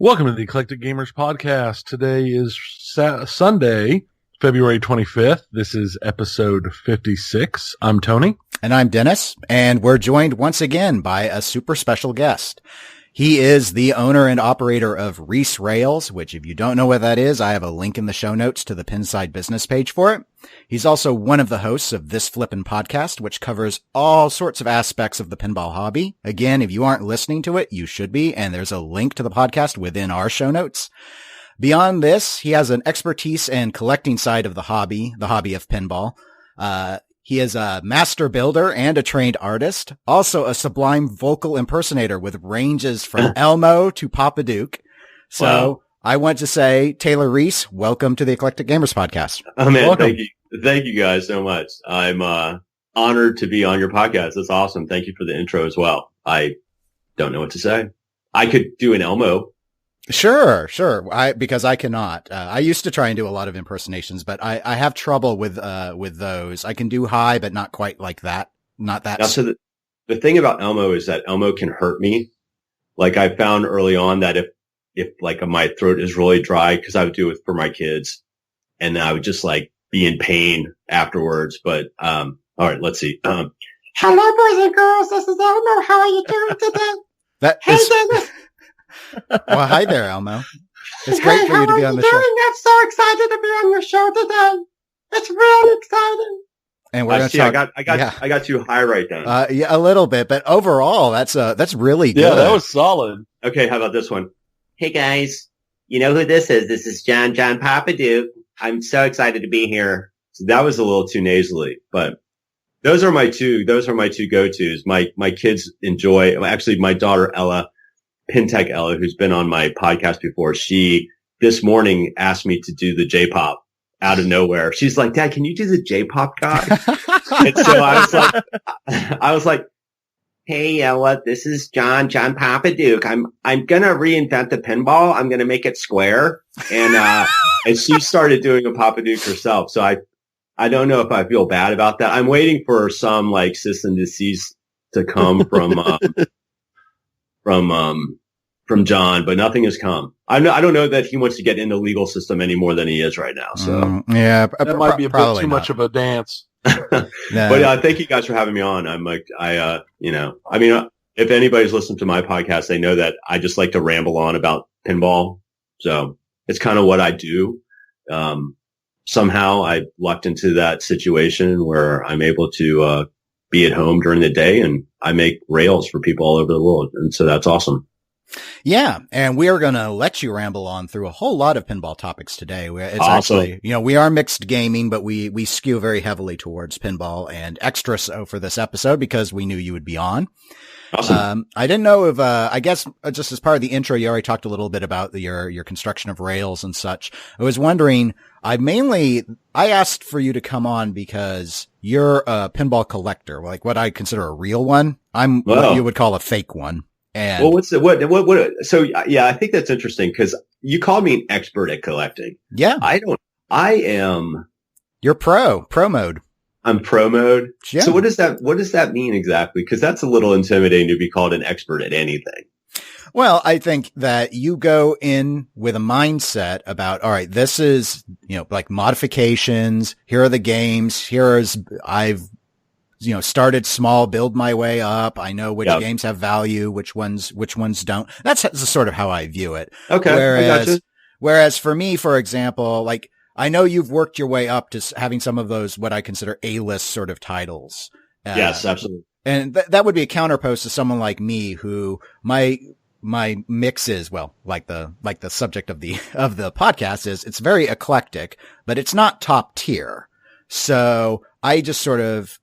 Welcome to the Eclectic Gamers Podcast. Today is Sunday, February 25th. This is episode 56. I'm Tony. And I'm Dennis. And we're joined once again by a super special guest. He is the owner and operator of Reese Rails, which if you don't know what that is, I have a link in the show notes to the Pinside business page for it. He's also one of the hosts of This Flippin Podcast, which covers all sorts of aspects of the pinball hobby. Again, if you aren't listening to it, you should be, and there's a link to the podcast within our show notes. Beyond this, he has an expertise and collecting side of the hobby of pinball. He is a master builder and a trained artist, also a sublime vocal impersonator with ranges from Elmo to Papa Duke. So wow. I want to say, Taylor Reese, welcome to the Eclectic Gamers Podcast. Oh man, welcome. Thank you. Thank you guys so much. I'm honored to be on your podcast. That's awesome. Thank you for the intro as well. I don't know what to say. I could do an Elmo. Sure. Because I cannot. I used to try and do a lot of impersonations, but I have trouble with those. I can do high, but not quite like that. Not that. Now, so the thing about Elmo is that Elmo can hurt me. Like I found early on that if like my throat is really dry, because I would do it for my kids, and I would just like be in pain afterwards. But all right, let's see. Hello, boys and girls. This is Elmo. How are you doing today? Dennis. Well, hi there, Elmo. It's great for you to be on the show. I'm so excited to be on your show today. It's really exciting. And we're going to talk. I got too high right then. Yeah, a little bit, but overall, that's really good. Yeah, that was solid. Okay, how about this one? Hey guys, you know who this is? This is John Papa Duke. I'm so excited to be here. So that was a little too nasally, but those are my two go-tos. My kids enjoy, actually my daughter Ella, Pintech Ella, who's been on my podcast before, she this morning asked me to do the J-pop out of nowhere. She's like, Dad, can you do the J-pop guy? And so I was like, hey Ella, this is John Papa Duke. I'm gonna reinvent the pinball. I'm gonna make it square. And she started doing a Papa Duke herself. So I don't know if I feel bad about that. I'm waiting for some like cease and desist to come from John, but nothing has come. I don't know that he wants to get in the legal system any more than he is right now. So yeah, that might be a bit too much of a dance. But thank you guys for having me on. I'm like, if anybody's listened to my podcast, they know that I just like to ramble on about pinball. So it's kind of what I do. Somehow I lucked into that situation where I'm able to be at home during the day, and I make rails for people all over the world. And so that's awesome. Yeah. And we are going to let you ramble on through a whole lot of pinball topics today. It's awesome. Actually, we are mixed gaming, but we skew very heavily towards pinball, and extra so for this episode because we knew you would be on. Awesome. I didn't know if, I guess just as part of the intro, you already talked a little bit about your construction of rails and such. I was wondering, I asked for you to come on because you're a pinball collector, like what I consider a real one. I'm what you would call a fake one. And well, so yeah, I think that's interesting because you called me an expert at collecting. Yeah. You're pro mode. I'm pro mode. Yeah. So what does that mean exactly? Because that's a little intimidating to be called an expert at anything. Well, I think that you go in with a mindset about, all right, this is, like modifications. Here are the games. I've started small, build my way up. I know which games have value, which ones don't. That's sort of how I view it. Okay. Whereas for me, for example, like I know you've worked your way up to having some of those, what I consider A-list sort of titles. Yes, absolutely. And that would be a counterpost to someone like me who my mix is, well, like the subject of the podcast is, it's very eclectic, but it's not top tier. So I just sort of,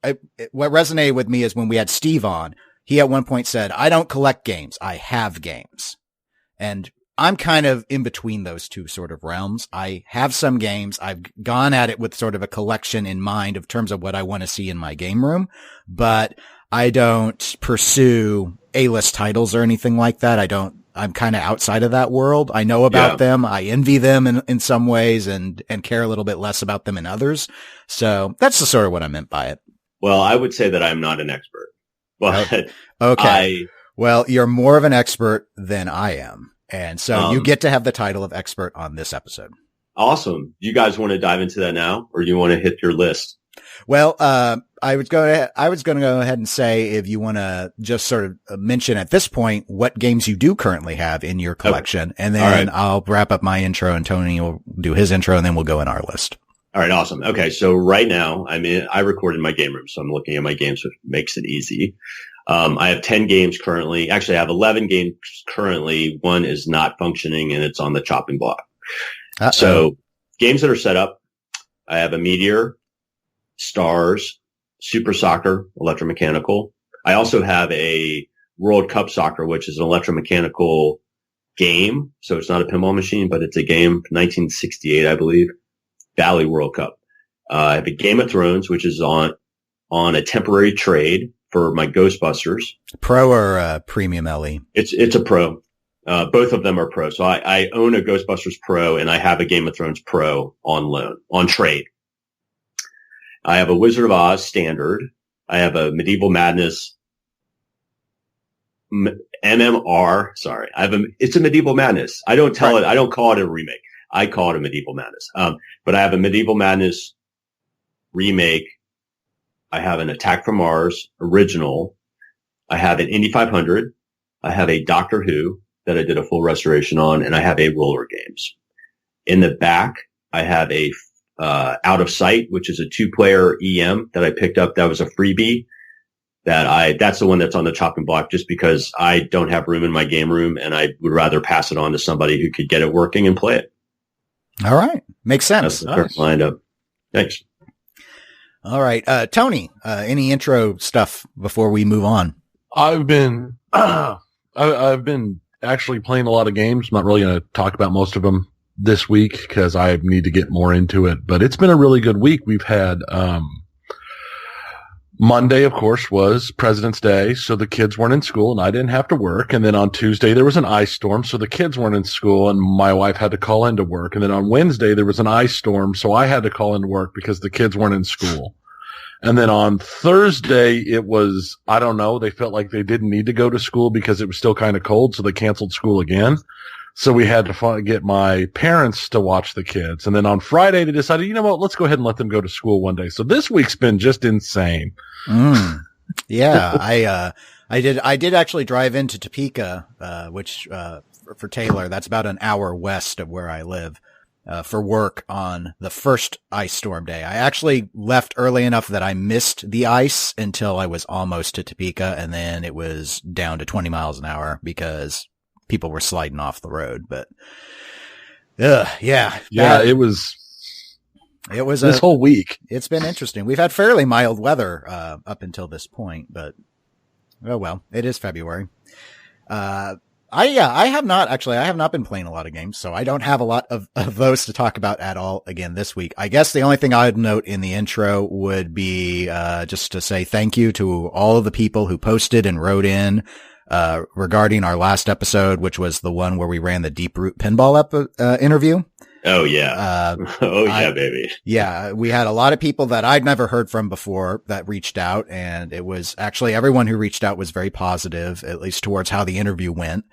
what resonated with me is when we had Steve on, he at one point said, I don't collect games. I have games. And I'm kind of in between those two sort of realms. I have some games. I've gone at it with sort of a collection in mind of terms of what I want to see in my game room, but I don't pursue A-list titles or anything like that. I'm kind of outside of that world. I know about them. I envy them in some ways and care a little bit less about them in others. So that's the sort of what I meant by it. Well, I would say that I'm not an expert, but okay. Well, you're more of an expert than I am. And so you get to have the title of expert on this episode. Awesome. Do you guys want to dive into that now, or do you want to hit your list? Well, I was going to go ahead and say, if you want to just sort of mention at this point what games you do currently have in your collection, and then I'll wrap up my intro and Tony will do his intro, and then we'll go in our list. All right. Awesome. Okay. So right now, I record in my game room, so I'm looking at my games, which makes it easy. I have 10 games currently. Actually, I have 11 games currently. One is not functioning and it's on the chopping block. Uh-oh. So games that are set up, I have a Meteor, Stars, Super Soccer, electromechanical. I also have a World Cup Soccer, which is an electromechanical game. So it's not a pinball machine, but it's a game, 1968, I believe. Valley World Cup. I have a Game of Thrones, which is on a temporary trade for my Ghostbusters. Pro or premium LE? It's a pro. Both of them are pro. So I own a Ghostbusters Pro and I have a Game of Thrones Pro on loan, on trade. I have a Wizard of Oz Standard. I have a Medieval Madness MMR. Sorry. It's a Medieval Madness. I don't call it a remake. I call it a Medieval Madness. But I have a Medieval Madness remake. I have an Attack from Mars original. I have an Indy 500. I have a Doctor Who that I did a full restoration on, and I have a Roller Games. In the back, I have a Out of Sight, which is a 2-player EM that I picked up. That was a freebie. That's the one that's on the chopping block, just because I don't have room in my game room, and I would rather pass it on to somebody who could get it working and play it. All right. Makes sense. That's the current lineup. Thanks. All right. Tony, any intro stuff before we move on? I've been actually playing a lot of games. I'm not really going to talk about most of them this week because I need to get more into it, but it's been a really good week. We've had, Monday, of course, was President's Day, so the kids weren't in school and I didn't have to work. And then on Tuesday, there was an ice storm, so the kids weren't in school and my wife had to call into work. And then on Wednesday, there was an ice storm, so I had to call into work because the kids weren't in school. And then on Thursday, it was, I don't know, they felt like they didn't need to go to school because it was still kind of cold, so they canceled school again. So we had to get my parents to watch the kids. And then on Friday, they decided, you know what, let's go ahead and let them go to school one day. So this week's been just insane. Yeah, I did actually drive into Topeka, which, for Taylor, that's about an hour west of where I live, for work on the first ice storm day. I actually left early enough that I missed the ice until I was almost to Topeka, and then it was down to 20 miles an hour because people were sliding off the road. But, yeah, it was this whole week. It's been interesting. We've had fairly mild weather, up until this point, but oh well, it is February. I have not been playing a lot of games, so I don't have a lot of those to talk about at all again this week. I guess the only thing I'd note in the intro would be, just to say thank you to all of the people who posted and wrote in, regarding our last episode, which was the one where we ran the Deep Root Pinball interview. Oh yeah. Baby. Yeah. We had a lot of people that I'd never heard from before that reached out, and it was actually everyone who reached out was very positive, at least towards how the interview went.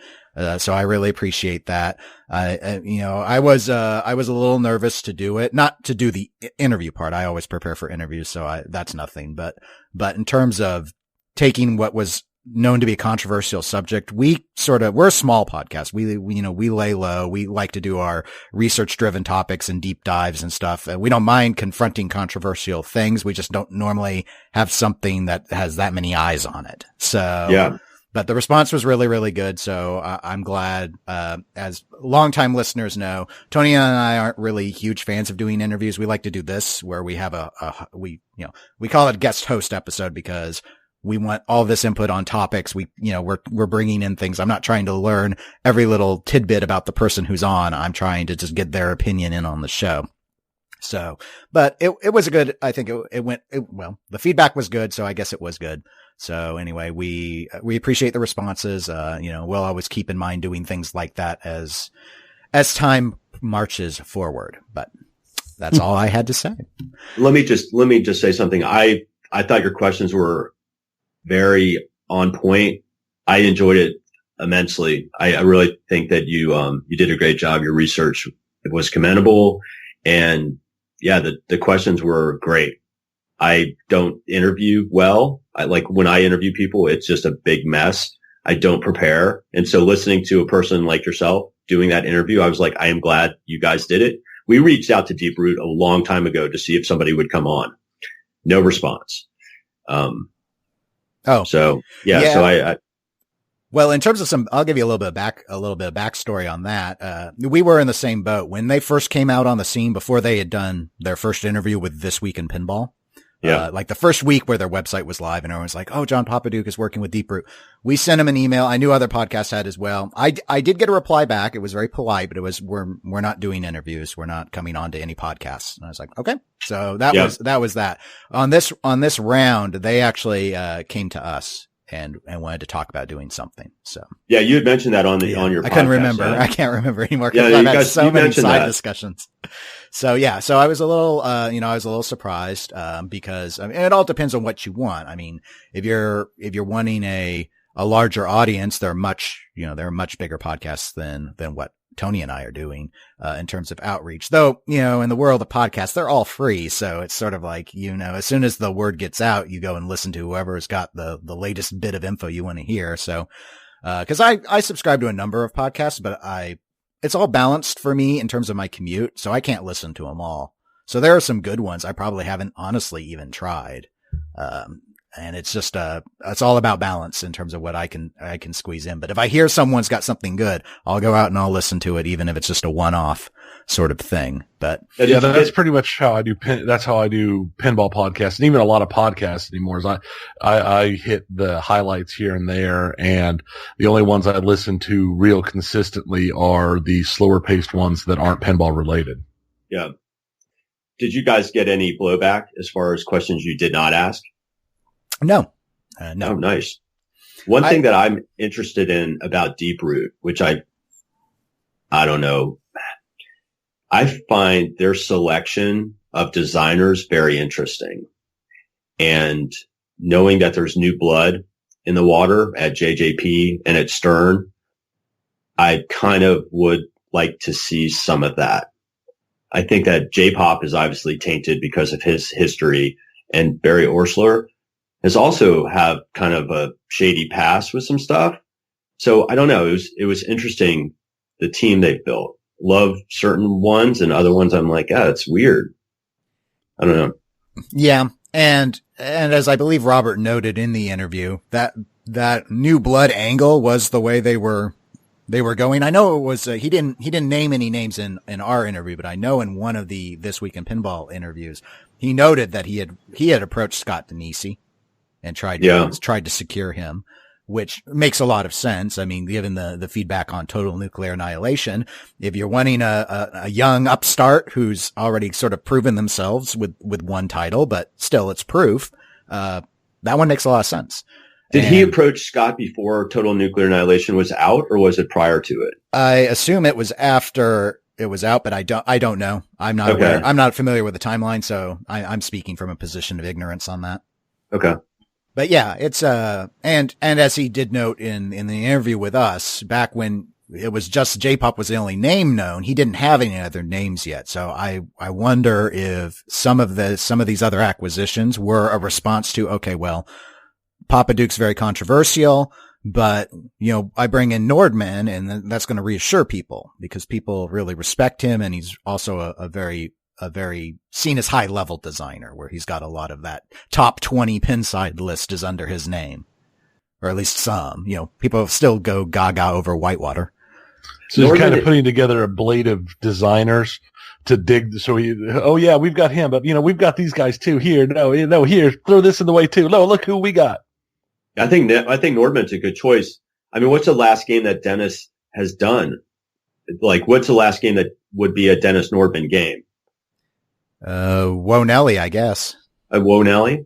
So I really appreciate that. I was a little nervous to do it, not to do the interview part. I always prepare for interviews, so that's nothing. But in terms of taking what was known to be a controversial subject, we're a small podcast. We lay low. We like to do our research driven topics and deep dives and stuff. And we don't mind confronting controversial things. We just don't normally have something that has that many eyes on it. So, yeah. But the response was really, really good. So I'm glad, as longtime listeners know, Tony and I aren't really huge fans of doing interviews. We like to do this where we have we call it a guest host episode because we want all this input on topics. We're bringing in things. I'm not trying to learn every little tidbit about the person who's on. I'm trying to just get their opinion in on the show. So, but it was a good, I think the feedback was good. So I guess it was good. So anyway, we appreciate the responses. We'll always keep in mind doing things like that as time marches forward, but that's all I had to say. Let me just say something. I thought your questions were very on point. I enjoyed it immensely. I really think that you did a great job. Your research was commendable, and yeah, the questions were great. I don't interview well. When I interview people, it's just a big mess. I don't prepare. And so listening to a person like yourself doing that interview, I was like, I am glad you guys did it. We reached out to Deep Root a long time ago to see if somebody would come on. No response. So I well, in terms of I'll give you a little bit of backstory on that. We were in the same boat when they first came out on the scene before they had done their first interview with This Week in Pinball. Yeah. Like the first week where their website was live and everyone's like, oh, John Papaduke is working with Deep Root. We sent him an email. I knew other podcasts had as well. I did get a reply back. It was very polite, but it was, we're not doing interviews. We're not coming on to any podcasts. And I was like, okay. So that was that. On this round, they actually, came to us and wanted to talk about doing something. So yeah, you had mentioned that on your podcast. I couldn't remember. I can't remember anymore because Yeah, I've had so many side that. discussions. So yeah, so I was a little surprised, because I mean, it all depends on what you want. I mean, if you're wanting a larger audience, there are much bigger podcasts than what Tony and I are doing, in terms of outreach. Though, in the world of podcasts, they're all free. So it's sort of like, as soon as the word gets out, you go and listen to whoever has got the latest bit of info you want to hear. So, cause I subscribe to a number of podcasts, but it's all balanced for me in terms of my commute. So I can't listen to them all. So there are some good ones I probably haven't honestly even tried. And it's just, it's all about balance in terms of what I can squeeze in. But if I hear someone's got something good, I'll go out and I'll listen to it, even if it's just a one-off sort of thing. But yeah, that's pretty much how I do. That's how I do pinball podcasts, and even a lot of podcasts anymore. Is I hit the highlights here and there, and the only ones I listen to real consistently are the slower paced ones that aren't pinball related. Yeah. Did you guys get any blowback as far as questions you did not ask? No. No. Oh, nice. One thing that I'm interested in about Deep Root, which I don't know, I find their selection of designers very interesting. And knowing that there's new blood in the water at JJP and at Stern, I kind of would like to see some of that. I think that J-Pop is obviously tainted because of his history, and Barry Orsler has also have kind of a shady past with some stuff. So I don't know. It was interesting, the team they built. Love certain ones, and other ones I'm like, it's weird. I don't know. Yeah. And as I believe Robert noted in the interview, that new blood angle was the way they were going. I know it was, he didn't name any names in our interview, but I know in one of the This Week in Pinball interviews, he noted that he had approached Scott Denisi and tried to secure him, which makes a lot of sense. I mean, given the feedback on Total Nuclear Annihilation, if you're wanting a young upstart who's already sort of proven themselves with one title, but still it's proof, that one makes a lot of sense. Did he approach Scott before Total Nuclear Annihilation was out, or was it prior to it? I assume it was after it was out, but I don't know. I'm not aware. I'm not familiar with the timeline, so I'm speaking from a position of ignorance on that. Okay. But yeah, it's, and as he did note in the interview with us, back when it was just J-Pop was the only name known, he didn't have any other names yet. So I wonder if some of these other acquisitions were a response to, okay, well, Papaduke's very controversial, but, I bring in Nordman, and that's going to reassure people because people really respect him. And he's also a very seen as high level designer, where he's got a lot of that top 20 pinside list is under his name, or at least some, people still go gaga over Whitewater. So he's kind of putting together a blade of designers to dig. So we've got him, but we've got these guys too. Here, no, here, throw this in the way too. No, look who we got. I think Nordman's a good choice. I mean, what's the last game that Dennis has done? Like, what's the last game that would be a Dennis Nordman game? Wonelli, I guess. Wonelli?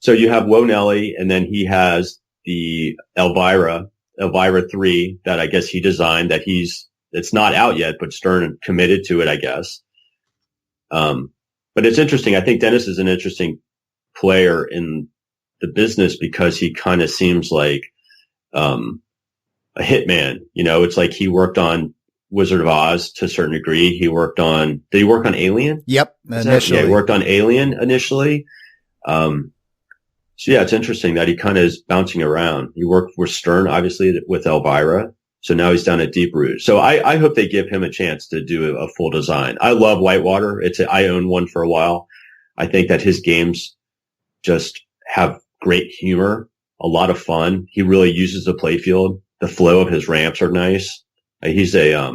So you have Wonelli, and then he has the Elvira 3 that I guess he designed, it's not out yet, but Stern committed to it, I guess. But it's interesting. I think Dennis is an interesting player in the business because he kind of seems like, hitman. It's like he worked on Wizard of Oz to a certain degree. Did he work on Alien? Yep. Initially. Yeah, he worked on Alien initially. So yeah, it's interesting that he kind of is bouncing around. He worked with Stern, obviously, with Elvira. So now he's down at Deep Root. So I hope they give him a chance to do a full design. I love Whitewater. I owned one for a while. I think that his games just have great humor, a lot of fun. He really uses the playfield. The flow of his ramps are nice. He's I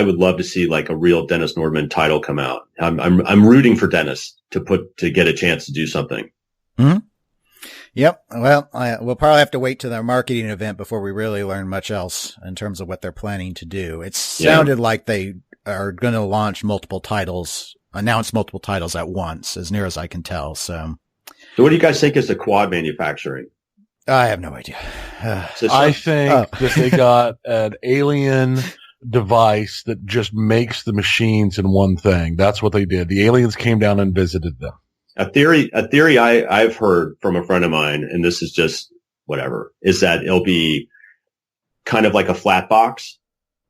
would love to see like a real Dennis Nordman title come out. I'm rooting for Dennis to get a chance to do something. Mm-hmm. Yep. Well, we'll probably have to wait to their marketing event before we really learn much else in terms of what they're planning to do. It sounded like they are going to announce multiple titles at once, as near as I can tell. So what do you guys think is the quad manufacturing? I have no idea. I think that they got an alien device that just makes the machines in one thing. That's what they did. The aliens came down and visited them. A theory I've heard from a friend of mine, and this is just whatever, is that it'll be kind of like a flat box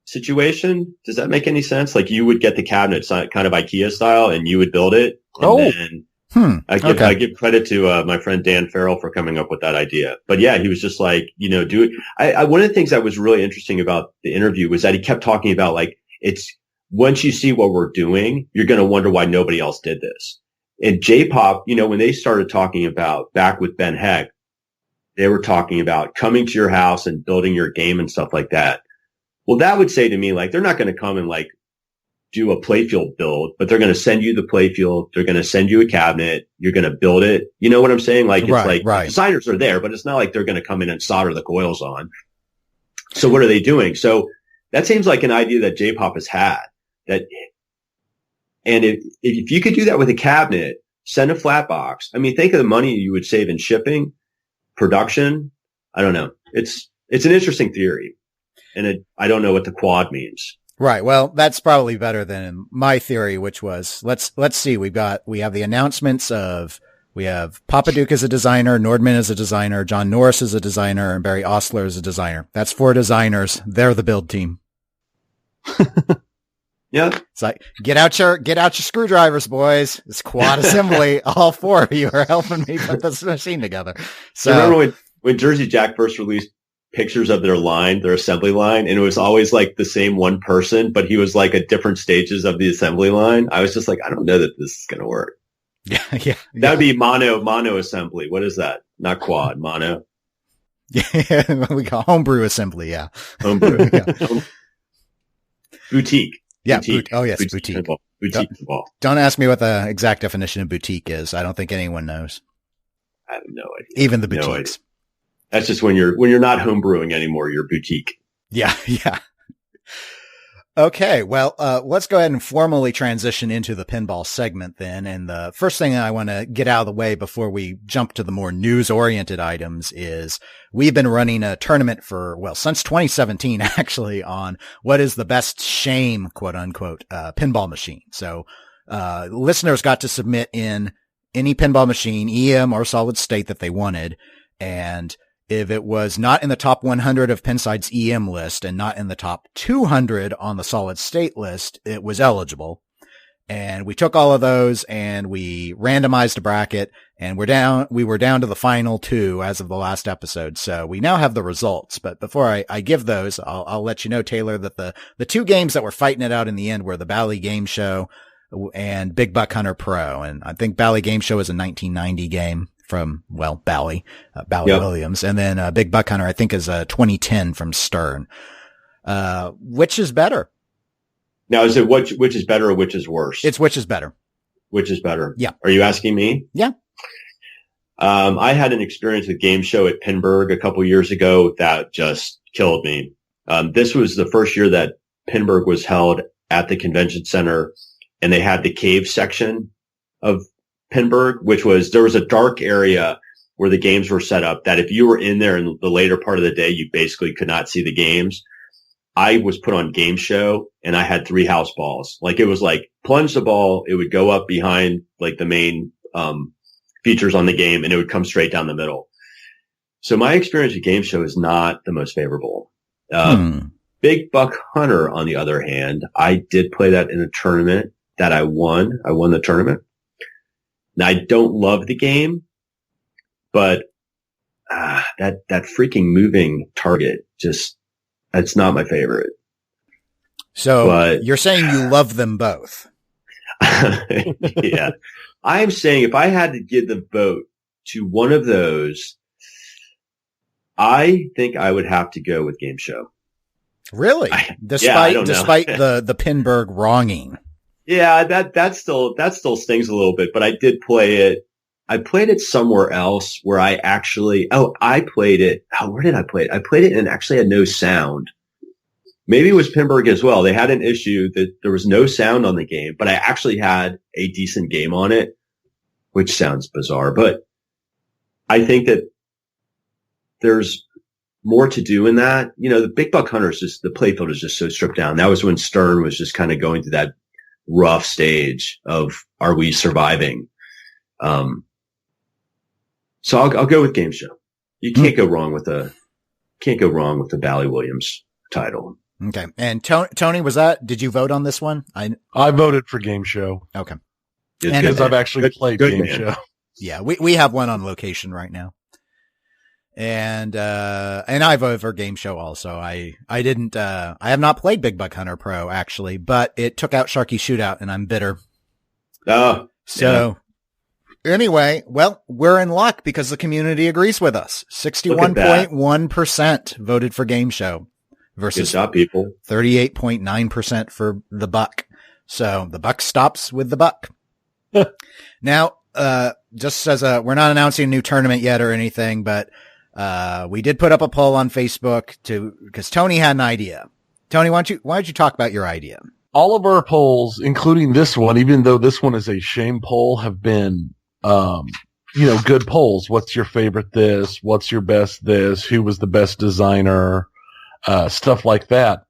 situation. Does that make any sense? Like you would get the cabinet kind of IKEA style and you would build it. And then I give credit to my friend Dan Farrell for coming up with that idea. But yeah, he was just like, do it. One of the things that was really interesting about the interview was that he kept talking about like, it's once you see what we're doing, you're going to wonder why nobody else did this. And J-Pop, when they started talking about back with Ben Heck, they were talking about coming to your house and building your game and stuff like that. Well, that would say to me, like, they're not going to come and like do a playfield build, but they're going to send you the playfield. They're going to send you a cabinet. You're going to build it. You know what I'm saying? Like, it's designers are there, but it's not like they're going to come in and solder the coils on. So what are they doing? So that seems like an idea that J-Pop has had and if you could do that with a cabinet, send a flat box. I mean, think of the money you would save in shipping, production. I don't know. It's an interesting theory. And I don't know what the quad means. Right. Well, that's probably better than my theory, which was let's see. We have the announcements we have Papa Duke as a designer, Nordman as a designer, John Norris as a designer, and Barry Osler as a designer. That's 4 designers. They're the build team. Yeah. It's like, get out your screwdrivers, boys. It's quad assembly. All 4 of you are helping me put this machine together. So remember when Jersey Jack first released pictures of their assembly line, and it was always like the same one person, but he was like at different stages of the assembly line. I was just like, I don't know that this is going to work. Yeah. That would be mono assembly. What is that? Not quad, mono. Yeah. We call homebrew assembly. Yeah. Homebrew. Boutique. Yeah. Boutique. Boutique. Boutique. Don't ask me what the exact definition of boutique is. I don't think anyone knows. I have no idea. Even the boutiques. That's just when you're not homebrewing anymore, you're boutique. Yeah. Okay. Well, let's go ahead and formally transition into the pinball segment then. And the first thing I want to get out of the way before we jump to the more news oriented items is we've been running a tournament since 2017, actually, on what is the best shame, quote unquote, pinball machine. So, listeners got to submit in any pinball machine, EM or solid state that they wanted. And if it was not in the top 100 of Pinside's EM list and not in the top 200 on the solid state list, it was eligible. And we took all of those and we randomized a bracket and we were down to the final 2 as of the last episode. So we now have the results. But before I give those, I'll let you know, Taylor, that the 2 games that were fighting it out in the end were the Bally Game Show and Big Buck Hunter Pro. And I think Bally Game Show is a 1990 game from, Bally yep. Williams. And then Big Buck Hunter, I think, is a 2010 from Stern. Which is better? Now, is it which is better or which is worse? It's which is better. Which is better? Yeah. Are you asking me? Yeah. I had an experience with Game Show at Pinburg a couple years ago that just killed me. This was the first year that Pinburg was held at the convention center, and they had the cave section of Pinburg, there was a dark area where the games were set up that if you were in there in the later part of the day, you basically could not see the games. I was put on Game Show and I had 3 house balls. Like it was like plunge the ball. It would go up behind like the main, features on the game and it would come straight down the middle. So my experience at Game Show is not the most favorable. Big Buck Hunter, on the other hand, I did play that in a tournament that I won. I won the tournament. Now, I don't love the game, but that freaking moving target it's not my favorite. So you're saying you love them both? Yeah. I am saying if I had to give the vote to one of those, I think I would have to go with Game Show. Really? Despite the Pinburg wronging. Yeah, that still stings a little bit, but I did play it. I played it somewhere else where I played it. Where did I play it? I played it and actually had no sound. Maybe it was Pinburg as well. They had an issue that there was no sound on the game, but I actually had a decent game on it, which sounds bizarre, but I think that there's more to do in that. You know, the Big Buck Hunters, the playfield is just so stripped down. That was when Stern was just kind of going through that rough stage of, are we surviving? So I'll go with Game Show. You can't go wrong with the Bally Williams title. Okay. And Tony, did you vote on this one? I voted for Game Show. Okay. Because I've actually played Game Show. Yeah. We have one on location right now. And I voted for Game Show also. I have not played Big Buck Hunter Pro actually, but it took out Sharky Shootout and I'm bitter. Oh, so anyway, well, we're in luck because the community agrees with us. 61.1% voted for Game Show versus 38.9% for the Buck. So the Buck stops with the Buck. Now, just as we're not announcing a new tournament yet or anything, but we did put up a poll on Facebook because Tony had an idea. Tony, why don't you talk about your idea? All of our polls, including this one, even though this one is a shame poll, have been, good polls. What's your favorite this? What's your best this? Who was the best designer? Stuff like that.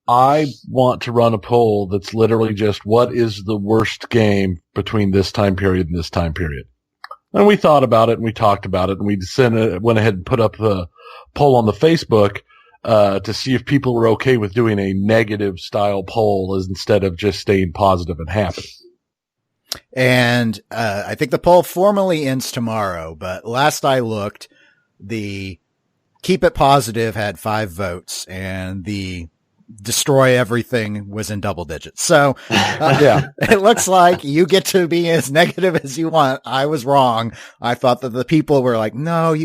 I want to run a poll that's literally just what is the worst game between this time period and this time period. And we thought about it and we talked about it and we went ahead and put up the poll on the Facebook to see if people were okay with doing a negative style poll instead of just staying positive and happy. And I think the poll formally ends tomorrow, but last I looked, the Keep It Positive had 5 votes and the Destroy Everything was in double digits. So, it looks like you get to be as negative as you want. I was wrong. I thought that the people were like, no,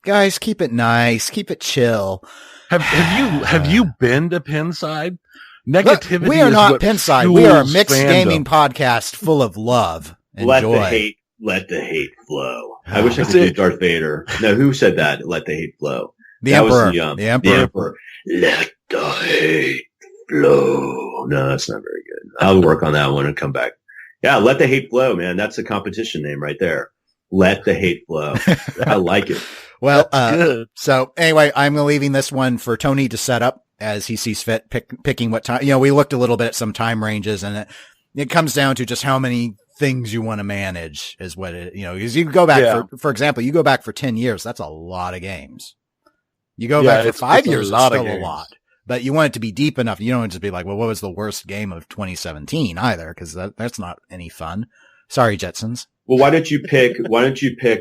guys, keep it nice, keep it chill. Have you been to Pinside? Negativity. Look, we are not Pinside. We are a mixed gaming podcast full of love and joy. Let the hate flow. I wish I could do Darth Vader. No, who said that? Let the hate flow. The Emperor. The Emperor. Let the hate flow. No, that's not very good. I'll work on that one and come back. Yeah, let the hate flow, man. That's a competition name right there. Let the hate flow. I like it. Well, so anyway, I'm leaving this one for Tony to set up as he sees fit, picking what time. We looked a little bit at some time ranges and it comes down to just how many things you want to manage is what it, because you go back for example, you go back for 10 years. That's a lot of games. You go back for 5 years, it's still a lot, but you want it to be deep enough. You don't want to just be like, well, what was the worst game of 2017 either? Cause that's not any fun. Sorry, Jetsons. Well, why don't you pick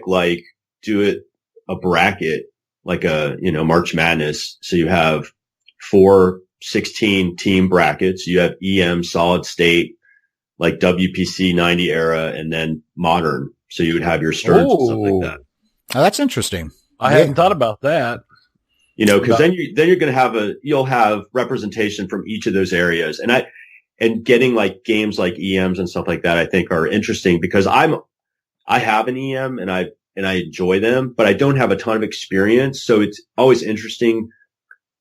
like, do it a bracket, like a, March Madness. So you have 4 16 team brackets. You have EM solid state, like WPC 90 era and then modern. So you would have your Sterns and stuff like that. Oh, that's interesting. I hadn't thought about that. Cause then you're going to you'll have representation from each of those areas. And getting like games like EMs and stuff like that, I think are interesting because I have an EM and I enjoy them, but I don't have a ton of experience. So it's always interesting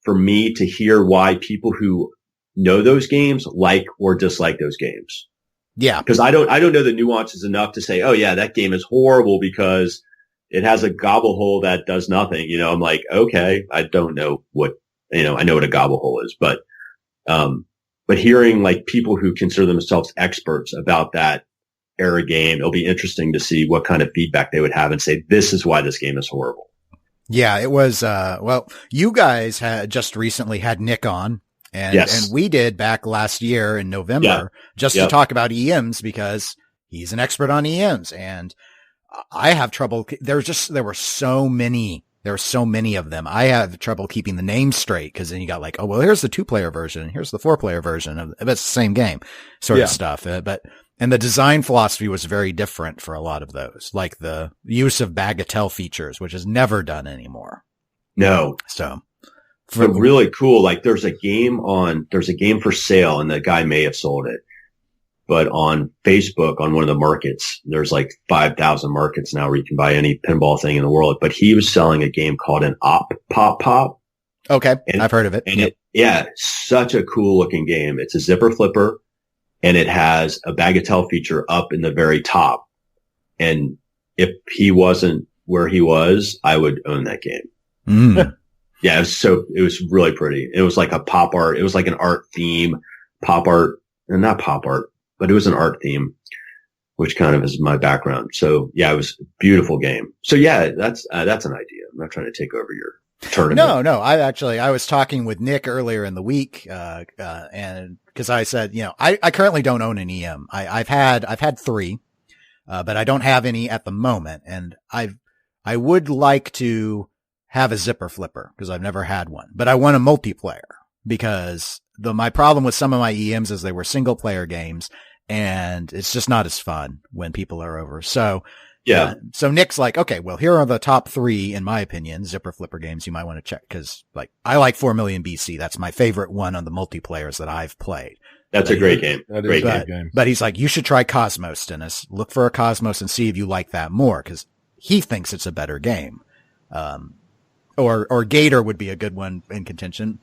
for me to hear why people who know those games like or dislike those games. Yeah. Cause I don't know the nuances enough to say, oh yeah, that game is horrible because it has a gobble hole that does nothing. I'm like, okay, I don't know what, I know what a gobble hole is, but hearing like people who consider themselves experts about that era game, it'll be interesting to see what kind of feedback they would have and say, this is why this game is horrible. Yeah, it was, well, you guys had just recently had Nick on and, Yes. and we did back last year in November just to talk about EMs because he's an expert on EMs and I have trouble. There were so many of them. I have trouble keeping the names straight because then you got like, oh, well, here's the 2-player version. Here's the 4-player version of it's the same game sort of stuff. And the design philosophy was very different for a lot of those, like the use of bagatelle features, which is never done anymore. No. So But really cool. Like there's a game for sale and the guy may have sold it, but on Facebook, on one of the markets, there's like 5,000 markets now where you can buy any pinball thing in the world. But he was selling a game called an Op Pop Pop. Okay. I've heard of it. And such a cool looking game. It's a zipper flipper and it has a bagatelle feature up in the very top. And if he wasn't where he was, I would own that game. Mm. Yeah, it was really pretty. It was like a pop art. It was like an art theme, pop art, and not pop art, but it was an art theme, which kind of is my background. So yeah, it was a beautiful game. So yeah, that's an idea. I'm not trying to take over your tournament. No. I was talking with Nick earlier in the week, and cause I said, I currently don't own an EM. I've had 3, but I don't have any at the moment. And I would like to have a zipper flipper because I've never had one, but I want a multiplayer because my problem with some of my EMs is they were single player games and it's just not as fun when people are over. So yeah. So Nick's like, okay, well, here are the top 3, in my opinion, zipper flipper games you might want to check. Cause like I like 4 Million BC. That's my favorite one on the multiplayers that I've played. That's a great game. Great game. But he's like, you should try Cosmos, Dennis. Look for a Cosmos and see if you like that more. Cause he thinks it's a better game. Or Gator would be a good one in contention.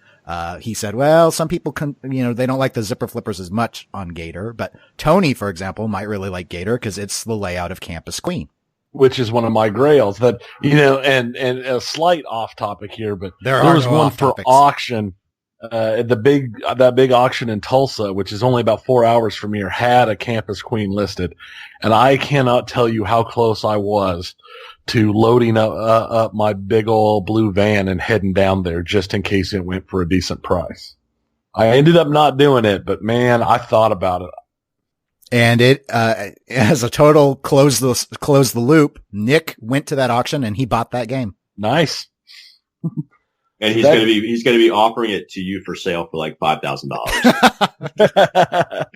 He said, well, some people they don't like the zipper flippers as much on Gator, but Tony, for example, might really like Gator because it's the layout of Campus Queen. Which is one of my grails that, and a slight off topic here, but there was one for auction. That big auction in Tulsa, which is only about 4 hours from here, had a Campus Queen listed. And I cannot tell you how close I was to loading up my big old blue van and heading down there just in case it went for a decent price. I ended up not doing it, but man, I thought about it. And it, as a total close the loop, Nick went to that auction and he bought that game. Nice. And he's going to be offering it to you for sale for like $5,000.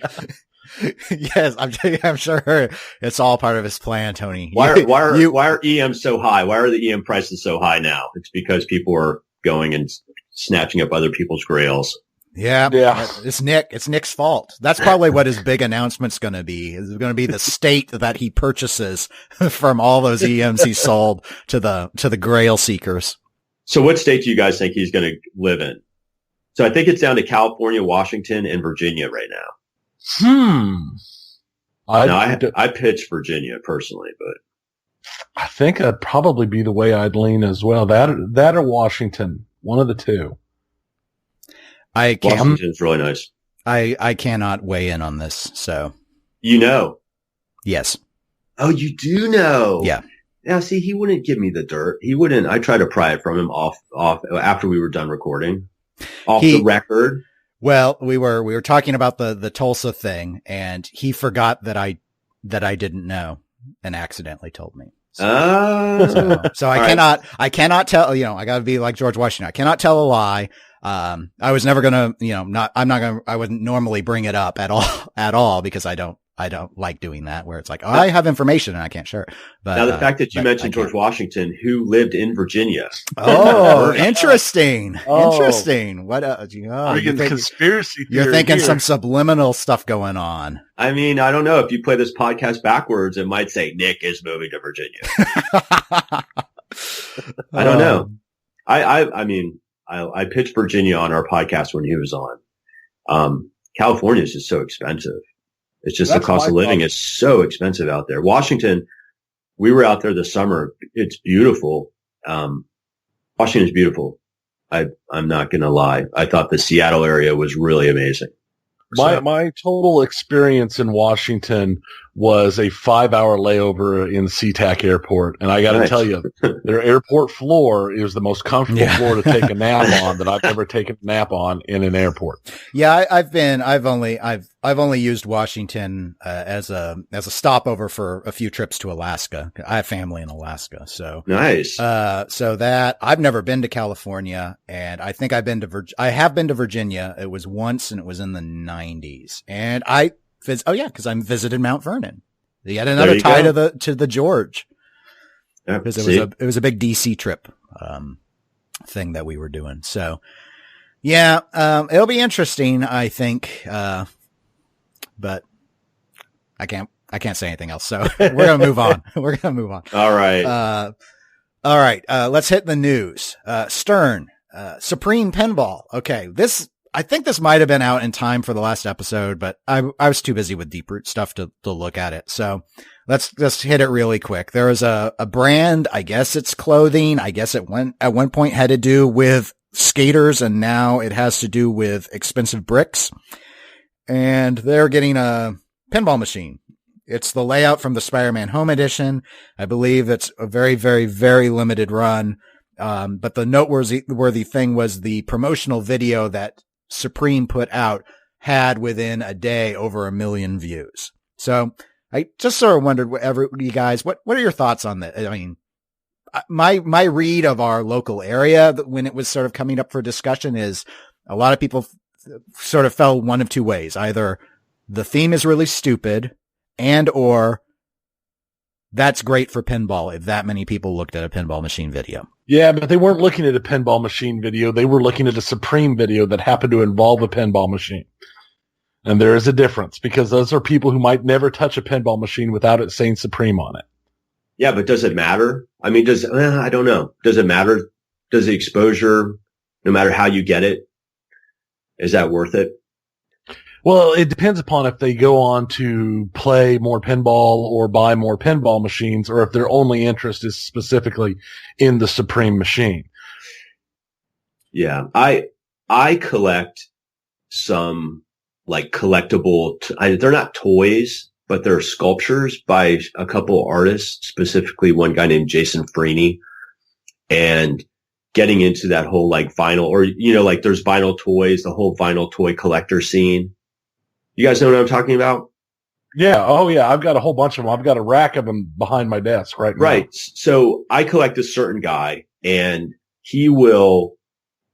Yes, I'm sure it's all part of his plan, Tony. Why are EMs so high? Why are the EM prices so high now? It's because people are going and snatching up other people's grails. Yeah. It's Nick's fault. That's probably what his big announcement's going to be. It's going to be the state that he purchases from all those EMs he sold to the grail seekers. So what state do you guys think he's going to live in? So I think it's down to California, Washington, and Virginia right now. I pitch Virginia personally, but I think that'd probably be the way I'd lean as well. That or Washington, one of the two. Washington's really nice. I cannot weigh in on this, so. Yes. Oh, you do know? Yeah. Now, see, he wouldn't give me the dirt. He wouldn't. I tried to pry it from him off after we were done recording, the record. Well, we were talking about the Tulsa thing, and he forgot that I didn't know and accidentally told me. So I cannot tell. I got to be like George Washington. I cannot tell a lie. I was never gonna, I wouldn't normally bring it up at all because I don't like doing that where it's like, I have information and I can't share it. But now the fact that you mentioned George Washington, who lived in Virginia. Oh, interesting. Interesting. What, conspiracy theory you're thinking here. some subliminal stuff going on. I mean, I don't know. If you play this podcast backwards, it might say Nick is moving to Virginia. I don't know. I pitched Virginia on our podcast when he was on. California is just so expensive. It's just the cost of living is so expensive out there. Washington, we were out there this summer. It's beautiful. Washington's beautiful. I'm not going to lie. I thought the Seattle area was really amazing. My total experience in Washington was a 5-hour layover in SeaTac Airport. And I got to tell you, their airport floor is the most comfortable floor to take a nap on that I've ever taken a nap on in an airport. Yeah, I've only used Washington as a stopover for a few trips to Alaska. I have family in Alaska, so nice. So that I've never been to California, and I think I have been to Virginia. It was once, and it was in the 90s, and because I visited Mount Vernon. Yet another tie to the George. Because it was a big DC trip, thing that we were doing. So yeah, it'll be interesting, I think. But I can't say anything else. So we're going to move on. All right. All right. Let's hit the news. Stern, Supreme Pinball. Okay. I think this might have been out in time for the last episode, but I was too busy with Deep Root stuff to look at it. So let's just hit it really quick. There was a brand, I guess it's clothing. I guess at one point had to do with skaters, and now it has to do with expensive bricks. And they're getting a pinball machine. It's the layout from the Spider-Man Home Edition. I believe it's a very, very, very limited run. But the noteworthy thing was the promotional video that Supreme put out had within a day over 1 million views. So I just sort of wondered, you guys, what are your thoughts on that? I mean, my read of our local area when it was sort of coming up for discussion is a lot of people sort of fell one of two ways. Either the theme is really stupid and or that's great for pinball if that many people looked at a pinball machine video. Yeah, but they weren't looking at a pinball machine video. They were looking at a Supreme video that happened to involve a pinball machine. And there is a difference because those are people who might never touch a pinball machine without it saying Supreme on it. Yeah, but does it matter? I mean, I don't know. Does it matter? Does the exposure, no matter how you get it, is that worth it? Well, it depends upon if they go on to play more pinball or buy more pinball machines, or if their only interest is specifically in the Supreme machine. Yeah, I collect some like collectible. They're not toys, but they're sculptures by a couple artists, specifically one guy named Jason Freeney, and getting into that whole like vinyl, or like there's vinyl toys, the whole vinyl toy collector scene. You guys know what I'm talking about? Yeah. Oh, yeah. I've got a whole bunch of them. I've got a rack of them behind my desk right now. Right. So I collect a certain guy, and he will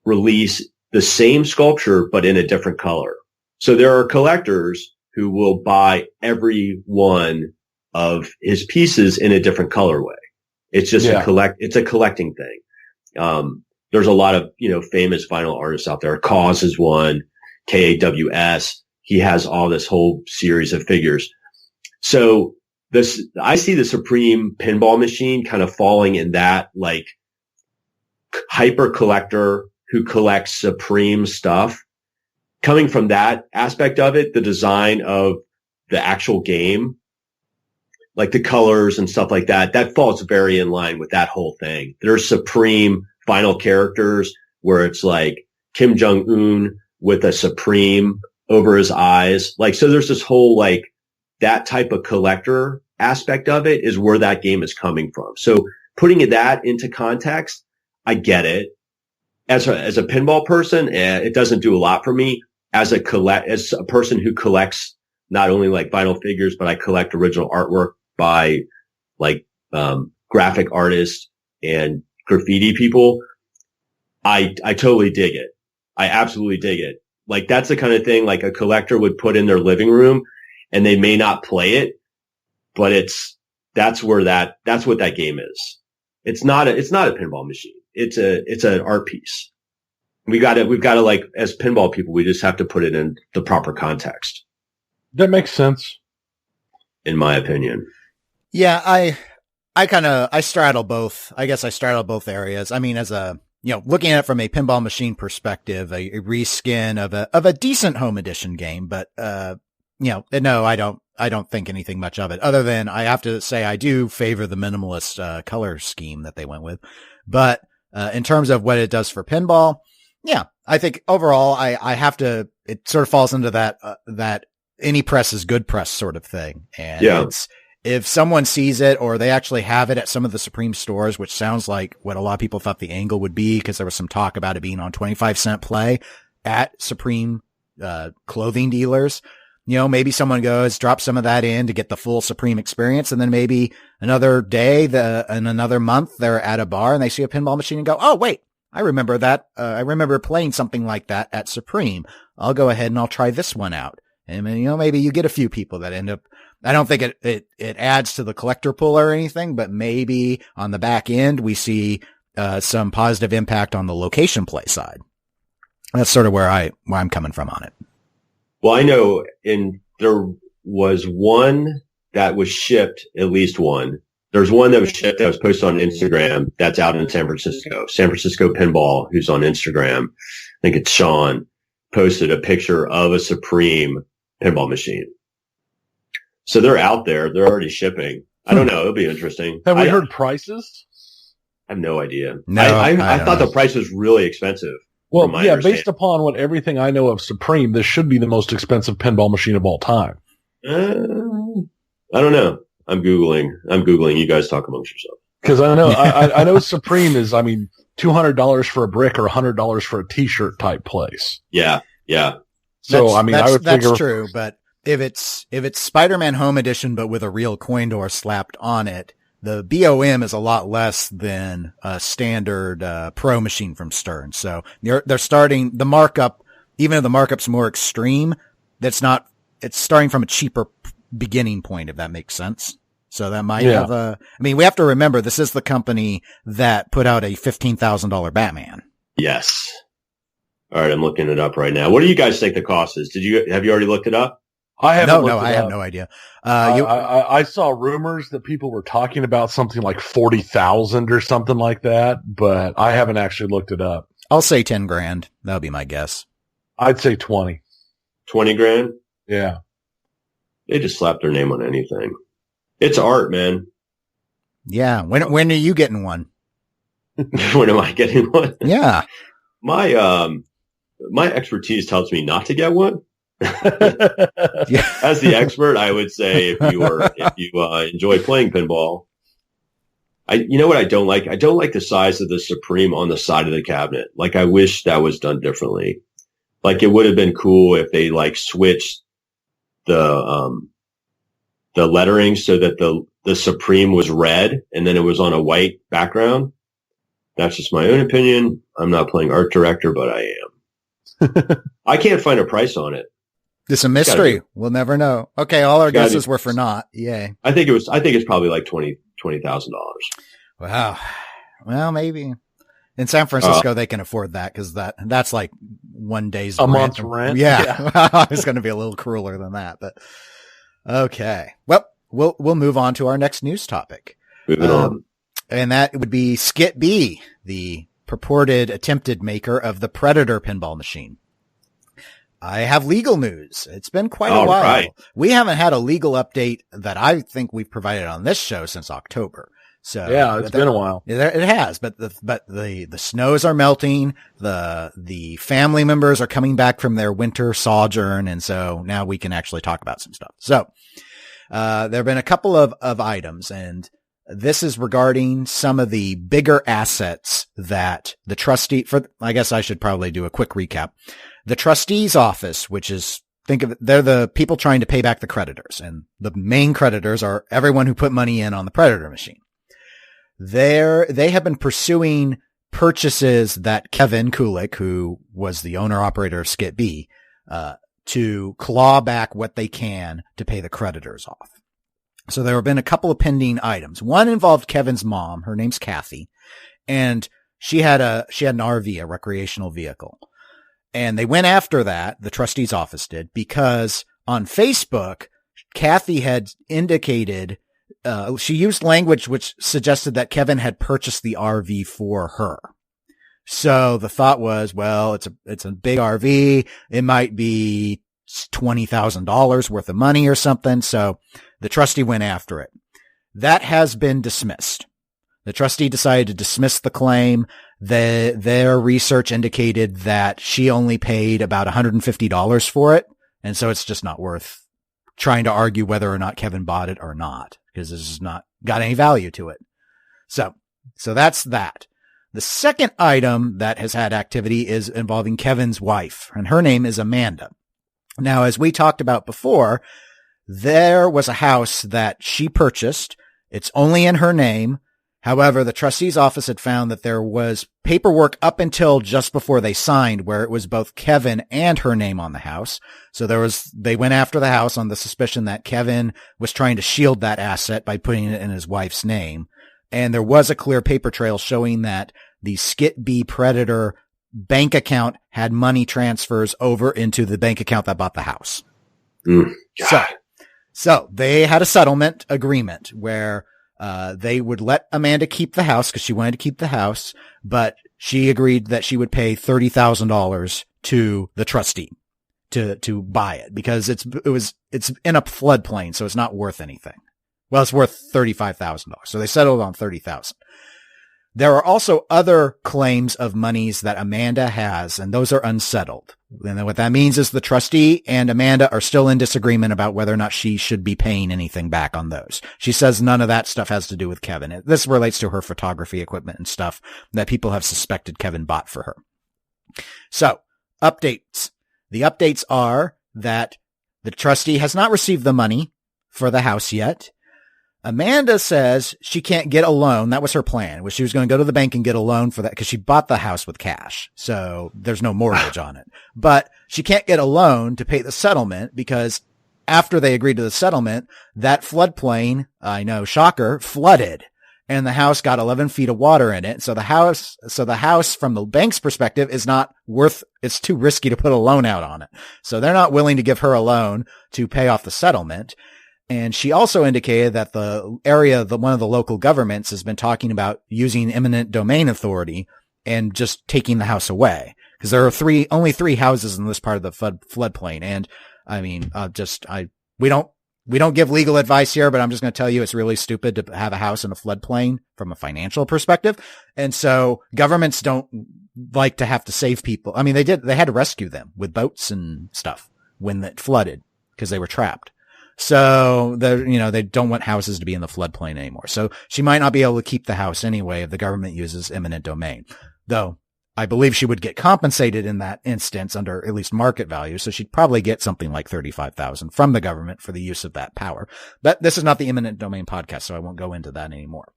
release the same sculpture, but in a different color. So there are collectors who will buy every one of his pieces in a different colorway. It's just it's a collecting thing. There's a lot of, famous vinyl artists out there. Cause is one, KAWS. He has all this whole series of figures. So I see the Supreme pinball machine kind of falling in that like hyper collector who collects Supreme stuff. Coming from that aspect of it, the design of the actual game, like the colors and stuff like that, that falls very in line with that whole thing. There's Supreme final characters where it's like Kim Jong-un with a Supreme over his eyes. Like, so there's this whole, like, that type of collector aspect of it is where that game is coming from. So putting that into context, I get it. As a pinball person, it doesn't do a lot for me. As a person who collects not only like vinyl figures, but I collect original artwork by like, graphic artists and graffiti people. I totally dig it. I absolutely dig it. Like, that's the kind of thing like a collector would put in their living room, and they may not play it, but that's what that game is. It's not a pinball machine. It's an art piece. We've got to like, as pinball people, we just have to put it in the proper context. That makes sense. In my opinion. Yeah. I straddle both. I guess I straddle both areas. I mean, as looking at it from a pinball machine perspective, a reskin of a decent home edition game, but, no, I don't think anything much of it other than I have to say I do favor the minimalist, color scheme that they went with. But, in terms of what it does for pinball, yeah, I think overall I have to, it sort of falls into that any press is good press sort of thing. And Yeah. if someone sees it or they actually have it at some of the Supreme stores, which sounds like what a lot of people thought the angle would be, because there was some talk about it being on 25-cent play at Supreme clothing dealers. Maybe someone goes, drop some of that in to get the full Supreme experience. And then maybe another day, in another month, they're at a bar and they see a pinball machine and go, oh, wait, I remember that. I remember playing something like that at Supreme. I'll go ahead and I'll try this one out. And, maybe you get a few people that end up, I don't think it adds to the collector pool or anything, but maybe on the back end, we see, some positive impact on the location play side. That's sort of where I'm coming from on it. Well, I know there was one that was shipped, at least one. There's one that was shipped that was posted on Instagram that's out in San Francisco. San Francisco Pinball, who's on Instagram, I think it's Sean, posted a picture of a Supreme pinball machine. So they're out there. They're already shipping. I don't know. It'll be interesting. Have we heard prices? I have no idea. No, I thought the price was really expensive. Well, yeah, based upon everything I know of Supreme, this should be the most expensive pinball machine of all time. I don't know. I'm Googling. You guys talk amongst yourselves. Because I know, I know Supreme is, $200 for a brick or $100 for a t-shirt type place. Yeah. Yeah. So, I would figure. That's true, but if it's Spider-Man Home Edition, but with a real coin door slapped on it, the BOM is a lot less than a standard Pro machine from Stern. So they're starting the markup, even if the markup's more extreme, it's starting from a cheaper beginning point, if that makes sense. So that might have we have to remember this is the company that put out a $15,000 Batman. Yes. All right, I'm looking it up right now. What do you guys think the cost is? Have you already looked it up? I haven't. No, I have no idea. I saw rumors that people were talking about something like 40,000 or something like that, but I haven't actually looked it up. I'll say 10 grand. That'll be my guess. I'd say 20. 20 grand? Yeah. They just slap their name on anything. It's art, man. Yeah. When are you getting one? When am I getting one? Yeah. My expertise tells me not to get one. Yeah. As the expert, I would say if you enjoy playing pinball, you know what I don't like? I don't like the size of the Supreme on the side of the cabinet. Like, I wish that was done differently. Like, it would have been cool if they switched the lettering so that the Supreme was red and then it was on a white background. That's just my own opinion. I'm not playing art director, but I am. I can't find a price on it. It's a mystery. We'll never know. Okay. All our guesses were for not. Yay. I think it's probably like $20,000. Wow. Well, maybe in San Francisco, they can afford that because that's like one day's a month's rent. Yeah. It's going to be a little crueler than that, but okay. Well, we'll move on to our next news topic. Moving on. And that would be Skit-B, the purported attempted maker of the Predator pinball machine. I have legal news. It's been quite a while. Right. We haven't had a legal update that I think we've provided on this show since October. So yeah, it's been a while. It has, but the snows are melting. The family members are coming back from their winter sojourn. And so now we can actually talk about some stuff. So, there have been a couple of items, and this is regarding some of the bigger assets that the trustee I guess I should probably do a quick recap. The trustee's office, which is, they're the people trying to pay back the creditors, and the main creditors are everyone who put money in on the Predator machine. They have been pursuing purchases that Kevin Kulik, who was the owner operator of Skit-B, to claw back what they can to pay the creditors off. So there have been a couple of pending items. One involved Kevin's mom. Her name's Kathy, and she had an RV, a recreational vehicle. And they went after that, the trustee's office did, because on Facebook, Kathy had indicated, she used language which suggested that Kevin had purchased the RV for her. So the thought was, well, it's a big RV. It might be $20,000 worth of money or something. So the trustee went after it. That has been dismissed. The trustee decided to dismiss the claim. Their research indicated that she only paid about $150 for it. And so it's just not worth trying to argue whether or not Kevin bought it or not, because this has not got any value to it. So that's that. The second item that has had activity is involving Kevin's wife, and her name is Amanda. Now, as we talked about before, there was a house that she purchased. It's only in her name. However, the trustee's office had found that there was paperwork up until just before they signed where it was both Kevin and her name on the house. So they went after the house on the suspicion that Kevin was trying to shield that asset by putting it in his wife's name. And there was a clear paper trail showing that the Skit-B Predator bank account had money transfers over into the bank account that bought the house. So they had a settlement agreement where they would let Amanda keep the house because she wanted to keep the house, but she agreed that she would pay $30,000 to the trustee to buy it because it's in a floodplain, so it's not worth anything. Well, it's worth $35,000. So they settled on $30,000. There are also other claims of monies that Amanda has, and those are unsettled. And then what that means is the trustee and Amanda are still in disagreement about whether or not she should be paying anything back on those. She says none of that stuff has to do with Kevin. This relates to her photography equipment and stuff that people have suspected Kevin bought for her. So, updates. The updates are that the trustee has not received the money for the house yet. Amanda says she can't get a loan. That was her plan, was she was going to go to the bank and get a loan for that because she bought the house with cash. So there's no mortgage on it, but she can't get a loan to pay the settlement because after they agreed to the settlement, that floodplain, I know, shocker, flooded and the house got 11 feet of water in it. So the house from the bank's perspective is not worth, it's too risky to put a loan out on it. So they're not willing to give her a loan to pay off the settlement. And she also indicated that the area, one of the local governments has been talking about using eminent domain authority and just taking the house away. Because there are only three houses in this part of the floodplain. And I mean, we don't give legal advice here, but I'm just going to tell you it's really stupid to have a house in a floodplain from a financial perspective. And so governments don't like to have to save people. I mean, they had to rescue them with boats and stuff when it flooded because they were trapped. So they don't want houses to be in the floodplain anymore. So she might not be able to keep the house anyway if the government uses eminent domain, though I believe she would get compensated in that instance under at least market value. So she'd probably get something like $35,000 from the government for the use of that power. But this is not the eminent domain podcast, so I won't go into that anymore.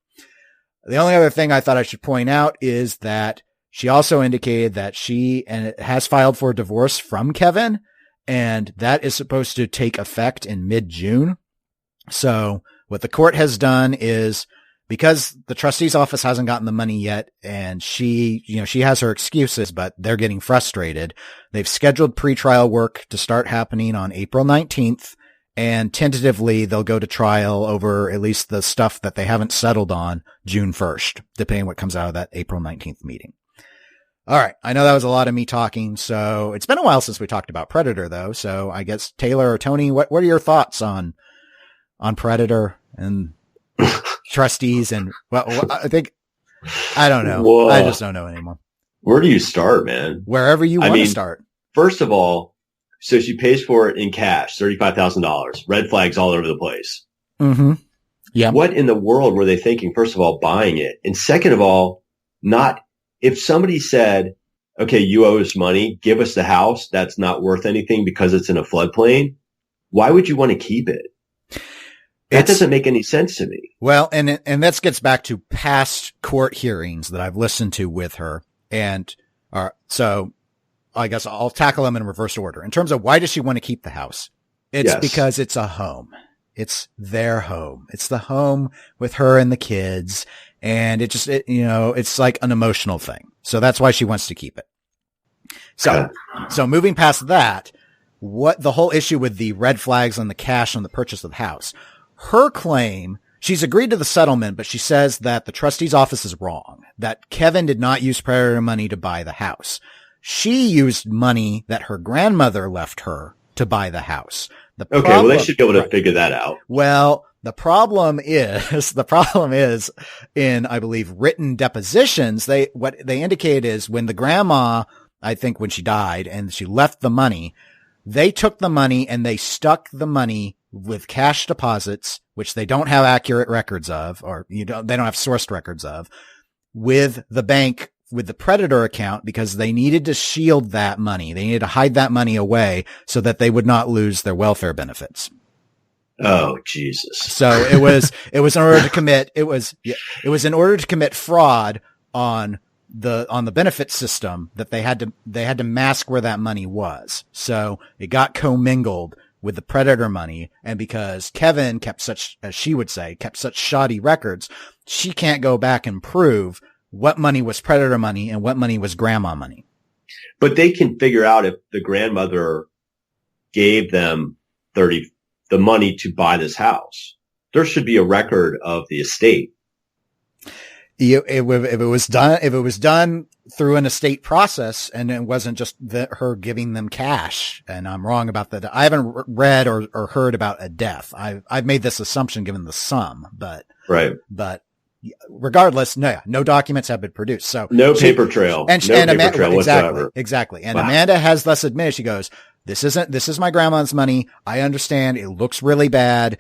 The only other thing I thought I should point out is that she also indicated that she has filed for divorce from Kevin. And that is supposed to take effect in mid-June. So what the court has done is because the trustee's office hasn't gotten the money yet and she has her excuses, but they're getting frustrated. They've scheduled pretrial work to start happening on April 19th and tentatively they'll go to trial over at least the stuff that they haven't settled on June 1st, depending on what comes out of that April 19th meeting. All right. I know that was a lot of me talking. So it's been a while since we talked about Predator though. So I guess Taylor or Tony, what are your thoughts on Predator and trustees? And I don't know. Whoa. I just don't know anymore. Where do you start, man? Wherever you want to start. First of all, so she pays for it in cash, $35,000, red flags all over the place. Mm-hmm. Yeah. What in the world were they thinking? First of all, buying it. And second of all, if somebody said, okay, you owe us money, give us the house that's not worth anything because it's in a floodplain, why would you want to keep it? That doesn't make any sense to me. Well, and that gets back to past court hearings that I've listened to with her. And so I guess I'll tackle them in reverse order. In terms of why does she want to keep the house? It's because it's a home. It's their home. It's the home with her and the kids. And it's like an emotional thing. So that's why she wants to keep it. So moving past that, what the whole issue with the red flags on the cash on the purchase of the house, her claim, she's agreed to the settlement, but she says that the trustee's office is wrong, that Kevin did not use Predator money to buy the house. She used money that her grandmother left her to buy the house. Well, they should be able to figure that out. Well, the problem is in, I believe, written depositions, what they indicated is when the grandma, I think when she died and she left the money, they took the money and they stuck the money with cash deposits, which they don't have accurate records of, or they don't have sourced records of, with the bank, with the predator account, because they needed to shield that money. They needed to hide that money away so that they would not lose their welfare benefits. Oh, Jesus. So it was in order to commit, it was in order to commit fraud on the benefit system that they had to mask where that money was. So it got commingled with the predator money. And because Kevin kept such, as she would say, kept such shoddy records, she can't go back and prove what money was predator money and what money was grandma money. But they can figure out if the grandmother gave them the money to buy this house. There should be a record of the estate. If it was done through an estate process and it wasn't just her giving them cash, and I'm wrong about that. I haven't read or heard about a death. I've made this assumption given the sum, but regardless, no documents have been produced. So no paper trail, whatsoever. Exactly. And wow. Amanda has thus admitted, she goes, this is my grandma's money. I understand it looks really bad.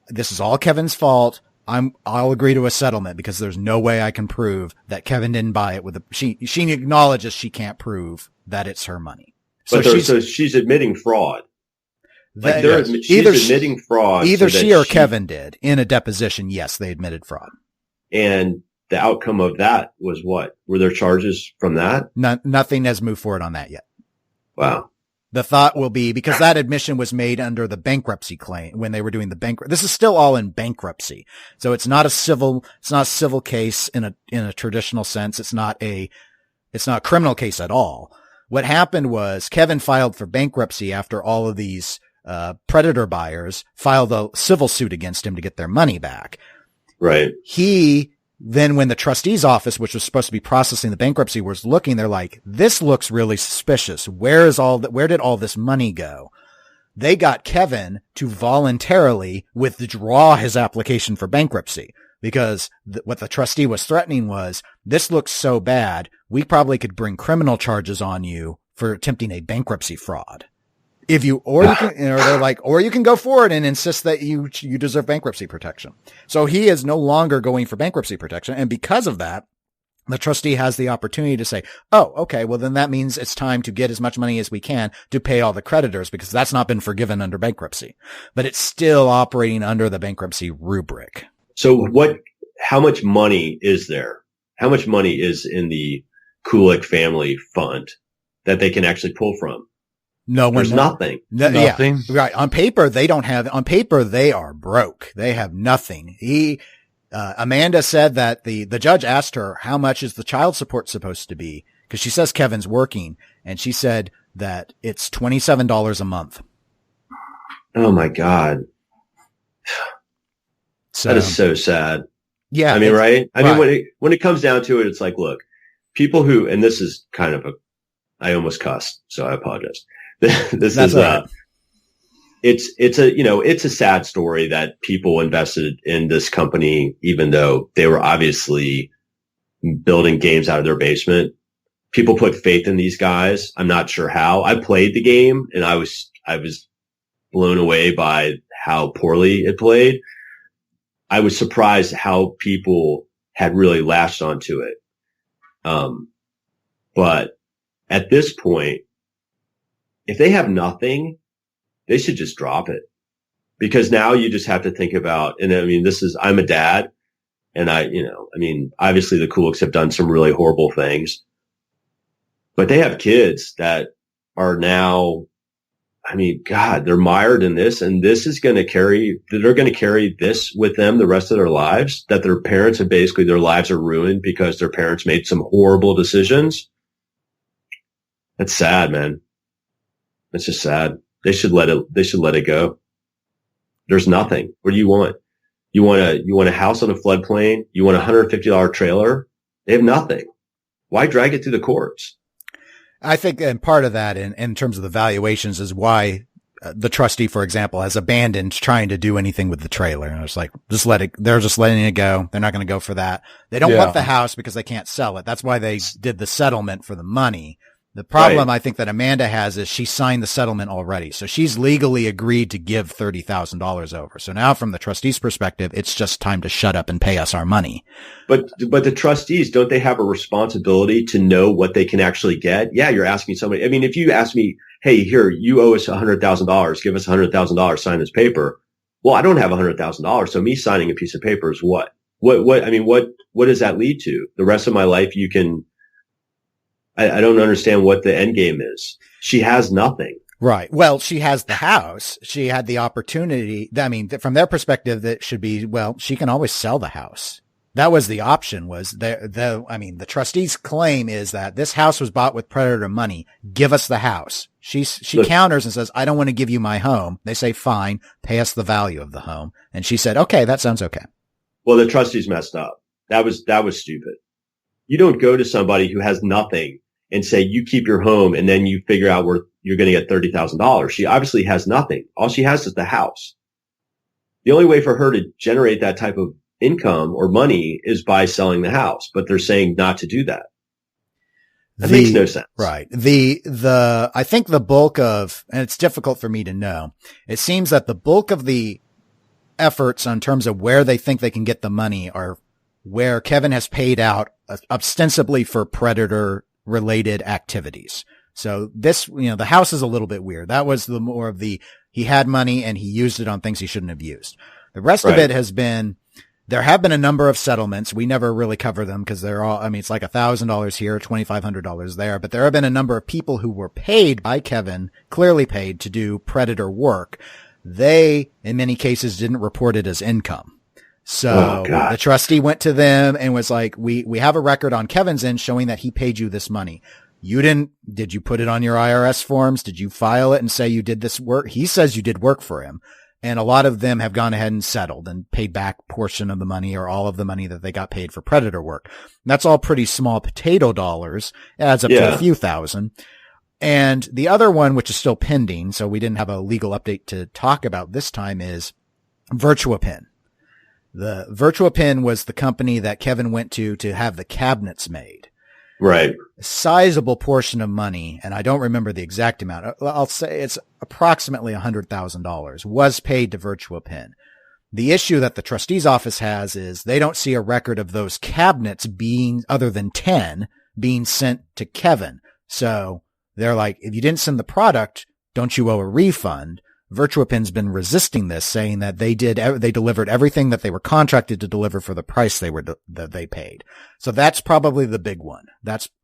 This is all Kevin's fault. I'll agree to a settlement because there's no way I can prove that Kevin didn't buy it she acknowledges she can't prove that it's her money. So she's admitting fraud. She's admitting fraud. Either she or Kevin did in a deposition. Yes, they admitted fraud. And the outcome of that was what? Were there charges from that? Nothing has moved forward on that yet. Wow. The thought will be, because that admission was made under the bankruptcy claim when they were doing this is still all in bankruptcy. So it's not a civil case in a traditional sense. It's not a criminal case at all. What happened was Kevin filed for bankruptcy after all of these, predator buyers filed a civil suit against him to get their money back. Right. Then when the trustee's office, which was supposed to be processing the bankruptcy, was looking, they're like, this looks really suspicious. Where did all this money go? They got Kevin to voluntarily withdraw his application for bankruptcy because what the trustee was threatening was, this looks so bad, we probably could bring criminal charges on you for attempting a bankruptcy fraud. Or you can go forward and insist that you deserve bankruptcy protection. So he is no longer going for bankruptcy protection. And because of that, the trustee has the opportunity to say, oh, okay, well then that means it's time to get as much money as we can to pay all the creditors because that's not been forgiven under bankruptcy, but it's still operating under the bankruptcy rubric. So how much money is there? How much money is in the Kulik family fund that they can actually pull from? There's nothing. Nothing. Yeah, right. On paper, they are broke. They have nothing. Amanda said that the judge asked her, how much is the child support supposed to be? Cause she says Kevin's working and she said that it's $27 a month. Oh my God. That is so sad. Yeah. I mean, right? I mean, when it comes down to it, it's like, look, people who, and this is kind of I almost cussed, so I apologize. It's a sad story that people invested in this company, even though they were obviously building games out of their basement. People put faith in these guys. I'm not sure how. I played the game and I was blown away by how poorly it played. I was surprised how people had really latched onto it. But at this point, if they have nothing, they should just drop it, because now you just have to think about, and I mean, I'm a dad and obviously the Kuliks have done some really horrible things, but they have kids that are now, I mean, God, they're mired in this, and they're going to carry this with them the rest of their lives, that their parents have basically, their lives are ruined because their parents made some horrible decisions. That's sad, man. It's just sad. They should let it go. There's nothing. What do you want? You want a house on a floodplain? You want a $150 trailer? They have nothing. Why drag it through the courts? I think, and part of that in terms of the valuations is why the trustee, for example, has abandoned trying to do anything with the trailer. And it's like, they're just letting it go. They're not going to go for that. They don't want the house because they can't sell it. That's why they did the settlement for the money. The problem I think that Amanda has is she signed the settlement already. So she's legally agreed to give $30,000 over. So now from the trustees' perspective, it's just time to shut up and pay us our money. But the trustees, don't they have a responsibility to know what they can actually get? Yeah, you're asking somebody. I mean, if you ask me, hey, here, you owe us $100,000, give us $100,000, sign this paper. Well, I don't have $100,000. So me signing a piece of paper is what? What does that lead to? The rest of my life, I don't understand what the end game is. She has nothing. Right. Well, she has the house. She had the opportunity. I mean, from their perspective, that should be, well, she can always sell the house. That was the option the trustee's claim is that this house was bought with predator money. Give us the house. She counters and says, I don't want to give you my home. They say, fine, pay us the value of the home. And she said, okay, that sounds okay. Well, the trustees messed up. That was stupid. You don't go to somebody who has nothing and say, you keep your home, and then you figure out where you're going to get $30,000. She obviously has nothing. All she has is the house. The only way for her to generate that type of income or money is by selling the house, but they're saying not to do that. That makes no sense. Right. I think the bulk of, and it's difficult for me to know, it seems that the bulk of the efforts in terms of where they think they can get the money are where Kevin has paid out ostensibly for predator related activities. So this, the house is a little bit weird. That was the more of the, he had money and he used it on things he shouldn't have used. The rest of it has been, there have been a number of settlements. We never really cover them because they're all, it's like $1,000 here, $2,500 there, but there have been a number of people who were paid by Kevin, clearly paid to do predator work. They, in many cases, didn't report it as income. So the trustee went to them and was like, we have a record on Kevin's end showing that he paid you this money. Did you put it on your IRS forms? Did you file it and say you did this work? He says you did work for him. And a lot of them have gone ahead and settled and paid back portion of the money or all of the money that they got paid for predator work. And that's all pretty small potato dollars. It adds up to a few thousand. And the other one, which is still pending, so we didn't have a legal update to talk about this time, is VirtuaPin. The VirtuaPin was the company that Kevin went to have the cabinets made. Right. A sizable portion of money, and I don't remember the exact amount. I'll say it's approximately $100,000 was paid to VirtuaPin. The issue that the trustee's office has is they don't see a record of those cabinets being, other than 10, being sent to Kevin. So they're like, if you didn't send the product, don't you owe a refund? VirtuaPin's been resisting this, saying that they delivered everything that they were contracted to deliver for the price that they paid. So that's probably the big one.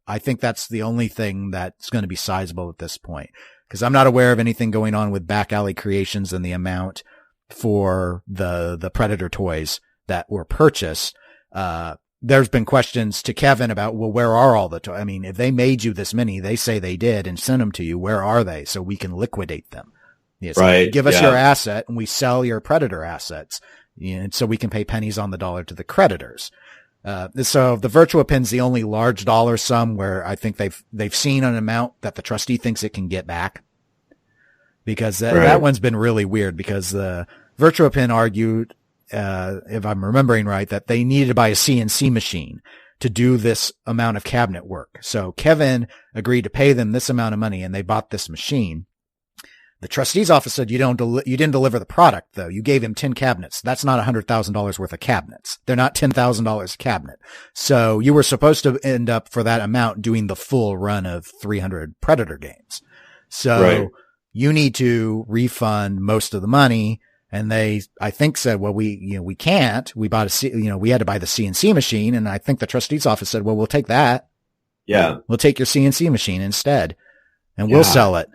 I think that's the only thing that's going to be sizable at this point, because I'm not aware of anything going on with Back Alley Creations and the amount for the Predator toys that were purchased. There's been questions to Kevin about, well, where are all the toys? If they made you this many, they say they did and sent them to you, where are they? So we can liquidate them. Yes, right. Give us your asset and we sell your predator assets, so we can pay pennies on the dollar to the creditors. So the VirtuaPin's the only large dollar sum where I think they've seen an amount that the trustee thinks it can get back, because that one's been really weird, because the VirtuaPin argued, if I'm remembering right, that they needed to buy a CNC machine to do this amount of cabinet work. So Kevin agreed to pay them this amount of money and they bought this machine. The trustee's office said you didn't deliver the product, though. You gave him 10 cabinets. That's not $100,000 worth of cabinets. They're not $10,000 a cabinet. So you were supposed to end up for that amount doing the full run of 300 Predator games. So you need to refund most of the money. And they, I think, said, well, we can't. We bought we had to buy the CNC machine. And I think the trustee's office said, well, we'll take that. Yeah. We'll take your CNC machine instead and we'll sell it.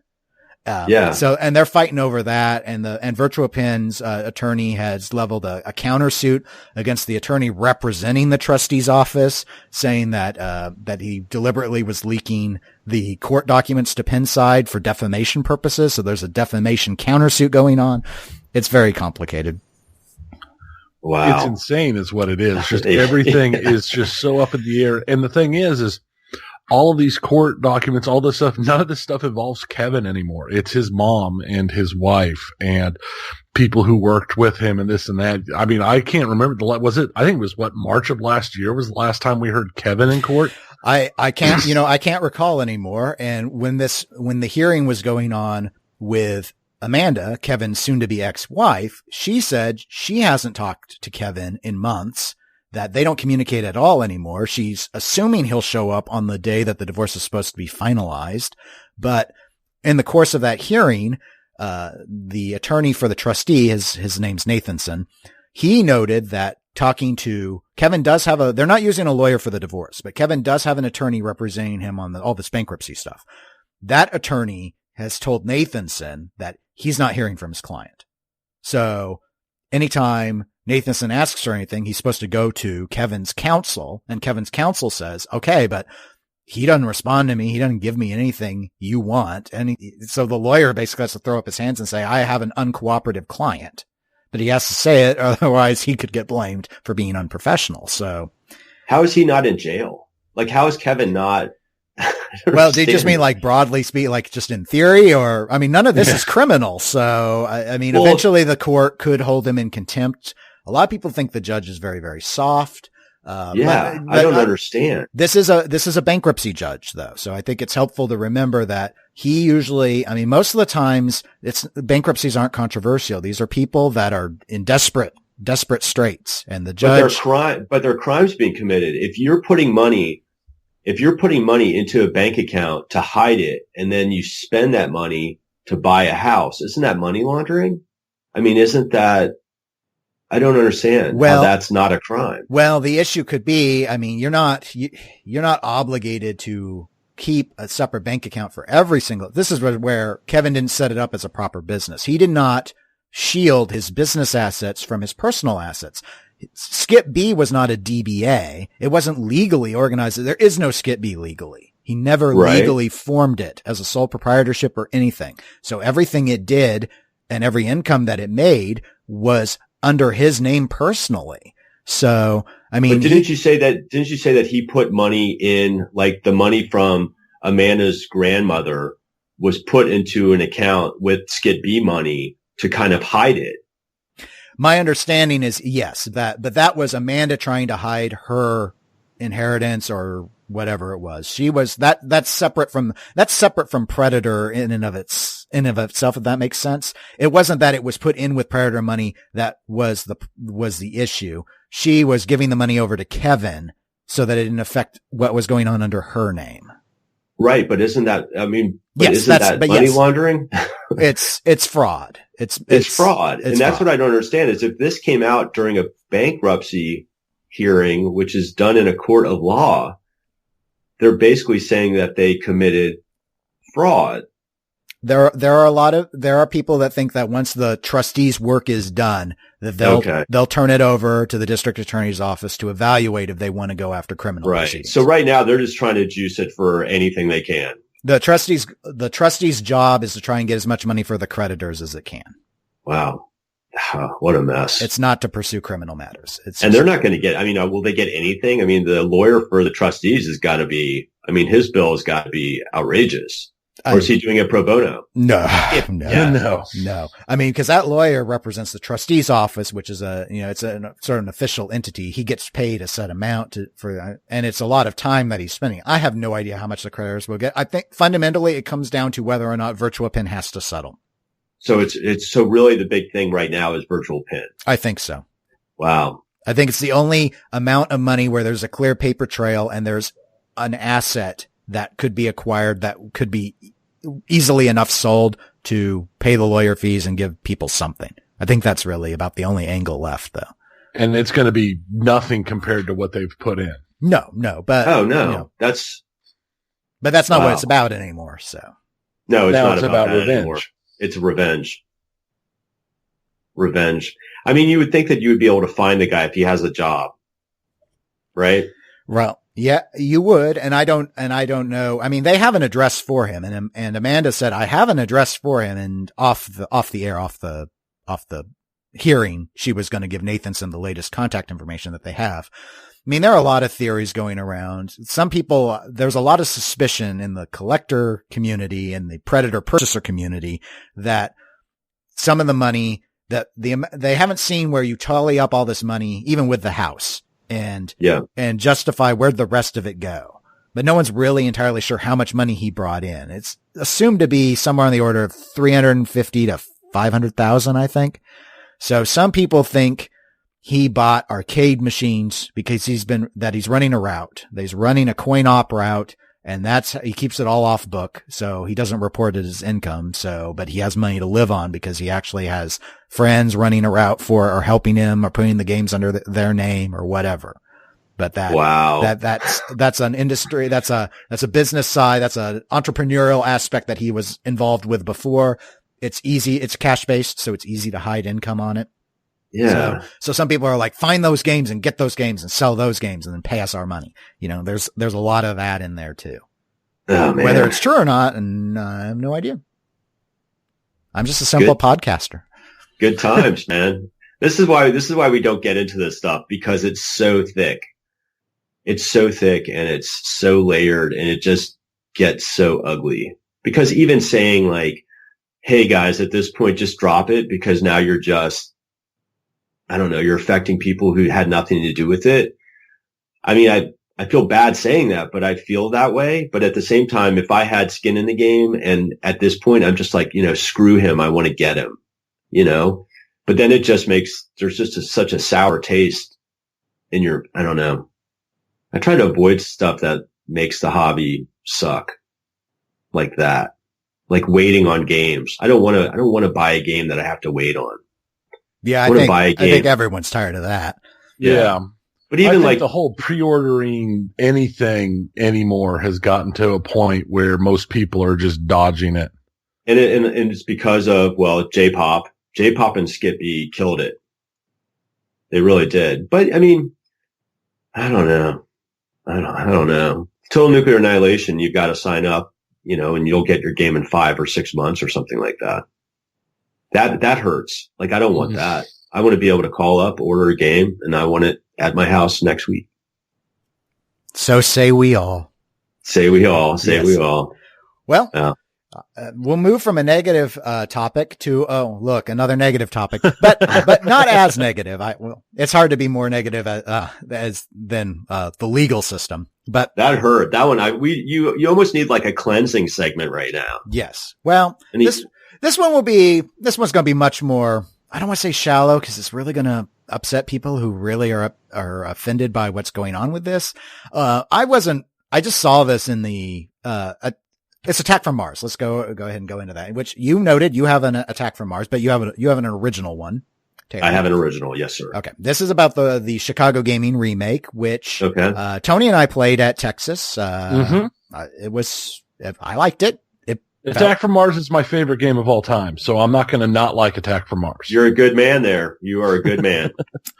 So, and they're fighting over that, and VirtuaPin's attorney has leveled a countersuit against the attorney representing the trustee's office, saying that he deliberately was leaking the court documents to Pinside for defamation purposes. So there's a defamation countersuit going on. It's very complicated. Wow. It's insane is what it is. Just everything is just so up in the air. And the thing is all of these court documents, all this stuff, none of this stuff involves Kevin anymore. It's his mom and his wife and people who worked with him and this and that. I can't remember. I think it was March of last year was the last time we heard Kevin in court. I can't recall anymore. And when the hearing was going on with Amanda, Kevin's soon-to-be ex-wife, she said she hasn't talked to Kevin in months, that they don't communicate at all anymore. She's assuming he'll show up on the day that the divorce is supposed to be finalized. But in the course of that hearing, the attorney for the trustee, his name's Nathanson, he noted that talking to Kevin does have they're not using a lawyer for the divorce, but Kevin does have an attorney representing him on all this bankruptcy stuff. That attorney has told Nathanson that he's not hearing from his client. So anytime Nathanson asks for anything, he's supposed to go to Kevin's counsel, and Kevin's counsel says, okay, but he doesn't respond to me. He doesn't give me anything you want. And so the lawyer basically has to throw up his hands and say, I have an uncooperative client. But he has to say it, otherwise he could get blamed for being unprofessional. So how is he not in jail? Like, how is Kevin not? Well, do you just mean like broadly speak, like just in theory, or, I mean, none of this is criminal. So, I mean, eventually the court could hold him in contempt. A lot of people think the judge is very, very soft. But I don't understand. This is a bankruptcy judge though. So I think it's helpful to remember that he usually, I mean, most of the times bankruptcies aren't controversial. These are people that are in desperate straits, and the judge. But there are crimes being committed. If you're putting money into a bank account to hide it, and then you spend that money to buy a house, isn't that money laundering? I mean, isn't that? I don't understand how that's not a crime. Well, the issue could be, I mean, you're not obligated to keep a separate bank account for every single. This is where Kevin didn't set it up as a proper business. He did not shield his business assets from his personal assets. Skit-B was not a DBA. It wasn't legally organized. There is no Skit-B legally. He never legally formed it as a sole proprietorship or anything. So everything it did and every income that it made was under his name personally. So, I mean, didn't you say that he put money in, like the money from Amanda's grandmother was put into an account with Skit-B money to kind of hide it? My understanding is yes, but that was Amanda trying to hide her inheritance or whatever it was. She was that's separate from Predator in and of itself, if that makes sense. It wasn't that it was put in with Predator money that was the issue. She was giving the money over to Kevin so that it didn't affect what was going on under her name. Right, but isn't that, I mean, money laundering? It's fraud. It's fraud. And that's what I don't understand is if this came out during a bankruptcy hearing, which is done in a court of law, they're basically saying that they committed fraud. There are people that think that once the trustee's work is done, that they'll turn it over to the district attorney's office to evaluate if they want to go after criminal proceedings. So right now they're just trying to juice it for anything they can. The trustee's job is to try and get as much money for the creditors as it can. Wow. What a mess. It's not to pursue criminal matters. They're not going to get, I mean, will they get anything? I mean, the lawyer for the trustees has got to be, I mean, his bill has got to be outrageous. Or is he doing it pro bono? No. I mean, because that lawyer represents the trustee's office, which is it's a sort of an official entity. He gets paid a set amount and it's a lot of time that he's spending. I have no idea how much the creditors will get. I think fundamentally it comes down to whether or not Virtual Pin has to settle. So so really the big thing right now is Virtual Pin. I think so. Wow. I think it's the only amount of money where there's a clear paper trail and there's an asset that could be acquired that could be easily enough sold to pay the lawyer fees and give people something. I think that's really about the only angle left though. And it's going to be nothing compared to what they've put in. No, but. Oh, no. But that's not what it's about anymore. So. No, it's not about revenge. Anymore. It's revenge. Revenge. I mean, you would think that you would be able to find the guy if he has a job, right? Well, yeah, you would. And I don't know. I mean, they have an address for him and Amanda said, I have an address for him. And off the hearing, she was going to give Nathanson the latest contact information that they have. I mean, there are a lot of theories going around. Some people, there's a lot of suspicion in the collector community and the predator purchaser community that some of the money that they haven't seen where you tally up all this money, even with the house and justify where'd the rest of it go. but no one's really entirely sure how much money he brought in. It's assumed to be somewhere on the order of 350 to 500,000, I think. So some people think he bought arcade machines because he's running a route. He's running a coin op route, and he keeps it all off book. So he doesn't report it as income. But he has money to live on because he actually has friends running a route or helping him or putting the games under their name or whatever. But that's an industry. That's a business side. That's an entrepreneurial aspect that he was involved with before. It's easy. It's cash based. So it's easy to hide income on it. Yeah. So some people are like, find those games and get those games and sell those games and then pay us our money. There's a lot of that in there too. Oh, man. Whether it's true or not, and I have no idea. I'm just a simple podcaster. Good times, man. This is why we don't get into this stuff, because it's so thick. It's so thick and it's so layered, and it just gets so ugly. Because even saying like, hey guys, at this point, just drop it, because now you're just, I don't know, you're affecting people who had nothing to do with it. I mean, I feel bad saying that, but I feel that way. But at the same time, if I had skin in the game, and at this point, I'm just like, screw him. I want to get him, but then it just there's just such a sour taste in I don't know. I try to avoid stuff that makes the hobby suck like that, like waiting on games. I don't want to buy a game that I have to wait on. Yeah, I think everyone's tired of that. Yeah. But even like the whole pre-ordering anything anymore has gotten to a point where most people are just dodging it. And it's because of, J-pop and Skit-B killed it. They really did. But I mean, I don't know. Total Nuclear Annihilation, you've got to sign up, and you'll get your game in 5 or 6 months or something like that. That hurts. Like, I don't want that. I want to be able to call up, order a game, and I want it at my house next week. So say we all. Say we all. Say we all. Well, we'll move from a negative topic to another negative topic, but not as negative. It's hard to be more negative than the legal system. But that hurt. That one, you almost need like a cleansing segment right now. Yes. Well, this one's going to be much more. I don't want to say shallow, because it's really going to upset people who really are offended by what's going on with this. I just saw this in the it's Attack from Mars. Let's go ahead and go into that, which you noted you have an Attack from Mars, but you have an original one. Taylor. I have an original. Yes, sir. Okay. This is about the Chicago Gaming remake, which Tony and I played at Texas. I liked it. Attack from Mars is my favorite game of all time, so I'm not going to not like Attack from Mars. You're a good man there. You are a good man.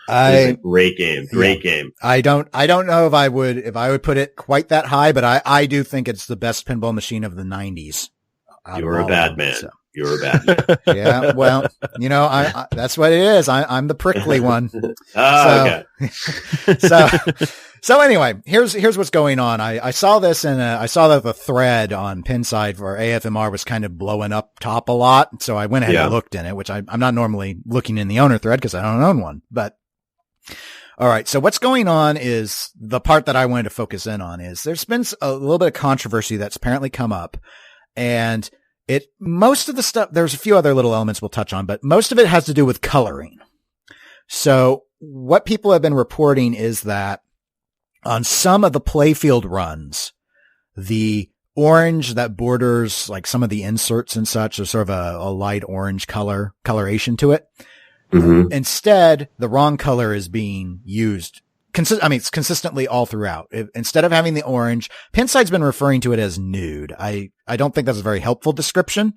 It's a great game. Great game. I don't know if I would put it quite that high, but I do think it's the best pinball machine of the 90s. You're a bad man. So. You're a bad man. Yeah, well, I that's what it is. I'm the prickly one. Okay. So anyway, here's what's going on. I saw this and I saw that the thread on Pinside for AFMR was kind of blowing up top a lot. So I went ahead and looked in it, which I'm not normally looking in the owner thread because I don't own one. But all right. So what's going on is the part that I wanted to focus in on is there's been a little bit of controversy that's apparently come up, and most of the stuff, there's a few other little elements we'll touch on, but most of it has to do with coloring. So what people have been reporting is that on some of the playfield runs, the orange that borders like some of the inserts and such, there's sort of a light orange coloration to it. Mm-hmm. Instead, the wrong color is being used. It's consistently all throughout. Instead of having the orange, Pinside's been referring to it as nude. I don't think that's a very helpful description.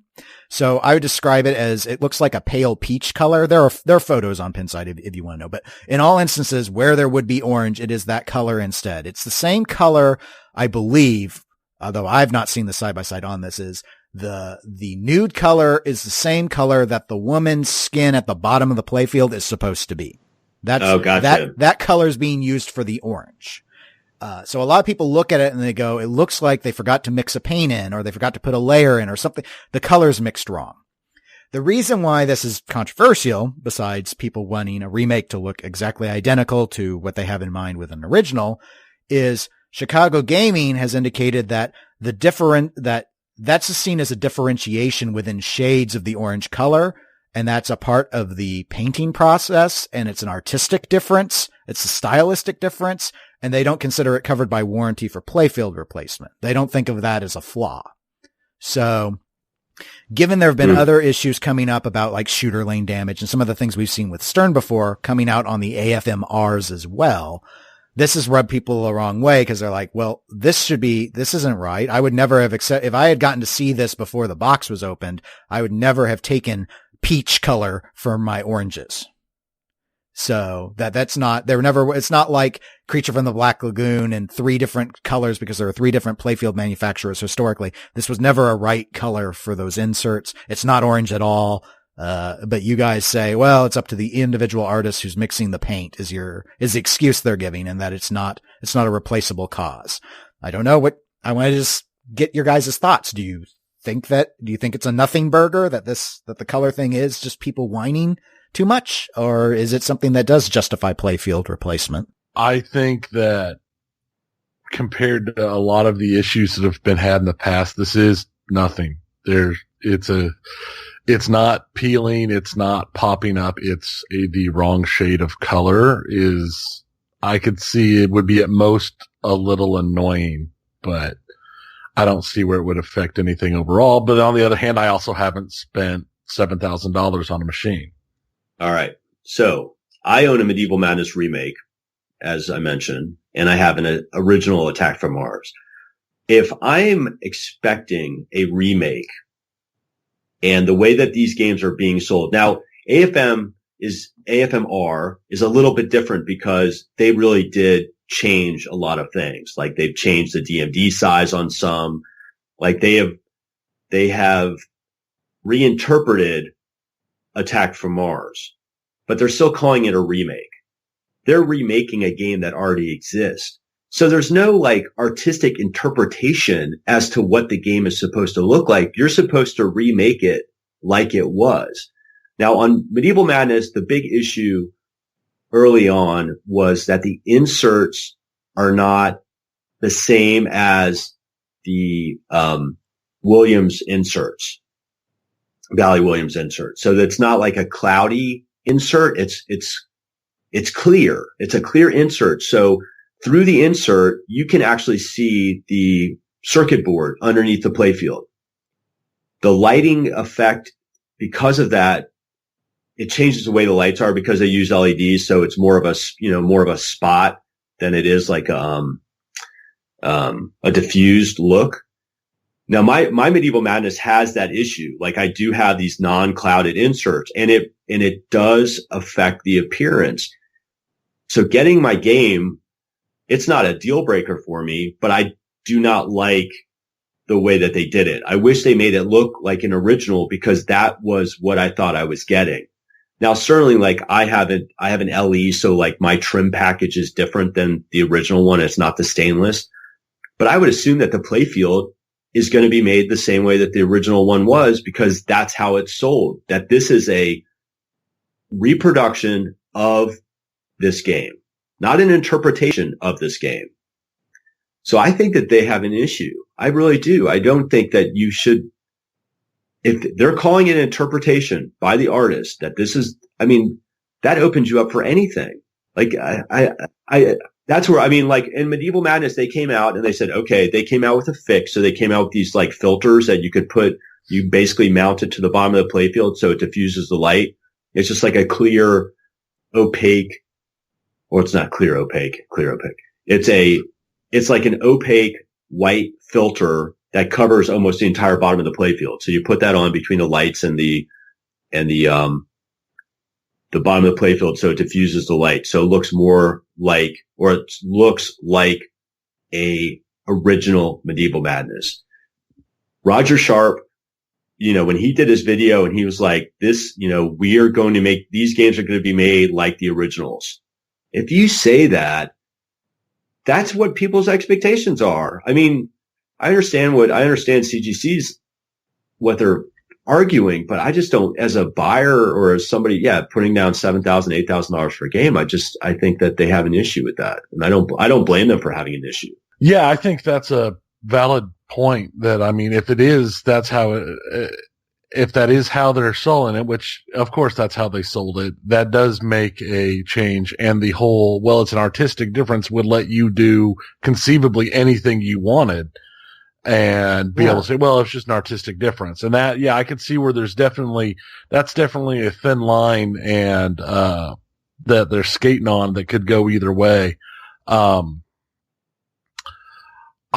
So I would describe it as it looks like a pale peach color. There are photos on Pinside if you want to know, but in all instances where there would be orange, it is that color instead. It's the same color, I believe, although I've not seen the side by side on this, is the nude color is the same color that the woman's skin at the bottom of the playfield is supposed to be. Gotcha. That color is being used for the orange. So a lot of people look at it and they go, it looks like they forgot to mix a paint in, or they forgot to put a layer in or something. The color's mixed wrong. The reason why this is controversial, besides people wanting a remake to look exactly identical to what they have in mind with an original, is Chicago Gaming has indicated that that's seen as a differentiation within shades of the orange color. And that's a part of the painting process. And it's an artistic difference. It's a stylistic difference. And they don't consider it covered by warranty for playfield replacement. They don't think of that as a flaw. So given there have been other issues coming up about like shooter lane damage and some of the things we've seen with Stern before coming out on the AFMRs as well, this has rubbed people the wrong way because they're like, well, this isn't right. I would never have if I had gotten to see this before the box was opened, I would never have taken peach color for my oranges. So it's not like Creature from the Black Lagoon in 3 different colors because there are 3 different playfield manufacturers historically. This was never a right color for those inserts. It's not orange at all. But you guys say, well, it's up to the individual artist who's mixing the paint is the excuse they're giving, and that it's not a replaceable cause. I don't know I want to just get your guys' thoughts. Do you think it's a nothing burger that the color thing is just people whining too much, or is it something that does justify playfield replacement? I think that compared to a lot of the issues that have been had in the past, this is nothing. It's not peeling. It's not popping up. It's the wrong shade of color. I could see it would be at most a little annoying, but I don't see where it would affect anything overall. But on the other hand, I also haven't spent $7,000 on a machine. All right. So I own a Medieval Madness remake, as I mentioned, and I have an original Attack from Mars. If I'm expecting a remake and the way that these games are being sold now, AFMR is a little bit different because they really did change a lot of things. Like they've changed the DMD size on some, like they have reinterpreted Attack from Mars, but they're still calling it a remake. They're remaking a game that already exists. So there's no like artistic interpretation as to what the game is supposed to look like. You're supposed to remake it like it was. Now on Medieval Madness, the big issue early on was that the inserts are not the same as the Williams inserts. Valley Williams insert. So that's not like a cloudy insert. It's clear. It's a clear insert. So through the insert, you can actually see the circuit board underneath the playfield. The lighting effect, because of that, it changes the way the lights are because they use LEDs. So it's more of a spot than it is like a diffused look. Now, my Medieval Madness has that issue. Like I do have these non-clouded inserts and it does affect the appearance. So getting my game, it's not a deal breaker for me, but I do not like the way that they did it. I wish they made it look like an original because that was what I thought I was getting. Now, certainly like I have an LE. So like my trim package is different than the original one. It's not the stainless, but I would assume that the playfield is going to be made the same way that the original one was because that's how it's sold, that this is a reproduction of this game, not an interpretation of this game. So I think that they have an issue. I really do. I don't think that you should, if they're calling it an interpretation by the artist, that this is, I mean, that opens you up for anything. Like that's where, I mean, like in Medieval Madness, they came out and they said, okay, they came out with a fix. So they came out with these like filters that you basically mount it to the bottom of the playfield. So it diffuses the light. It's just like a clear, opaque, or it's not clear, opaque. It's like an opaque white filter that covers almost the entire bottom of the playfield. So you put that on between the lights and the bottom of the playfield, so it diffuses the light. So it looks more like, or it looks like a original Medieval Madness. Roger Sharp, when he did his video and he was like, these games are going to be made like the originals. If you say that, that's what people's expectations are. I mean, I understand CGC's, what they're arguing, but I just don't, as a buyer or as somebody, putting down $7,000, $8,000 for a game. I think that they have an issue with that. And I don't blame them for having an issue. Yeah, I think that's a valid point. That I mean, if it is, that's how. If that is how they're selling it, which of course that's how they sold it, that does make a change. And the whole, well, it's an artistic difference would let you do conceivably anything you wanted and be able to say, well, it's just an artistic difference. And that, yeah, I could see where that's definitely a thin line and, that they're skating on that could go either way. I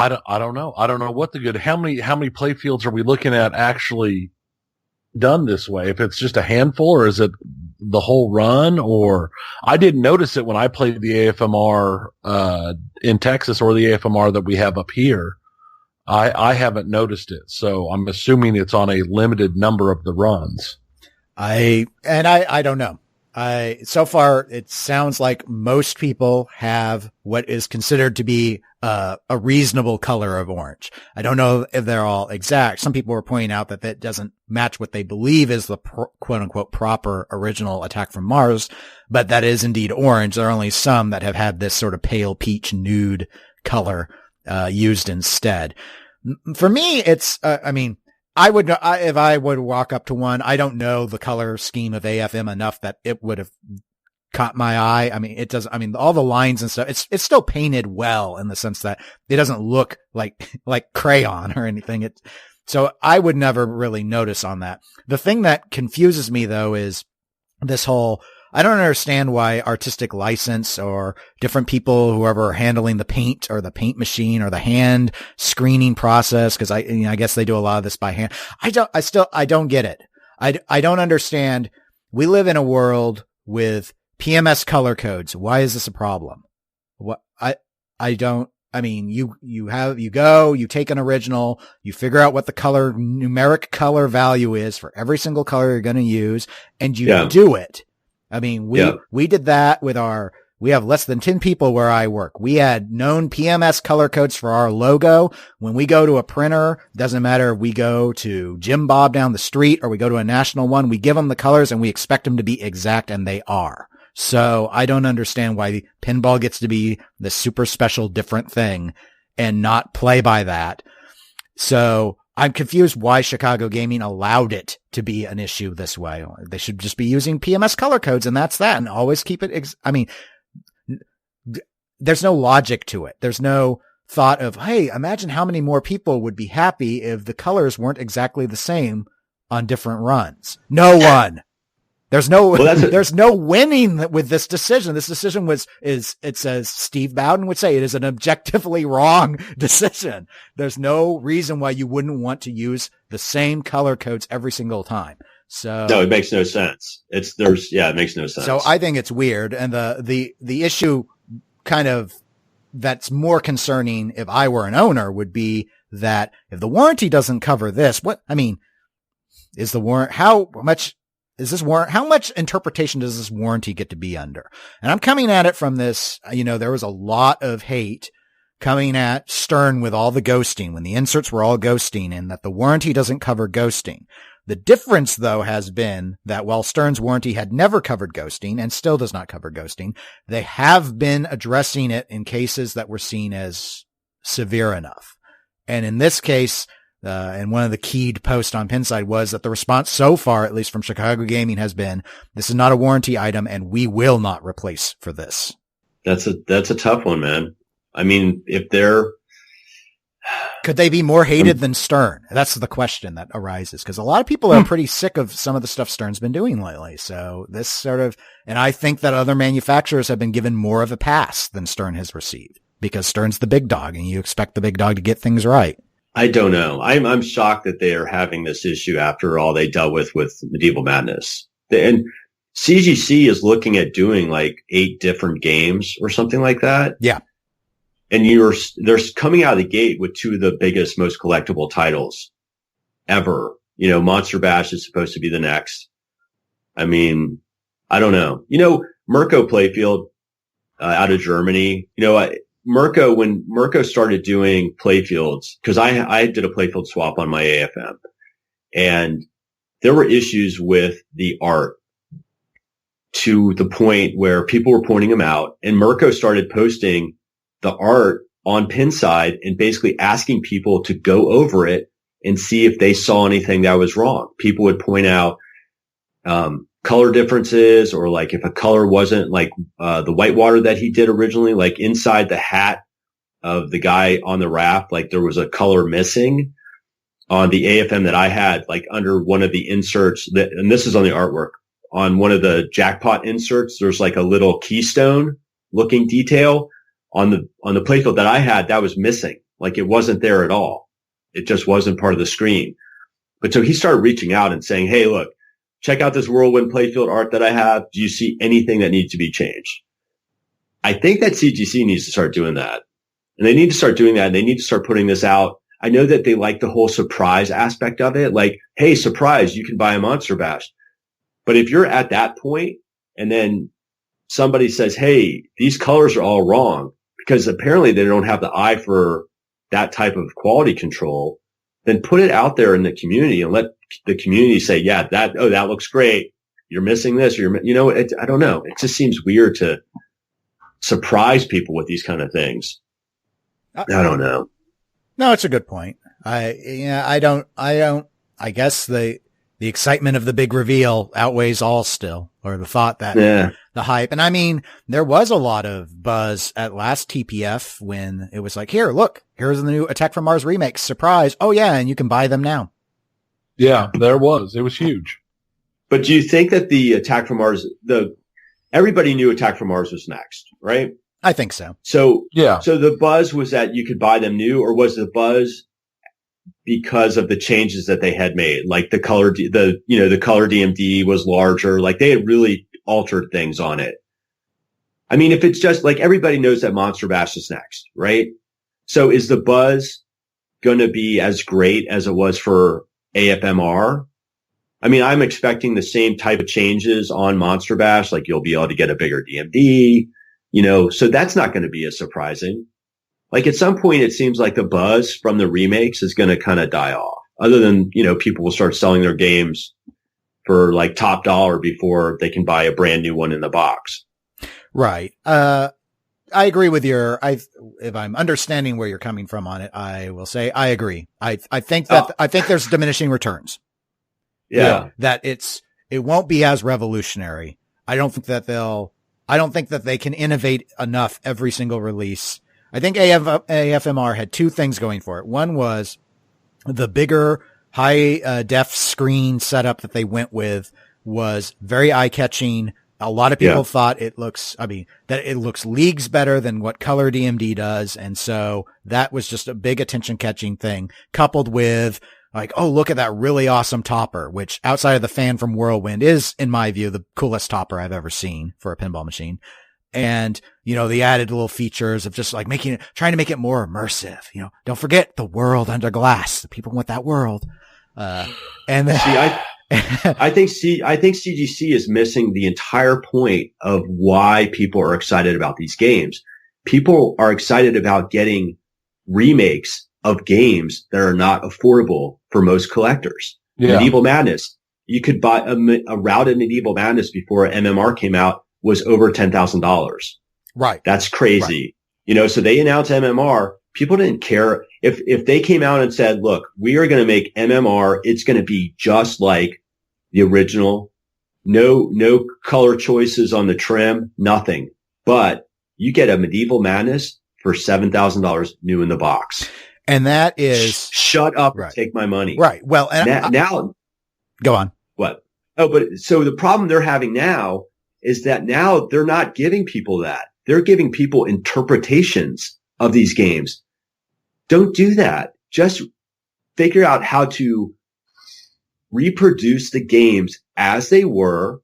don't know. I don't know what how many play fields are we looking at actually done this way? If it's just a handful, or is it the whole run? Or I didn't notice it when I played the AFMR in Texas, or the AFMR that we have up here. I haven't noticed it, so I'm assuming it's on a limited number of the runs. I don't know. So far it sounds like most people have what is considered to be a reasonable color of orange. I don't know if they're all exact. Some people were pointing out that that doesn't match what they believe is the quote unquote proper original Attack from Mars, but that is indeed orange. There are only some that have had this sort of pale peach nude color used instead. For me, it's if I would walk up to one, I don't know the color scheme of AFM enough that it would have caught my eye. I mean, it does. I mean, all the lines and stuff, it's still painted well in the sense that it doesn't look like crayon or anything. So I would never really notice on that. The thing that confuses me though is this whole, I don't understand why artistic license or different people, whoever are handling the paint or the paint machine or the hand screening process, because I guess they do a lot of this by hand. I don't get it. I don't understand. We live in a world with PMS color codes. Why is this a problem? You take an original, you figure out what the numeric color value is for every single color you're going to use, and you do it. I mean, we did that with we have less than 10 people where I work. We had known PMS color codes for our logo. When we go to a printer, doesn't matter if we go to Jim Bob down the street or we go to a national one, we give them the colors and we expect them to be exact, and they are. So I don't understand why pinball gets to be the super special different thing and not play by that. So I'm confused why Chicago Gaming allowed it to be an issue this way. They should just be using PMS color codes, and that's that, and always keep it. There's no logic to it. There's no thought of, hey, imagine how many more people would be happy if the colors weren't exactly the same on different runs. No one. There's no winning with this decision. This decision it says Steve Bowden would say it is an objectively wrong decision. There's no reason why you wouldn't want to use the same color codes every single time. So no, it makes no sense. It makes no sense. So I think it's weird. And the issue kind of that's more concerning if I were an owner would be that if the warranty doesn't cover this, is the warrant, how much interpretation does this warranty get to be under? And I'm coming at it from this, there was a lot of hate coming at Stern with all the ghosting, when the inserts were all ghosting, and that the warranty doesn't cover ghosting. The difference, though, has been that while Stern's warranty had never covered ghosting and still does not cover ghosting, they have been addressing it in cases that were seen as severe enough. And in this case, and one of the keyed posts on Pinside was that the response so far, at least from Chicago Gaming, has been, this is not a warranty item and we will not replace for this. That's a tough one, man. I mean, could they be more hated than Stern? That's the question that arises, because a lot of people are pretty sick of some of the stuff Stern's been doing lately. So and I think that other manufacturers have been given more of a pass than Stern has received, because Stern's the big dog and you expect the big dog to get things right. I don't know. I'm shocked that they are having this issue after all they dealt with Medieval Madness. And CGC is looking at doing like 8 different games or something like that. Yeah. And they're coming out of the gate with 2 of the biggest, most collectible titles ever. Monster Bash is supposed to be the next. I mean, I don't know. Mirko Playfield, out of Germany, Mirko, when Mirko started doing playfields, because I did a playfield swap on my AFM, and there were issues with the art to the point where people were pointing them out, and Mirko started posting the art on Pinside and basically asking people to go over it and see if they saw anything that was wrong. People would point out color differences, or like if a color wasn't like the whitewater that he did originally, like inside the hat of the guy on the raft, like there was a color missing on the AFM that I had, like under one of the inserts that, and this is on the artwork, on one of the jackpot inserts, there's like a little keystone looking detail on the playfield that I had that was missing. Like it wasn't there at all. It just wasn't part of the screen. But so he started reaching out and saying, hey, look, check out this whirlwind playfield art that I have. Do you see anything that needs to be changed? I think that CGC needs to start doing that. And they need to start doing that. And they need to start putting this out. I know that they like the whole surprise aspect of it. Like, hey, surprise, you can buy a Monster Bash. But if you're at that point and then somebody says, hey, these colors are all wrong, because apparently they don't have the eye for that type of quality control, then put it out there in the community and let the community say, yeah, that looks great. You're missing this. I don't know. It just seems weird to surprise people with these kind of things. I don't know. No, it's a good point. I guess the excitement of the big reveal outweighs all still, or the thought that the hype. And I mean, there was a lot of buzz at last TPF when it was like, here's the new Attack from Mars Remake. Surprise. Oh yeah. And you can buy them now. Yeah, there was. It was huge. But do you think that the Attack from Mars, everybody knew Attack from Mars was next, right? I think so. So the buzz was that you could buy them new, or was the buzz because of the changes that they had made? Like the color DMD was larger. Like they had really altered things on it. I mean, if it's just like everybody knows that Monster Bash is next, right? So is the buzz going to be as great as it was for AFMR? I mean, I'm expecting the same type of changes on Monster Bash. Like you'll be able to get a bigger DMD, so that's not going to be as surprising. Like at some point, it seems like the buzz from the remakes is going to kind of die off, other than, people will start selling their games for like top dollar before they can buy a brand new one in the box. Right. I agree with if I'm understanding where you're coming from on it, I will say I agree. I think there's diminishing returns. Yeah. That it won't be as revolutionary. I don't think that they can innovate enough every single release. I think AFMR had two things going for it. One was the bigger high def screen setup that they went with was very eye catching. A lot of people thought it looks leagues better than what color DMD does. And so that was just a big attention catching thing, coupled with like, oh, look at that really awesome topper, which outside of the fan from Whirlwind is, in my view, the coolest topper I've ever seen for a pinball machine. And, the added little features of just like trying to make it more immersive. Don't forget the world under glass. The people want that world. And then I think CGC is missing the entire point of why people are excited about these games. People are excited about getting remakes of games that are not affordable for most collectors. Yeah. Medieval Madness. You could buy a routed Medieval Madness before MMR came out was over $10,000. Right. That's crazy. Right. So they announced MMR. People didn't care if they came out and said, look, we are going to make MMR. It's going to be just like the original. No color choices on the trim, nothing. But you get a Medieval Madness for $7,000 new in the box. And that is shut up and take my money. Right. Well, and now go on. What? Oh, but so the problem they're having now is that now they're not giving people that. They're giving people interpretations of these games. Don't do that. Just figure out how to reproduce the games as they were,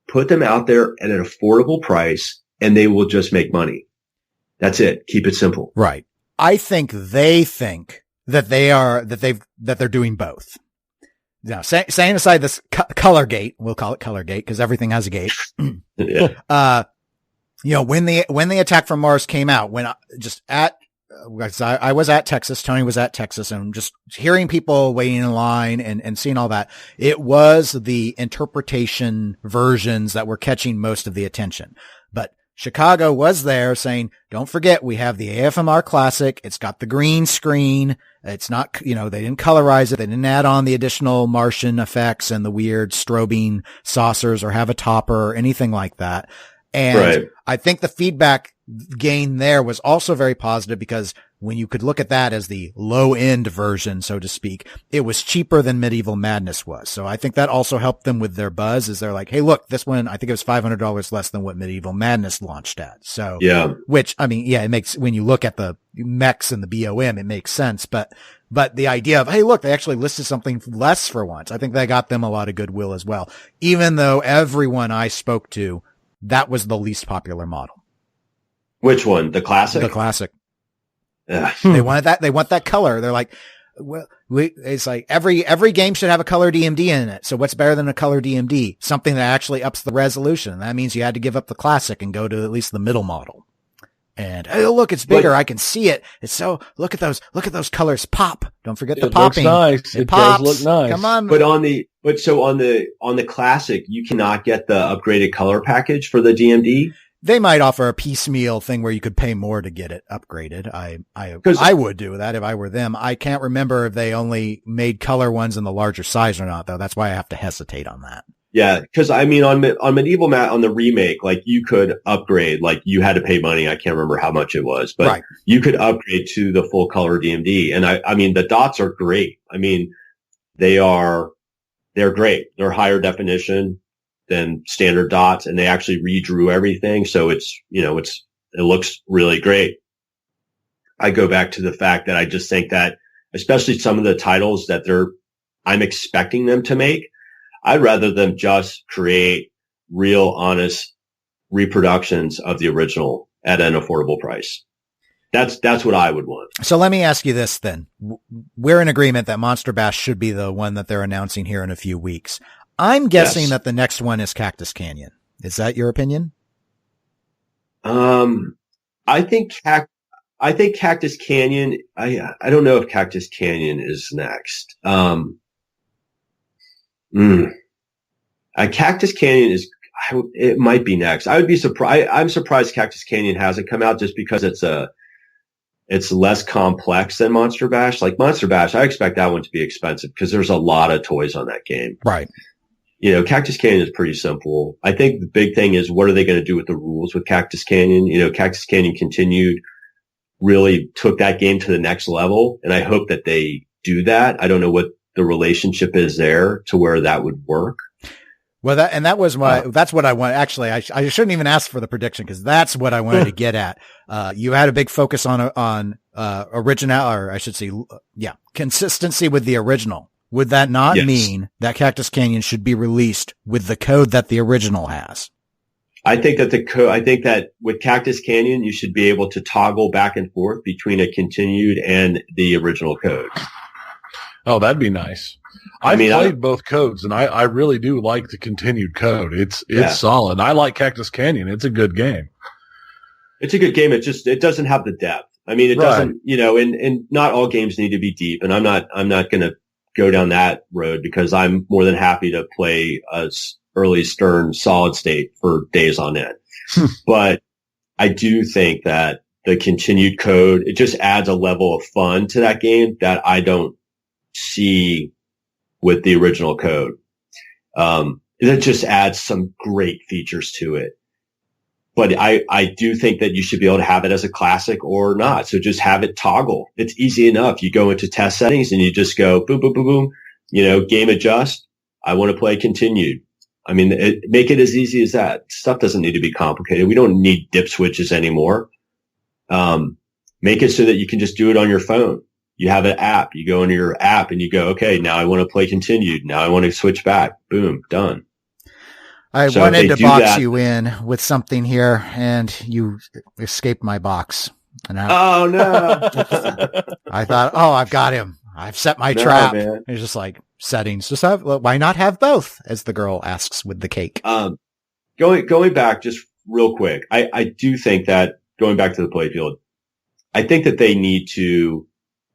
put them out there at an affordable price, and they will just make money. That's it. Keep it simple. Right. I think they think that they're doing both. Now, setting aside this color gate, we'll call it color gate because everything has a gate. Yeah. When the Attack from Mars came out, I was at Texas, Tony was at Texas, and just hearing people waiting in line and seeing all that, it was the interpretation versions that were catching most of the attention. But Chicago was there saying, don't forget, we have the AFMR Classic. It's got the green screen. It's not, they didn't colorize it. They didn't add on the additional Martian effects and the weird strobing saucers or have a topper or anything like that. And I think the feedback gain there was also very positive because when you could look at that as the low end version, so to speak, it was cheaper than Medieval Madness was. So I think that also helped them with their buzz is they're like, hey, look, this one, I think it was $500 less than what Medieval Madness launched at. So, which, I mean, it makes, when you look at the mechs and the BOM, it makes sense. But the idea of, hey, look, they actually listed something less for once. I think that got them a lot of goodwill as well. Even though everyone I spoke to, that was the least popular model. Which one? The Classic? The Classic. They wanted that. They want that color. They're like, well, it's like every game should have a color DMD in it. So what's better than a color DMD? Something that actually ups the resolution. That means you had to give up the Classic and go to at least the middle model. And oh, look, it's bigger. I can see it. It's so, look at those colors pop. Don't forget the popping. Looks nice. It pops. Does look nice. Come on. But on the Classic, you cannot get the upgraded color package for the DMD. They might offer a piecemeal thing where you could pay more to get it upgraded. I would do that if I were them. I can't remember if they only made color ones in the larger size or not, though. That's why I have to hesitate on that. Yeah, because I mean, on Medieval on the remake, like you could upgrade, like you had to pay money. I can't remember how much it was, but you could upgrade to the full color DMD. And I mean, the dots are great. I mean, they're great. They're higher definition than standard dots, and they actually redrew everything. So it looks really great. I go back to the fact that I just think that, especially some of the titles that I'm expecting them to make, I'd rather them just create real, honest reproductions of the original at an affordable price. That's what I would want. So let me ask you this then. We're in agreement that Monster Bash should be the one that they're announcing here in a few weeks. I'm guessing that the next one is Cactus Canyon. Is that your opinion? I think Cactus Canyon. I don't know if Cactus Canyon is next. Cactus Canyon it might be next. I would be surprised. I'm surprised Cactus Canyon hasn't come out just because it's less complex than Monster Bash. Like Monster Bash, I expect that one to be expensive because there's a lot of toys on that game. Right. Cactus Canyon is pretty simple. I think the big thing is what are they going to do with the rules with Cactus Canyon? Cactus Canyon really took that game to the next level, and I hope that they do that. I don't know what the relationship is there to where that would work. Well, that's what I want. Actually, I shouldn't even ask for the prediction because that's what I wanted to get at. You had a big focus on original, or I should say, consistency with the original. Would that not mean that Cactus Canyon should be released with the code that the original has? I think that with Cactus Canyon, you should be able to toggle back and forth between a continued and the original code. Oh, that'd be nice. I've played both codes, and I really do like the continued code. It's solid. I like Cactus Canyon. It's a good game. It's a good game. It doesn't have the depth. I mean, it doesn't, and not all games need to be deep, and I'm not going to go down that road because I'm more than happy to play a early Stern solid state for days on end. But I do think that the continued code, it just adds a level of fun to that game that I don't see with the original code. That just adds some great features to it. But I do think that you should be able to have it as a classic or not. So just have it toggle. It's easy enough. You go into test settings and you just go boom, boom, boom, boom, game adjust. I want to play continued. I mean, make it as easy as that. Stuff doesn't need to be complicated. We don't need dip switches anymore. Make it so that you can just do it on your phone. You have an app. You go into your app and you go, okay, now I want to play continued. Now I want to switch back. Boom, done. I wanted to box you in with something here, and you escaped my box. And oh, no. I thought, I've got him. I've set my trap. Man. It's just like settings. Why not have both? As the girl asks with the cake. Going back just real quick. I do think that going back to the playfield, I think that they need to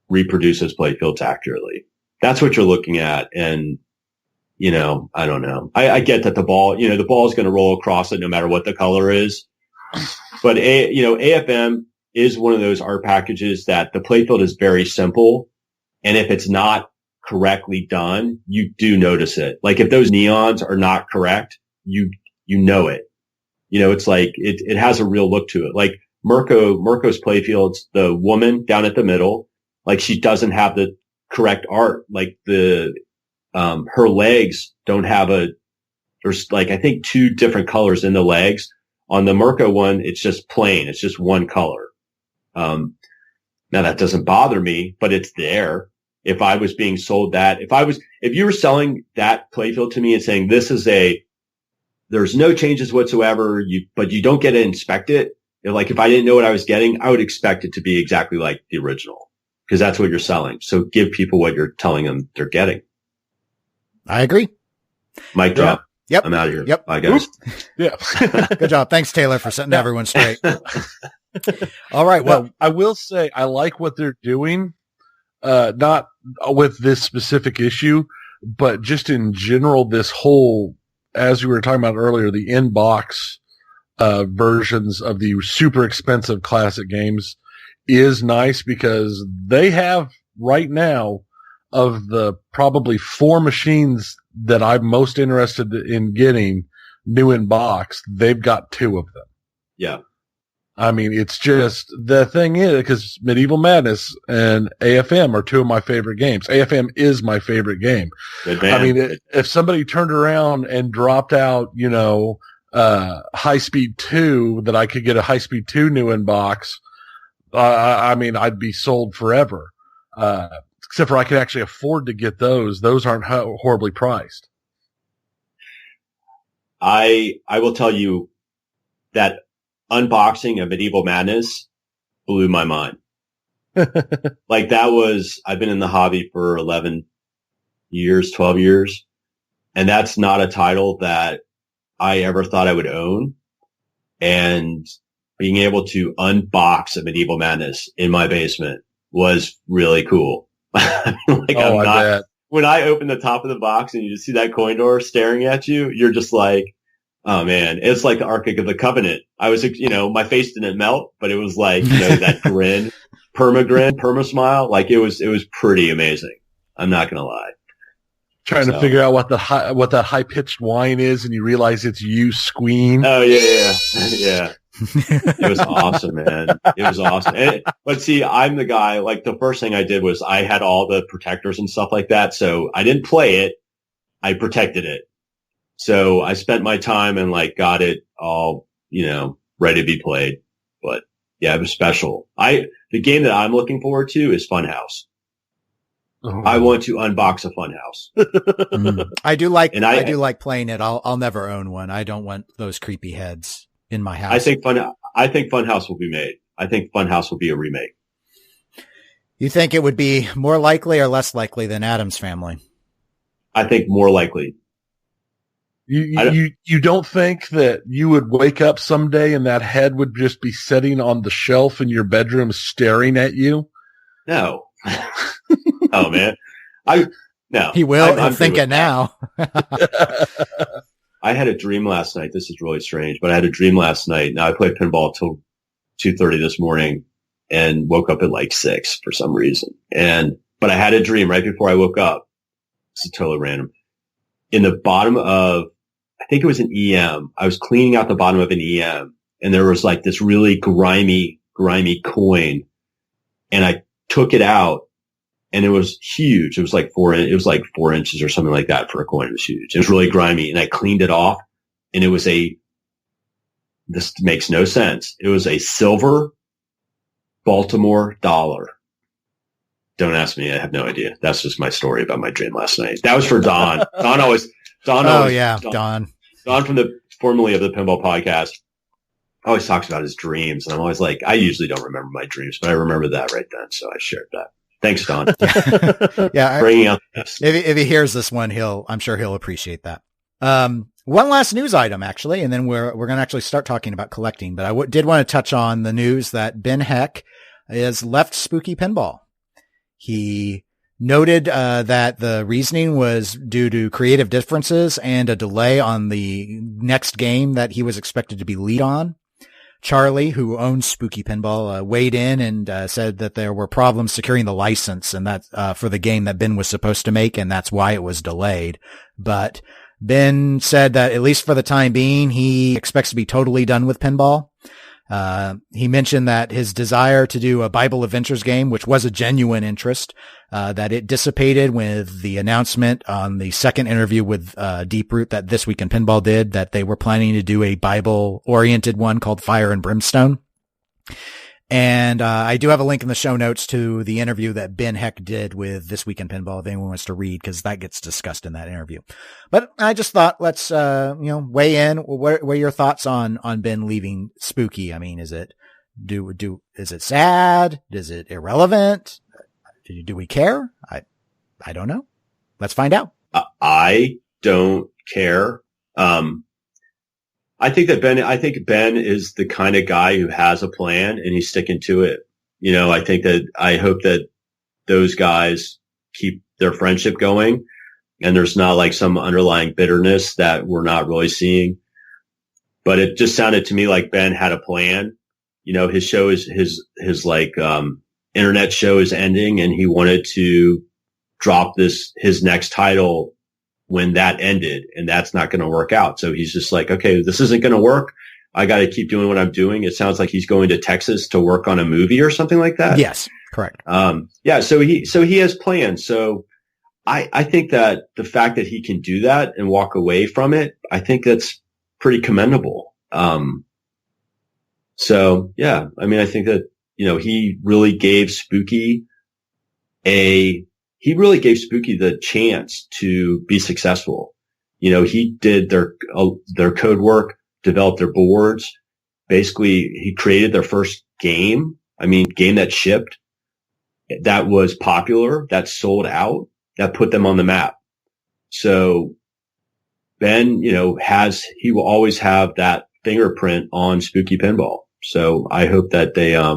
reproduce those playfields accurately. That's what you're looking at. And, I don't know. I get that the ball is going to roll across it no matter what the color is. But AFM is one of those art packages that the playfield is very simple. And if it's not correctly done, you do notice it. Like if those neons are not correct, you know it. It's like it has a real look to it. Like Mirko's playfields, the woman down at the middle, like she doesn't have the correct art. Like her legs don't have there's like, I think 2 different colors in the legs. On the Mirko one, it's just plain. It's just one color. Now that doesn't bother me, but it's there. If I was being sold that, if you were selling that playfield to me and saying there's no changes whatsoever, but you don't get to inspect it. If I didn't know what I was getting, I would expect it to be exactly like the original because that's what you're selling. So give people what you're telling them they're getting. I agree. Mic drop. Yep. I'm out of here. Yep. Bye guys. Yeah. Good job. Thanks, Taylor, for setting everyone straight. All right. Well, I will say I like what they're doing. Not with this specific issue, but just in general, this whole, as we were talking about earlier, the in-box versions of the super expensive classic games is nice because they have right now of the probably 4 machines that I'm most interested in getting new in box, they've got 2 of them. Yeah. I mean, it's just, the thing is, because Medieval Madness and AFM are 2 of my favorite games. AFM is my favorite game. Good man. I mean, if somebody turned around and dropped out, High Speed 2, that I could get a High Speed 2 new in box, I mean, I'd be sold forever. Except for I could actually afford to get those. Those aren't horribly priced. I will tell you that unboxing of Medieval Madness blew my mind. Like I've been in the hobby for 11 years, 12 years. And that's not a title that I ever thought I would own. And being able to unbox a Medieval Madness in my basement was really cool. When I open the top of the box and you just see that coin door staring at you, you're just like, oh man, it's like the Ark of the Covenant. I was, my face didn't melt, but it was like, that grin, perma smile. Like it was pretty amazing. I'm not going to lie. Trying to figure out what that high pitched whine is, and you realize it's you squeeing. Oh yeah. Yeah. It was awesome, man. It was awesome. But see, I'm the guy, like the first thing I did was I had all the protectors and stuff like that. So I didn't play it. I protected it. So I spent my time and got it all, ready to be played. But yeah, it was special. The game that I'm looking forward to is Funhouse. Oh. I want to unbox a Funhouse. I do like playing it. I'll never own one. I don't want those creepy heads in my house. I think Funhouse will be made. I think Funhouse will be a remake. You think it would be more likely or less likely than Addams Family? I think more likely. You don't think that you would wake up someday and that head would just be sitting on the shelf in your bedroom staring at you? No. Oh man. No. He will. I'm thinking now. I had a dream last night. This is really strange, but I had a dream last night. Now I played pinball till 2:30 this morning and woke up at 6 for some reason. But I had a dream right before I woke up. This is totally random. In the bottom of, I think it was an EM. I was cleaning out the bottom of an EM and there was this really grimy coin. And I took it out and it was huge. It was it was 4 inches or something like that for a coin. It was huge. It was really grimy and I cleaned it off and it was this makes no sense. It was a silver Baltimore dollar. Don't ask me. I have no idea. That's just my story about my dream last night. That was for Don. Don always. Don from formerly of the Pinball Podcast always talks about his dreams. And I'm always I usually don't remember my dreams, but I remember that right then. So I shared that. Thanks, Don. Yeah. Bringing out the best. If he hears this one, I'm sure he'll appreciate that. One last news item, actually, and then we're going to actually start talking about collecting, but I did want to touch on the news that Ben Heck has left Spooky Pinball. He noted that the reasoning was due to creative differences and a delay on the next game that he was expected to be lead on. Charlie, who owns Spooky Pinball, weighed in and said that there were problems securing the license and that for the game that Ben was supposed to make, and that's why it was delayed. But Ben said that at least for the time being, he expects to be totally done with pinball. He mentioned that his desire to do a Bible Adventures game, which was a genuine interest, that it dissipated with the announcement on the second interview with Deeproot that This Week in Pinball did, that they were planning to do a Bible-oriented one called Fire and Brimstone. And I do have a link in the show notes to the interview that Ben Heck did with This Week in Pinball if anyone wants to read, because that gets discussed in that interview. But I just thought let's weigh in. What are your thoughts on Ben leaving Spooky? I mean, is it is it sad? Is it irrelevant? Do we care? I don't know. Let's find out. I don't care. I think Ben is the kind of guy who has a plan and he's sticking to it. I hope that those guys keep their friendship going and there's not like some underlying bitterness that we're not really seeing. But it just sounded to me like Ben had a plan. His show is his internet show is ending and he wanted to drop his next title when that ended, and that's not going to work out. So he's just like, okay, this isn't going to work. I got to keep doing what I'm doing. It sounds like he's going to Texas to work on a movie or something like that. Yes, correct. So he has plans. So I think that the fact that he can do that and walk away from it, I think that's pretty commendable. So yeah, I mean, I think that, he really gave Spooky the chance to be successful. He did their code work, developed their boards. Basically, he created their first game. Game that shipped, that was popular, that sold out, that put them on the map. So Ben, he will always have that fingerprint on Spooky Pinball. So I hope that they, I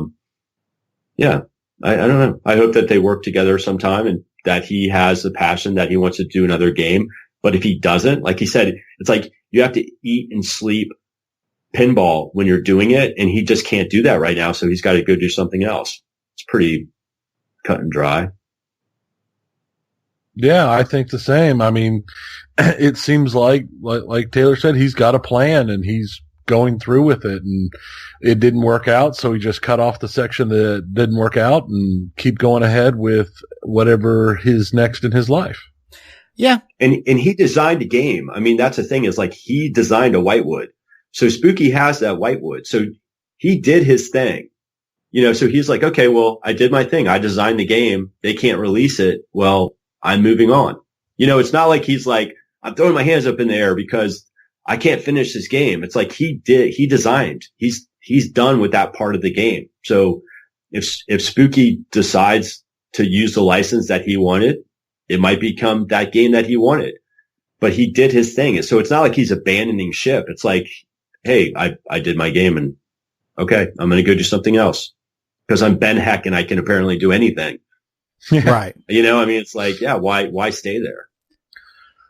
don't know. I hope that they work together sometime and that he has the passion that he wants to do another game. But if he doesn't, like he said, it's like you have to eat and sleep pinball when you're doing it. And he just can't do that right now. So he's got to go do something else. It's pretty cut and dry. Yeah, I think the same. It seems like Taylor said, he's got a plan and he's going through with it, and it didn't work out. So he just cut off the section that didn't work out and keep going ahead with whatever is next in his life. Yeah. And he designed a game. That's the thing is like he designed a whitewood. So Spooky has that whitewood. So he did his thing, so he's like, okay, well, I did my thing. I designed the game. They can't release it. Well, I'm moving on. It's not like he's like, I'm throwing my hands up in the air because I can't finish this game. It's like he designed. He's done with that part of the game. So if Spooky decides to use the license that he wanted, it might become that game that he wanted. But he did his thing. So it's not like he's abandoning ship. It's like, hey, I did my game and okay, I'm going to go do something else because I'm Ben Heck and I can apparently do anything. Right. It's like, yeah, why stay there?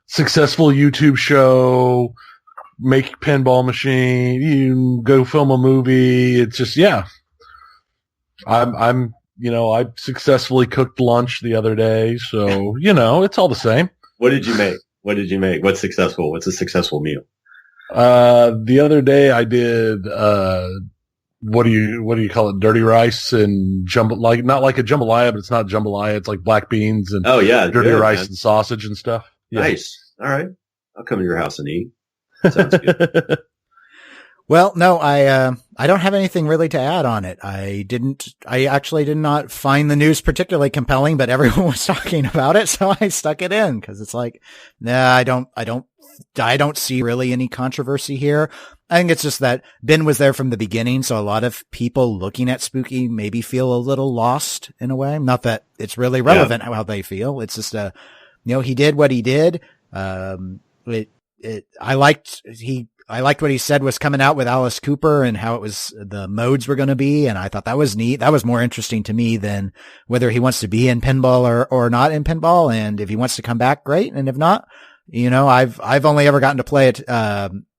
Successful YouTube show, make pinball machine, you go film a movie. It's just, yeah. I successfully cooked lunch the other day. So, it's all the same. What did you make? What's successful? What's a successful meal? The other day I did, what do you call it? Dirty rice and not like a jambalaya, but it's not jambalaya. It's like black beans and dirty rice and sausage and stuff. Yeah. Nice. All right. I'll come to your house and eat. Sounds good. Well, no, I don't have anything really to add on it. I actually did not find the news particularly compelling, but everyone was talking about it. So I stuck it in because it's like, nah, I don't see really any controversy here. I think it's just that Ben was there from the beginning. So a lot of people looking at Spooky maybe feel a little lost in a way. Not that it's really relevant how they feel. It's just he did what he did. I liked what he said was coming out with Alice Cooper and how the modes were going to be. And I thought that was neat. That was more interesting to me than whether he wants to be in pinball or not in pinball. And if he wants to come back, great. And if not, I've only ever gotten to play it,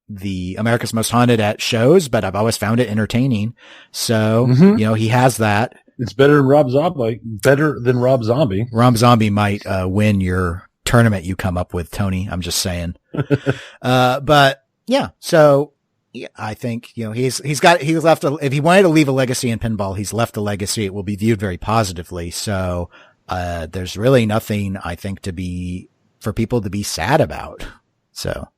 the America's Most Haunted at shows, but I've always found it entertaining. So, he has that. It's better than Rob Zombie. Rob Zombie might win your tournament you come up with, Tony. I'm just saying. But yeah, so yeah, I think, he's left if he wanted to leave a legacy in pinball, he's left a legacy. It will be viewed very positively. So, there's really nothing, I think, for people to be sad about. So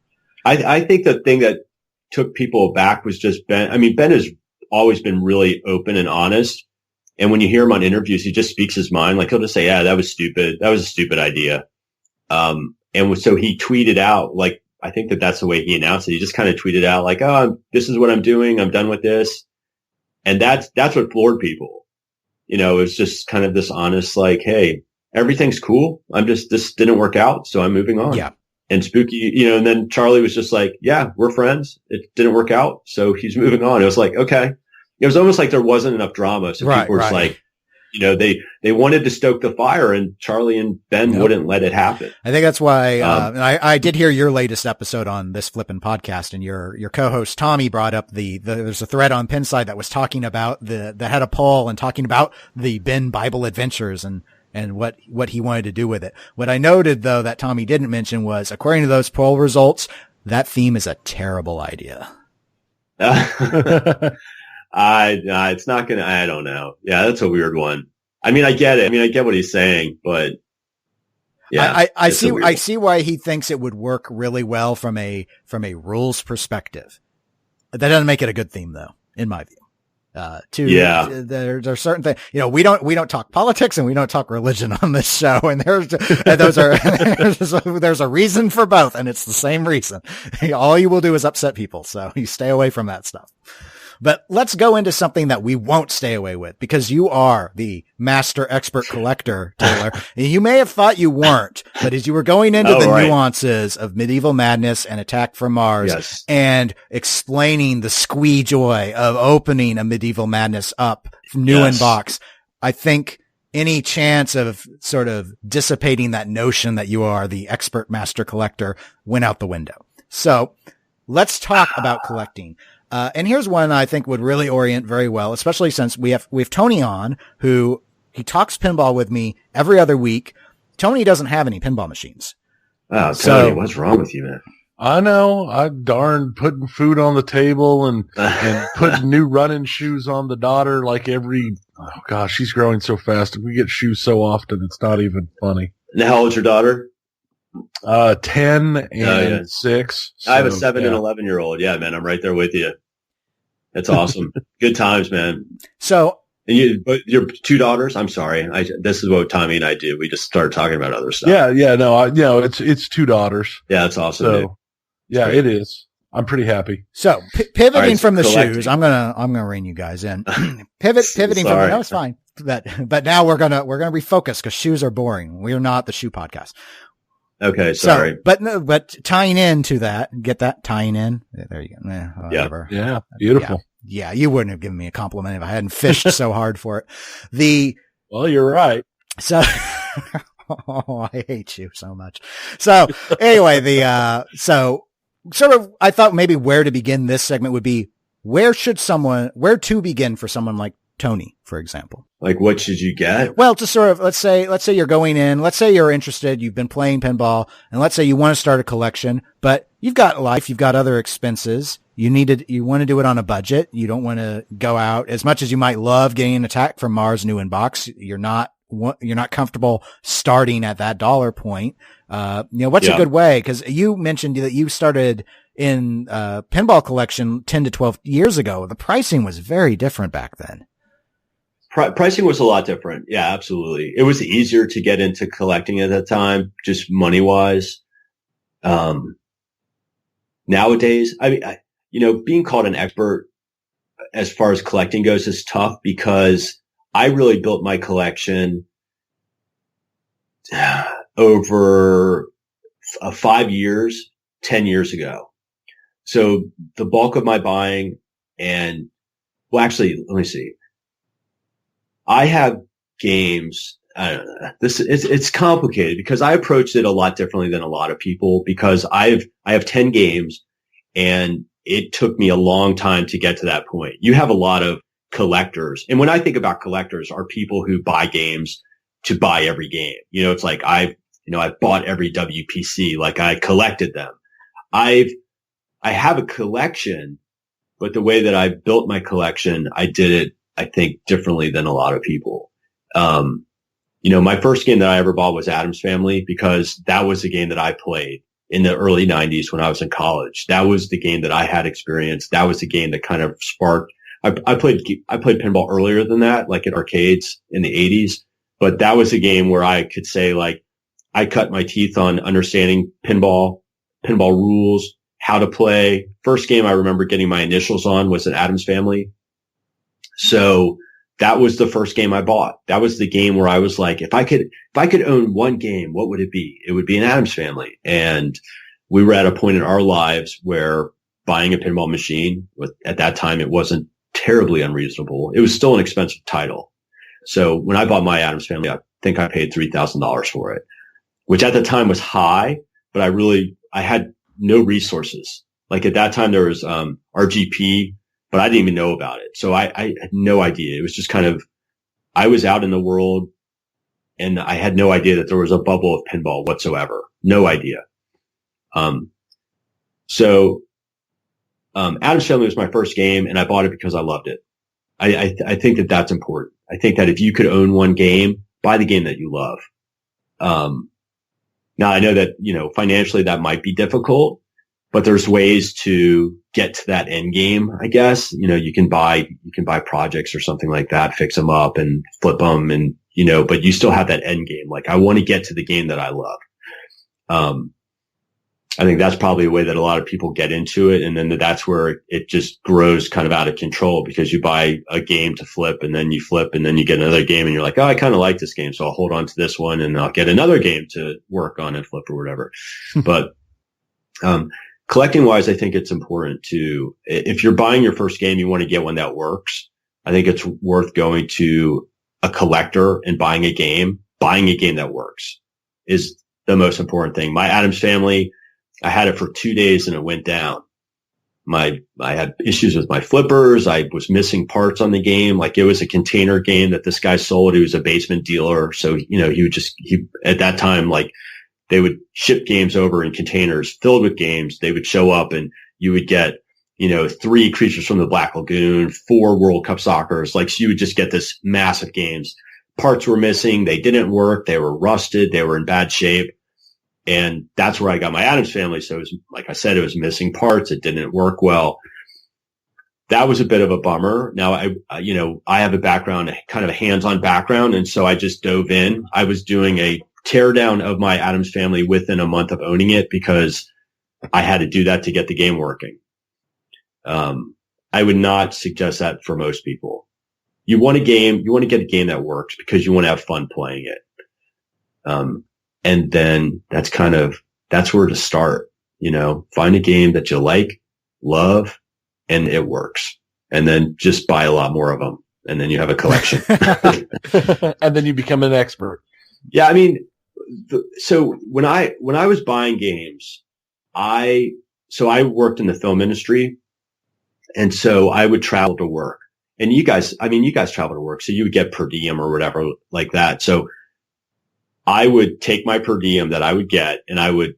I think the thing that took people aback was just Ben. I mean, Ben has always been really open and honest. And when you hear him on interviews, he just speaks his mind. Like he'll just say, yeah, that was stupid. That was a stupid idea. And so he tweeted out, like, I think that's the way he announced it. He just kind of tweeted out like, oh, this is what I'm doing. I'm done with this. And that's what floored people. It was just kind of this honest, like, hey, everything's cool. This didn't work out. So I'm moving on. Yeah. And Spooky, and then Charlie was just like, yeah, we're friends. It didn't work out. So he's moving on. It was like, okay. It was almost like there wasn't enough drama. So people were just like, they wanted to stoke the fire, and Charlie and Ben wouldn't let it happen. I think that's why, I did hear your latest episode on This Flippin Podcast, and your co-host Tommy brought up there's a thread on Pinside that was talking about that had a poll and talking about the Ben Bible Adventures and what he wanted to do with it. What I noted though that Tommy didn't mention was, according to those poll results, that theme is a terrible idea. It's not gonna, I don't know. Yeah, that's a weird one. I mean, I get it. I mean, I get what he's saying, but yeah, I see why he thinks it would work really well from a rules perspective. That doesn't make it a good theme though, in my view. There's certain things, we don't talk politics and we don't talk religion on this show. And there's a reason for both. And it's the same reason. All you will do is upset people. So you stay away from that stuff. But let's go into something that we won't stay away with, because you are the master expert collector, Taylor. And you may have thought you weren't, but as you were going into nuances of Medieval Madness and Attack from Mars and explaining the squee joy of opening a Medieval Madness up new in box, I think any chance of sort of dissipating that notion that you are the expert master collector went out the window. So let's talk about collecting. And here's one I think would really orient very well, especially since we have Tony on, who he talks pinball with me every other week. Tony doesn't have any pinball machines. Oh, Tony, what's wrong with you, man? I know. I darn putting food on the table and putting new running shoes on the daughter oh gosh, she's growing so fast. We get shoes so often, it's not even funny. And how old's your daughter? 10 and 6. So, I have a 7 and 11-year-old. Yeah, man, I'm right there with you. That's awesome. Good times, man. So, but your 2 daughters? I'm sorry. This is what Tommy and I do. We just started talking about other stuff. Yeah, no, it's 2 daughters. Yeah, that's awesome. So, yeah, it is. I'm pretty happy. So, pivoting from the shoes, I'm gonna rein you guys in. Pivoting from no, it's fine. But now we're gonna refocus because shoes are boring. We're not the shoe podcast. Okay, sorry. So, but tying into that, get that tying in. There you go. Whatever. Yeah, beautiful. Yeah, you wouldn't have given me a compliment if I hadn't fished so hard for it. Well, you're right. So, I hate you so much. So anyway, so sort of, I thought maybe where to begin this segment would be where to begin for someone like Tony, for example. Like, what should you get? Well, just sort of, let's say you're going in, let's say you're interested, you've been playing pinball, and let's say you want to start a collection, but you've got life, you've got other expenses, you want to do it on a budget, you don't want to go out, as much as you might love getting an Attack from Mars new in box, you're not comfortable starting at that dollar point. What's a good way? Cause you mentioned that you started in, pinball collection 10 to 12 years ago. The pricing was very different back then. Pricing was a lot different. Yeah, absolutely. It was easier to get into collecting at that time, just money wise. Nowadays, I mean, being called an expert as far as collecting goes is tough because I really built my collection over 5 years, 10 years ago. So the bulk of my buying let me see. I have games. I don't know. It's complicated because I approached it a lot differently than a lot of people because I have 10 games And it took me a long time to get to that point. You have a lot of collectors. And when I think about collectors, are people who buy games to buy every game. It's like I bought every WPC, like I collected them. I have a collection, but the way that I built my collection, I did it, I think, differently than a lot of people. My first game that I ever bought was Addams Family, because that was the game that I played in the early 90s when I was in college. That was the game that I had experience. That was the game that kind of sparked. I played pinball earlier than that, like at arcades in the 80s, but that was a game where I could say, like, I cut my teeth on understanding pinball rules, how to play. First game I remember getting my initials on was an Addams Family. So that was the first game I bought. That was the game where I was like, if I could own one game, what would it be? It would be an Addams Family. And we were at a point in our lives where buying a pinball machine, at that time, it wasn't terribly unreasonable. It was still an expensive title. So when I bought my Addams Family, I think I paid $3,000 for it, which at the time was high, but I had no resources. Like at that time there was, RGP, but I didn't even know about it. So I had no idea. It was just kind of, I was out in the world and I had no idea that there was a bubble of pinball whatsoever. No idea. Addams Family was my first game and I bought it because I loved it. I think that that's important. I think that if you could own one game, buy the game that you love. Now I know that, financially that might be difficult, but there's ways to get to that end game, I guess. You can buy projects or something like that, fix them up and flip them and, but you still have that end game. Like I want to get to the game that I love. I think that's probably a way that a lot of people get into it. And then that's where it just grows kind of out of control, because you buy a game to flip and then you flip and then you get another game and you're like, oh, I kind of like this game. So I'll hold on to this one and I'll get another game to work on and flip or whatever. But, collecting wise, I think it's important to, if you're buying your first game, you want to get one that works. I think it's worth going to a collector and buying a game that works is the most important thing. My Addams Family, I had it for 2 days and it went down. I had issues with my flippers. I was missing parts on the game. Like it was a container game that this guy sold. He was a basement dealer. So, he at that time, like they would ship games over in containers filled with games. They would show up and you would get, 3 Creatures from the Black Lagoon, 4 World Cup Soccers. Like, so you would just get this massive games. Parts were missing. They didn't work. They were rusted. They were in bad shape. And that's where I got my Addams Family. So it was, like I said, it was missing parts. It didn't work well. That was a bit of a bummer. Now, I have a background, kind of a hands-on background. And so I just dove in. I was doing a teardown of my Addams Family within a month of owning it because I had to do that to get the game working. I would not suggest that for most people. You want to get a game that works because you want to have fun playing it. And then that's where to start, find a game that you like, love, and it works. And then just buy a lot more of them. And then you have a collection. And then you become an expert. Yeah. I mean, so when I was buying games, I worked in the film industry. And so I would travel to work, and you guys travel to work. So you would get per diem or whatever like that. So I would take my per diem that I would get and I would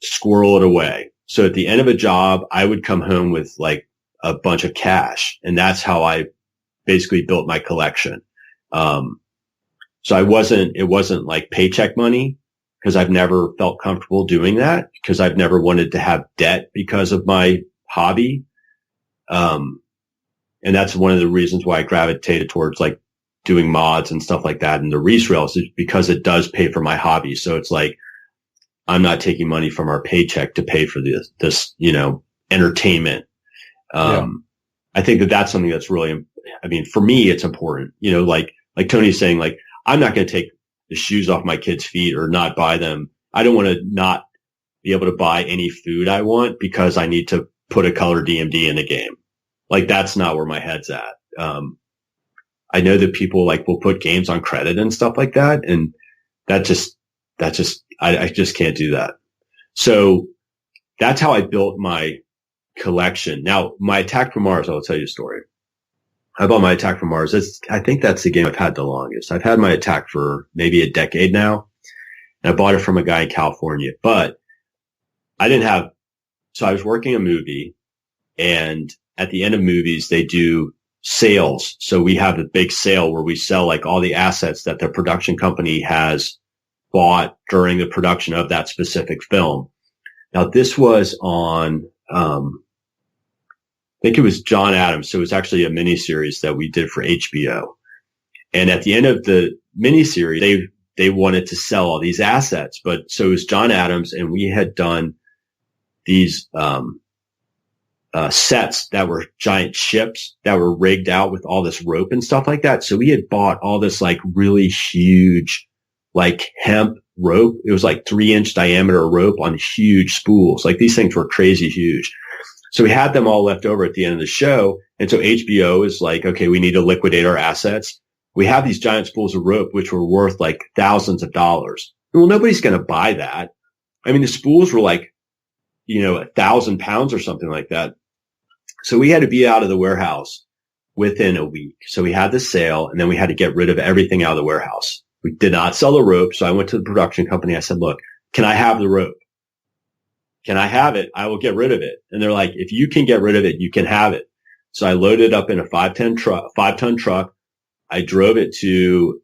squirrel it away. So at the end of a job, I would come home with like a bunch of cash, and that's how I basically built my collection. So it wasn't like paycheck money, because I've never felt comfortable doing that, because I've never wanted to have debt because of my hobby. And that's one of the reasons why I gravitated towards like doing mods and stuff like that. And the Reese Rails is because it does pay for my hobby. So it's like, I'm not taking money from our paycheck to pay for this, entertainment. I think that that's something that's really, for me, it's important, like Tony's saying, like, I'm not going to take the shoes off my kids' feet or not buy them. I don't want to not be able to buy any food I want because I need to put a color DMD in the game. Like, that's not where my head's at. I know that people will put games on credit and stuff like that. And I just can't do that. So that's how I built my collection. Now, my Attack from Mars, I'll tell you a story. I bought my Attack from Mars. I think that's the game I've had the longest. I've had my Attack for maybe a decade now. And I bought it from a guy in California, but so I was working a movie, and at the end of movies, they do sales. So we have a big sale where we sell like all the assets that the production company has bought during the production of that specific film. Now, this was on, I think it was John Adams. So it was actually a miniseries that we did for HBO. And at the end of the miniseries, they wanted to sell all these assets. But so it was John Adams, and we had done these, sets that were giant ships that were rigged out with all this rope and stuff like that. So we had bought all this like really huge, like hemp rope. It was like 3-inch diameter rope on huge spools. Like these things were crazy huge. So we had them all left over at the end of the show. And so HBO is like, okay, we need to liquidate our assets. We have these giant spools of rope, which were worth like thousands of dollars. Well, nobody's going to buy that. I mean, the spools were like, 1,000 pounds or something like that. So we had to be out of the warehouse within a week. So we had the sale, and then we had to get rid of everything out of the warehouse. We did not sell the rope. So I went to the production company. I said, look, can I have the rope? Can I have it? I will get rid of it. And they're like, if you can get rid of it, you can have it. So I loaded up in a 5-ton truck. I drove it to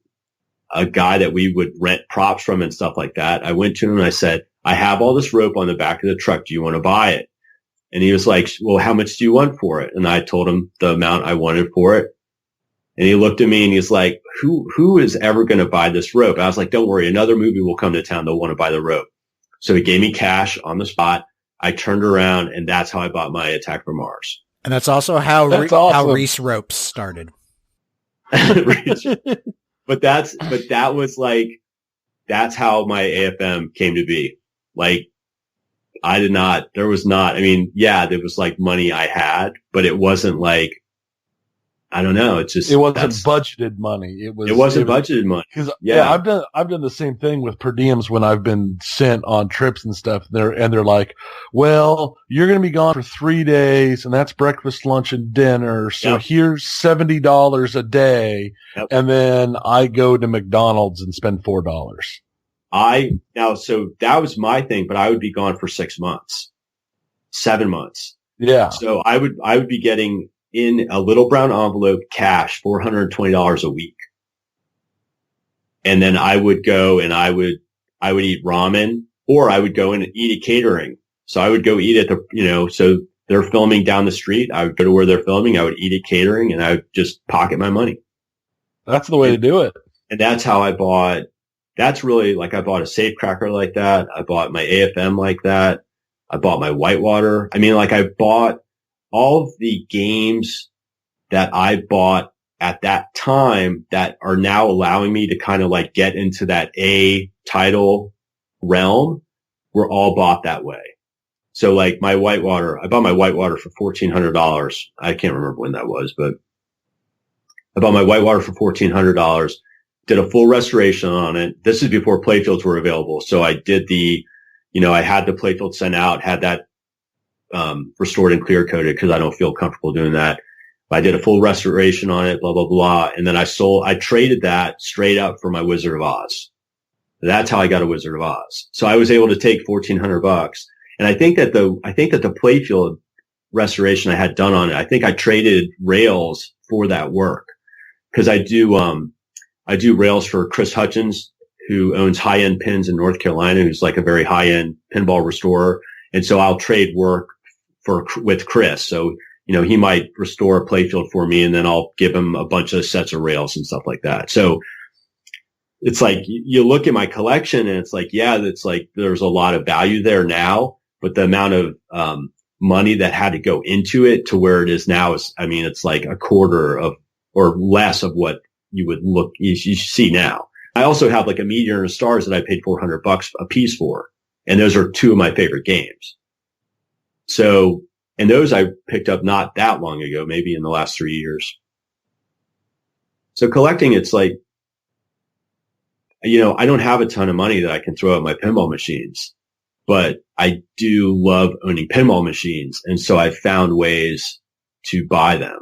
a guy that we would rent props from and stuff like that. I went to him and I said, I have all this rope on the back of the truck. Do you want to buy it? And he was like, well, how much do you want for it? And I told him the amount I wanted for it. And he looked at me and he's like, who is ever going to buy this rope? And I was like, don't worry. Another movie will come to town. They'll want to buy the rope. So he gave me cash on the spot. I turned around, and that's how I bought my Attack from Mars. And that's also how awesome. Reese Ropes started. But that was like, that's how my AFM came to be. Like, there was like money I had, but it wasn't like, I don't know. It wasn't budgeted money. It wasn't budgeted money. Cause I've done the same thing with per diems when I've been sent on trips and stuff. They're like, well, you're going to be gone for 3 days, and that's breakfast, lunch, and dinner. So here's $70 a day. Yep. And then I go to McDonald's and spend $4. So that was my thing, but I would be gone for 6 months, 7 months. Yeah. So I would be getting in a little brown envelope cash, $420 a week. And then I would go and I would eat ramen, or I would go and eat at catering. So I would go eat at so they're filming down the street. I would go to where they're filming. I would eat at catering, and I would just pocket my money. That's the way to do it. And that's how I bought. That's really like, I bought a safecracker like that. I bought my AFM like that. I bought my Whitewater. I mean, like, I bought all of the games that I bought at that time that are now allowing me to kind of like get into that A title realm were all bought that way. So like my Whitewater, I bought my Whitewater for $1,400. I can't remember when that was, but I bought my Whitewater for $1,400, did a full restoration on it. This is before playfields were available. So I did I had the playfield sent out, had that restored and clear coated because I don't feel comfortable doing that. I did a full restoration on it, blah, blah, blah. And then I traded that straight up for my Wizard of Oz. That's how I got a Wizard of Oz. So I was able to take $1,400. And I think that the playfield restoration I had done on it, I think I traded rails for that work, because I do rails for Chris Hutchins, who owns High End Pins in North Carolina, who's like a very high end pinball restorer. And so I'll trade work with Chris. So, he might restore a playfield for me, and then I'll give him a bunch of sets of rails and stuff like that. So it's like, you look at my collection and it's like, it's like there's a lot of value there now, but the amount of money that had to go into it to where it is now is, it's like a quarter of or less of what you see now. I also have like a Meteor and a Stars that I paid $400 a piece for, and those are two of my favorite games. So, and those I picked up not that long ago, maybe in the last 3 years. So collecting, it's like, I don't have a ton of money that I can throw at my pinball machines. but I do love owning pinball machines. And so I found ways to buy them.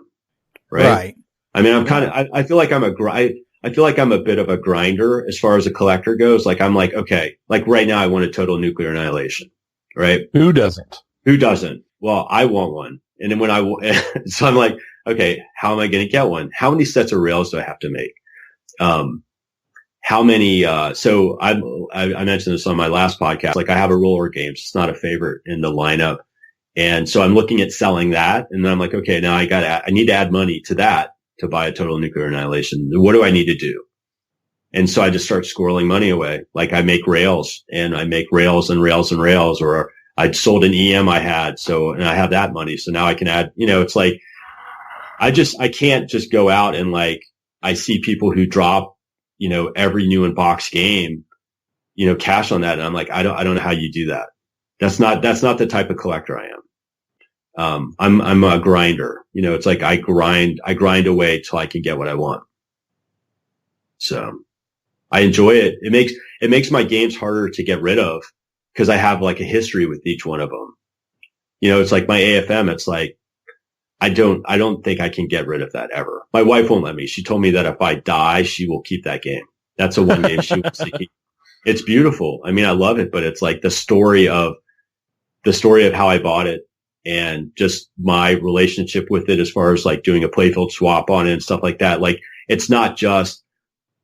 Right. I mean, I feel like I feel like I'm a bit of a grinder as far as a collector goes. Like, I'm like, okay, like right now I want a total nuclear annihilation. Right. Who doesn't? Well, I want one. And then so I'm like, okay, how am I going to get one? How many sets of rails do I have to make? How many, so I mentioned this on my last podcast. Like, I have a roller games. It's not a favorite in the lineup. And so I'm looking at selling that. And then I'm like, okay, now I need to add money to that to buy a total nuclear annihilation. What do I need to do? And so I just start squirreling money away. Like, I make rails and I make rails and rails and rails, or I'd sold an EM I had. And I have that money. So now I can add, it's like, I can't just go out and like, I see people who drop, every new in box game, cash on that. And I'm like, I don't know how you do that. That's not the type of collector I am. I'm a grinder. It's like I grind away till I can get what I want. So I enjoy it. It makes my games harder to get rid of because I have like a history with each one of them. It's like my AFM. It's like, I don't think I can get rid of that ever. My wife won't let me. She told me that if I die, she will keep that game. That's the one game she wants to keep. It's beautiful. I mean, I love it, but it's like the story of how I bought it and just my relationship with it as far as like doing a playfield swap on it and stuff like that. Like, it's not just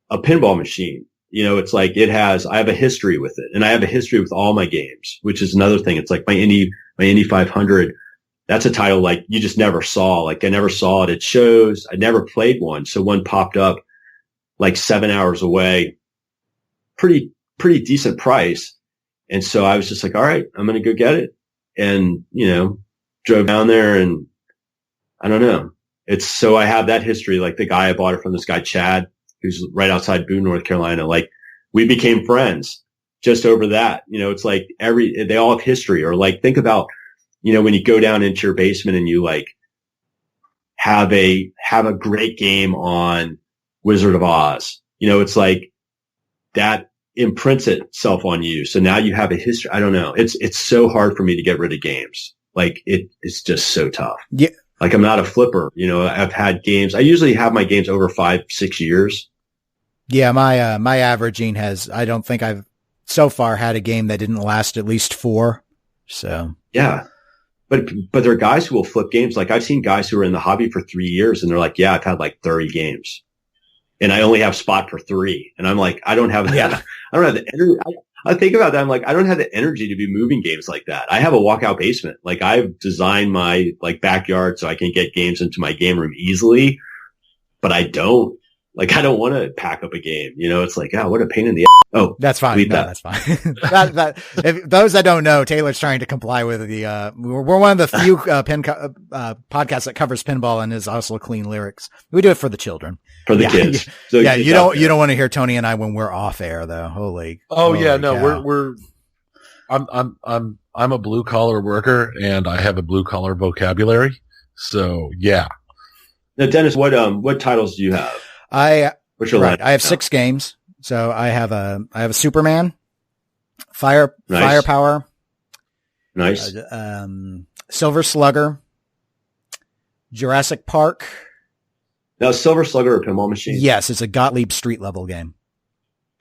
a pinball machine. It's like I have a history with it, and I have a history with all my games, which is another thing. It's like my Indy 500. That's a title like you just never saw. Like, I never saw it at shows. I never played one. So one popped up like 7 hours away, pretty decent price. And so I was just like, all right, I'm going to go get it. And, drove down there, and I don't know. So I have that history. Like, the guy I bought it from, this guy, Chad, who's right outside Boone, North Carolina. Like, we became friends just over that. It's like they all have history. Or like, think about, when you go down into your basement and you like have a great game on Wizard of Oz, it's like that imprints itself on you. So now you have a history. I don't know. It's so hard for me to get rid of games. Like, it's just so tough. Yeah. Like, I'm not a flipper. I've had games. I usually have my games over 5-6 years. Yeah. My averaging I don't think I've so far had a game that didn't last at least 4. So yeah. But there are guys who will flip games. Like, I've seen guys who are in the hobby for 3 years and they're like, yeah, I've had like 30 games and I only have spot for 3. And I'm like, I don't have the energy. I think about that. I'm like, I don't have the energy to be moving games like that. I have a walkout basement. Like, I've designed my like backyard so I can get games into my game room easily, but I don't want to pack up a game. It's like, what a pain in the ass. Oh, that's fine. No, that's fine. If those that don't know, Taylor's trying to comply with we're one of the few podcasts that covers pinball and is also clean lyrics. We do it for the children, for the kids. So yeah, you don't want to hear Tony and I when we're off air though. Holy yeah, no, cow. I'm a blue collar worker and I have a blue collar vocabulary. So yeah. Now, Dennis, what titles do you have? I have 6 games. So I have a Superman, Firepower, nice, Silver Slugger, Jurassic Park. Now, Silver Slugger or pinball machine? Yes, it's a Gottlieb street level game.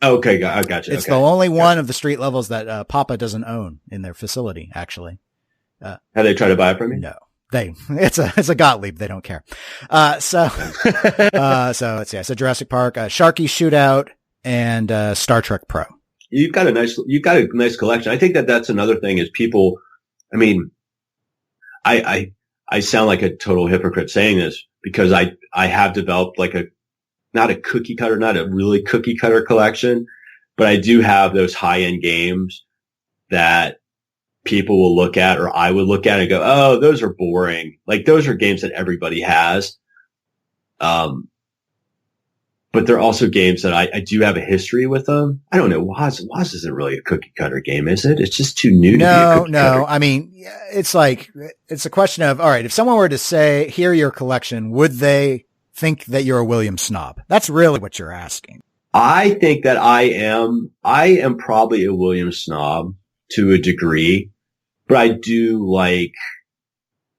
Okay, I got you. It's the only one of the street levels that Papa doesn't own in their facility. Actually, have they tried to buy it from you? No. It's a Gottlieb. They don't care. So it's Jurassic Park, Sharky Shootout, and Star Trek Pro. You've got a nice collection. I think that's another thing is people. I mean, I sound like a total hypocrite saying this because I have developed like not a really cookie cutter collection, but I do have those high end games that people will look at, or I would look at and go, oh, those are boring. Like, those are games that everybody has. But they're also games that I do have a history with them. I don't know. Woz isn't really a cookie cutter game, is it? It's just too new to be a cookie cutter. I mean, it's like, it's a question of, all right, if someone were to hear your collection, would they think that you're a Williams snob? That's really what you're asking. I think that I am probably a Williams snob to a degree, but I do like,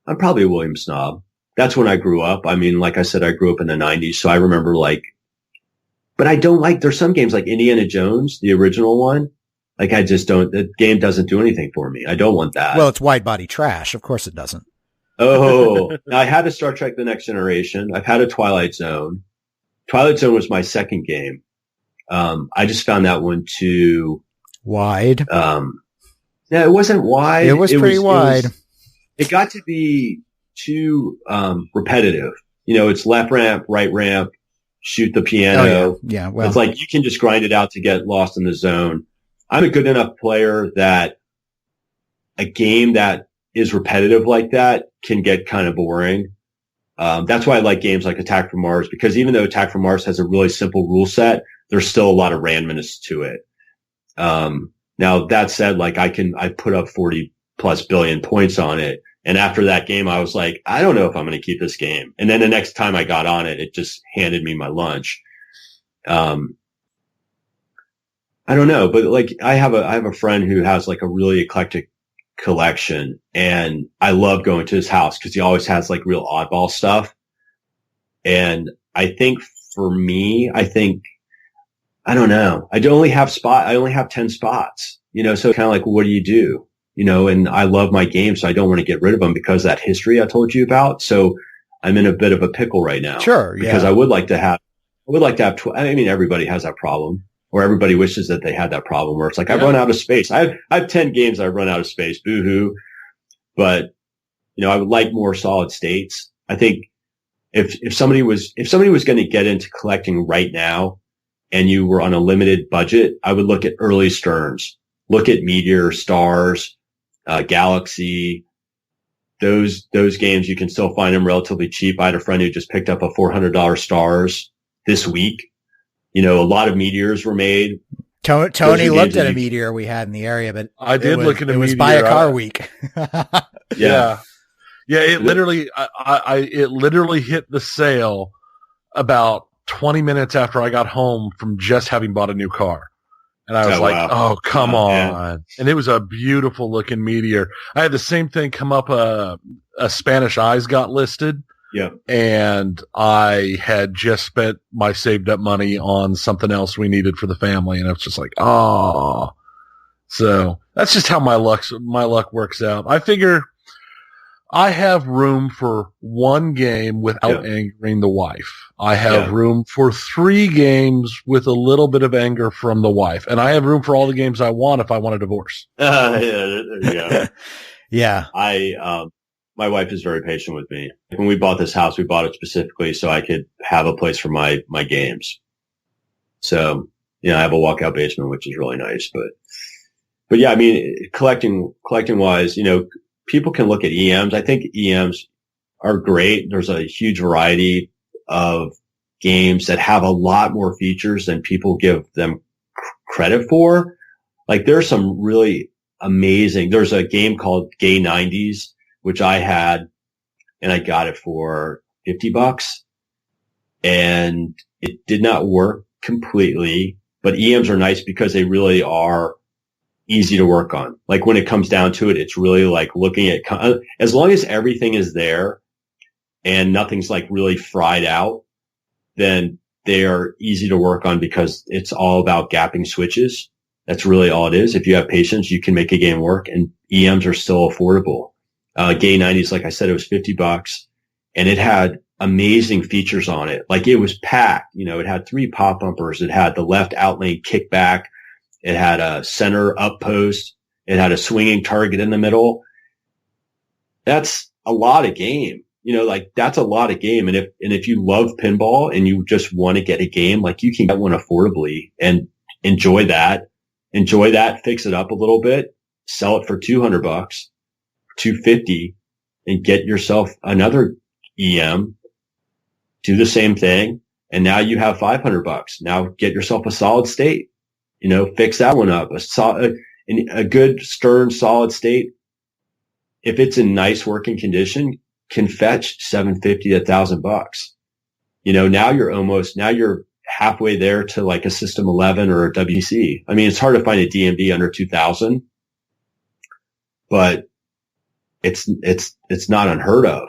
I'm probably a Williams snob. That's when I grew up. I mean, like I said, I grew up in the 90s. So I remember like, but I don't like, there's some games like Indiana Jones, the original one. Like I just don't, the game doesn't do anything for me. I don't want that. Well, it's wide body trash. Of course it doesn't. Oh, I had a Star Trek The Next Generation. I've had a Twilight Zone. Twilight Zone was my second game. I just found that one too wide. Yeah, it wasn't wide. It was pretty wide. It got to be too repetitive. You know, it's left ramp, right ramp, shoot the piano. Oh, yeah. Well, it's like you can just grind it out to get lost in the zone. I'm a good enough player that a game that is repetitive like that can get kind of boring. That's why I like games like Attack from Mars, because even though Attack from Mars has a really simple rule set, there's still a lot of randomness to it. Now that said, like I put up 40 plus billion points on it. And after that game, I was like, I don't know if I'm going to keep this game. And then the next time I got on it, it just handed me my lunch. I don't know, but like I have a friend who has like a really eclectic collection, and I love going to his house because he always has like real oddball stuff. And I think for me, I don't know. I only have 10 spots, you know, so kind of like, what do you do? You know, and I love my games, so I don't want to get rid of them because of that history I told you about. So I'm in a bit of a pickle right now. Sure. Yeah. Because I would like to have, I mean, everybody has that problem, or everybody wishes that they had that problem where it's like, I've run out of space. I have 10 games I've run out of space. Boo-hoo. But, you know, I would like more solid states. I think if somebody was going to get into collecting right now and you were on a limited budget, I would look at early Stearns, look at Meteor, Stars, Galaxy. Those games, you can still find them relatively cheap. I had a friend who just picked up a $400 Stars this week. You know, a lot of Meteors were made. Tony looked at a Meteor we had in the area, but I did look at a Meteor. It was buy a car week. Yeah. It literally, it literally hit the sale about 20 minutes after I got home from just having bought a new car. And I was oh, come on. Yeah. And it was a beautiful looking Meteor. I had the same thing come up. A Spanish Eyes got listed. Yeah. And I had just spent my saved up money on something else we needed for the family. And I was just like, oh, so that's just how my luck works out. I figure I have room for one game without angering the wife. I have room for 3 games with a little bit of anger from the wife. And I have room for all the games I want if I want a divorce. Yeah, there you go. Yeah. My wife is very patient with me. When we bought this house, we bought it specifically so I could have a place for my games. So, you know, I have a walkout basement, which is really nice. But yeah, I mean, collecting wise, you know, people can look at EMs. I think EMs are great. There's a huge variety of games that have a lot more features than people give them credit for. Like there's some really amazing, there's a game called Gay 90s, which I had, and I got it for $50, and it did not work completely, but EMs are nice because they really are easy to work on. Like when it comes down to it, it's really like looking at, as long as everything is there and nothing's like really fried out, then they are easy to work on because it's all about gapping switches. That's really all it is. If you have patience, you can make a game work, and EMs are still affordable. Gay 90s, like I said, it was $50, and it had amazing features on it. Like it was packed. You know, it had 3 pop bumpers. It had the left outlane kickback. It had a center up post. It had a swinging target in the middle. That's a lot of game. You know, like that's a lot of game. And if you love pinball and you just want to get a game, like you can get one affordably and enjoy that, fix it up a little bit, sell it for $200, $250, and get yourself another EM, do the same thing. And now you have $500. Now get yourself a solid state, you know, fix that one up. A good stern solid state, if it's in nice working condition, can fetch $750 to $1,000. You know, now you're halfway there to like a System 11 or a WC. I mean, it's hard to find a DMD under 2,000, but it's not unheard of.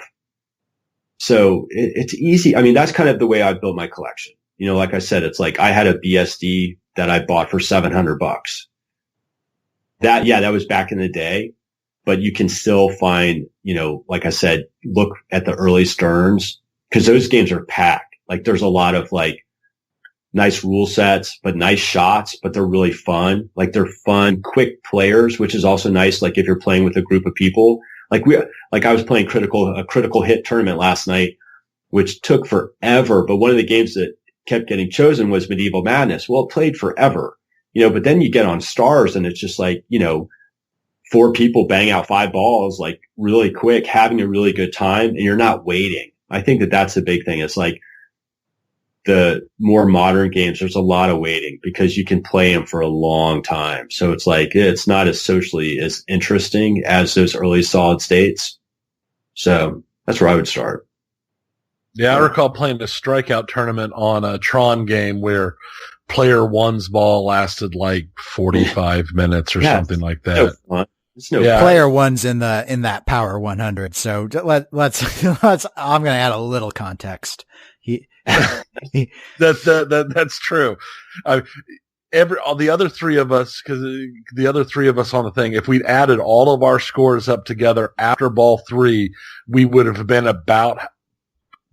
So it's easy. I mean, that's kind of the way I built my collection. You know, like I said, it's like I had a BSD that I bought for $700. That was back in the day, but you can still find, you know, like I said, look at the early Sterns, because those games are packed. Like there's a lot of like nice rule sets, but nice shots, but they're really fun. Like they're fun, quick players, which is also nice. Like if you're playing with a group of people, like I was playing a critical hit tournament last night, which took forever. But one of the games that kept getting chosen was Medieval Madness. Well, it played forever, you know, but then you get on Stars and it's just like, you know, 4 people bang out 5 balls, like really quick, having a really good time, and you're not waiting. I think that that's the big thing. It's like the more modern games, there's a lot of waiting because you can play them for a long time. So it's like, it's not as socially as interesting as those early solid states. So that's where I would start. Yeah, I recall playing a strikeout tournament on a Tron game where player one's ball lasted like 45 minutes or something like that. Player one's in that Power 100. So let's I'm going to add a little context. That's true. All the other three of us, because the other 3 of us on the thing, if we'd added all of our scores up together after ball 3, we would have been about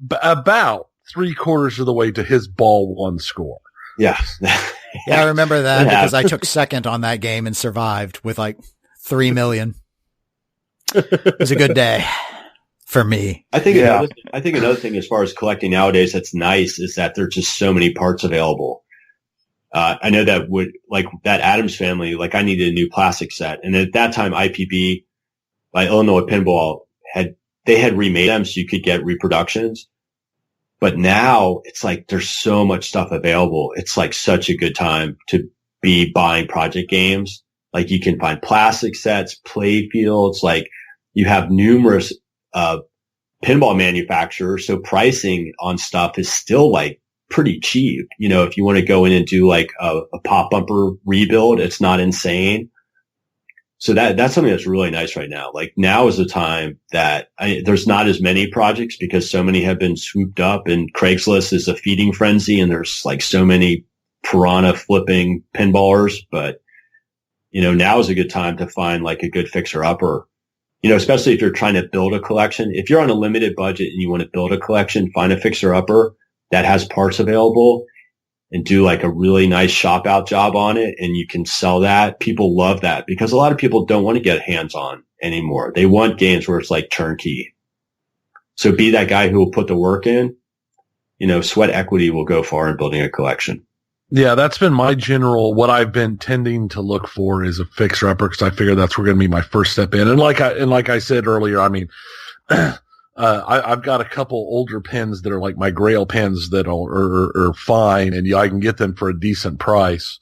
3/4 of the way to his ball 1 score. Yeah. Yeah, I remember that because I took second on that game and survived with like 3 million. It was a good day for me. I think another thing as far as collecting nowadays that's nice is that there's just so many parts available. I know that that Adams Family, like I needed a new plastic set. And at that time, IPB, by Illinois Pinball, had remade them so you could get reproductions. But now it's like there's so much stuff available. It's like such a good time to be buying project games. Like you can find plastic sets, play fields, like you have numerous pinball manufacturers. So pricing on stuff is still like pretty cheap. You know, if you want to go in and do like a pop bumper rebuild, it's not insane. So that's something that's really nice right now. Like now is the time that there's not as many projects because so many have been swooped up, and Craigslist is a feeding frenzy, and there's like so many piranha flipping pinballers. But, you know, now is a good time to find like a good fixer upper, you know, especially if you're trying to build a collection. If you're on a limited budget and you want to build a collection, find a fixer upper that has parts available and do like a really nice shop out job on it, and you can sell that. People love that because a lot of people don't want to get hands on anymore. They want games where it's like turnkey. So be that guy who will put the work in. You know, sweat equity will go far in building a collection. Yeah, that's been my general, what I've been tending to look for is a fixer upper, because I figure that's going to be my first step in. And like I said earlier, I mean, I've got a couple older pens that are like my Grail pens that are fine, and I can get them for a decent price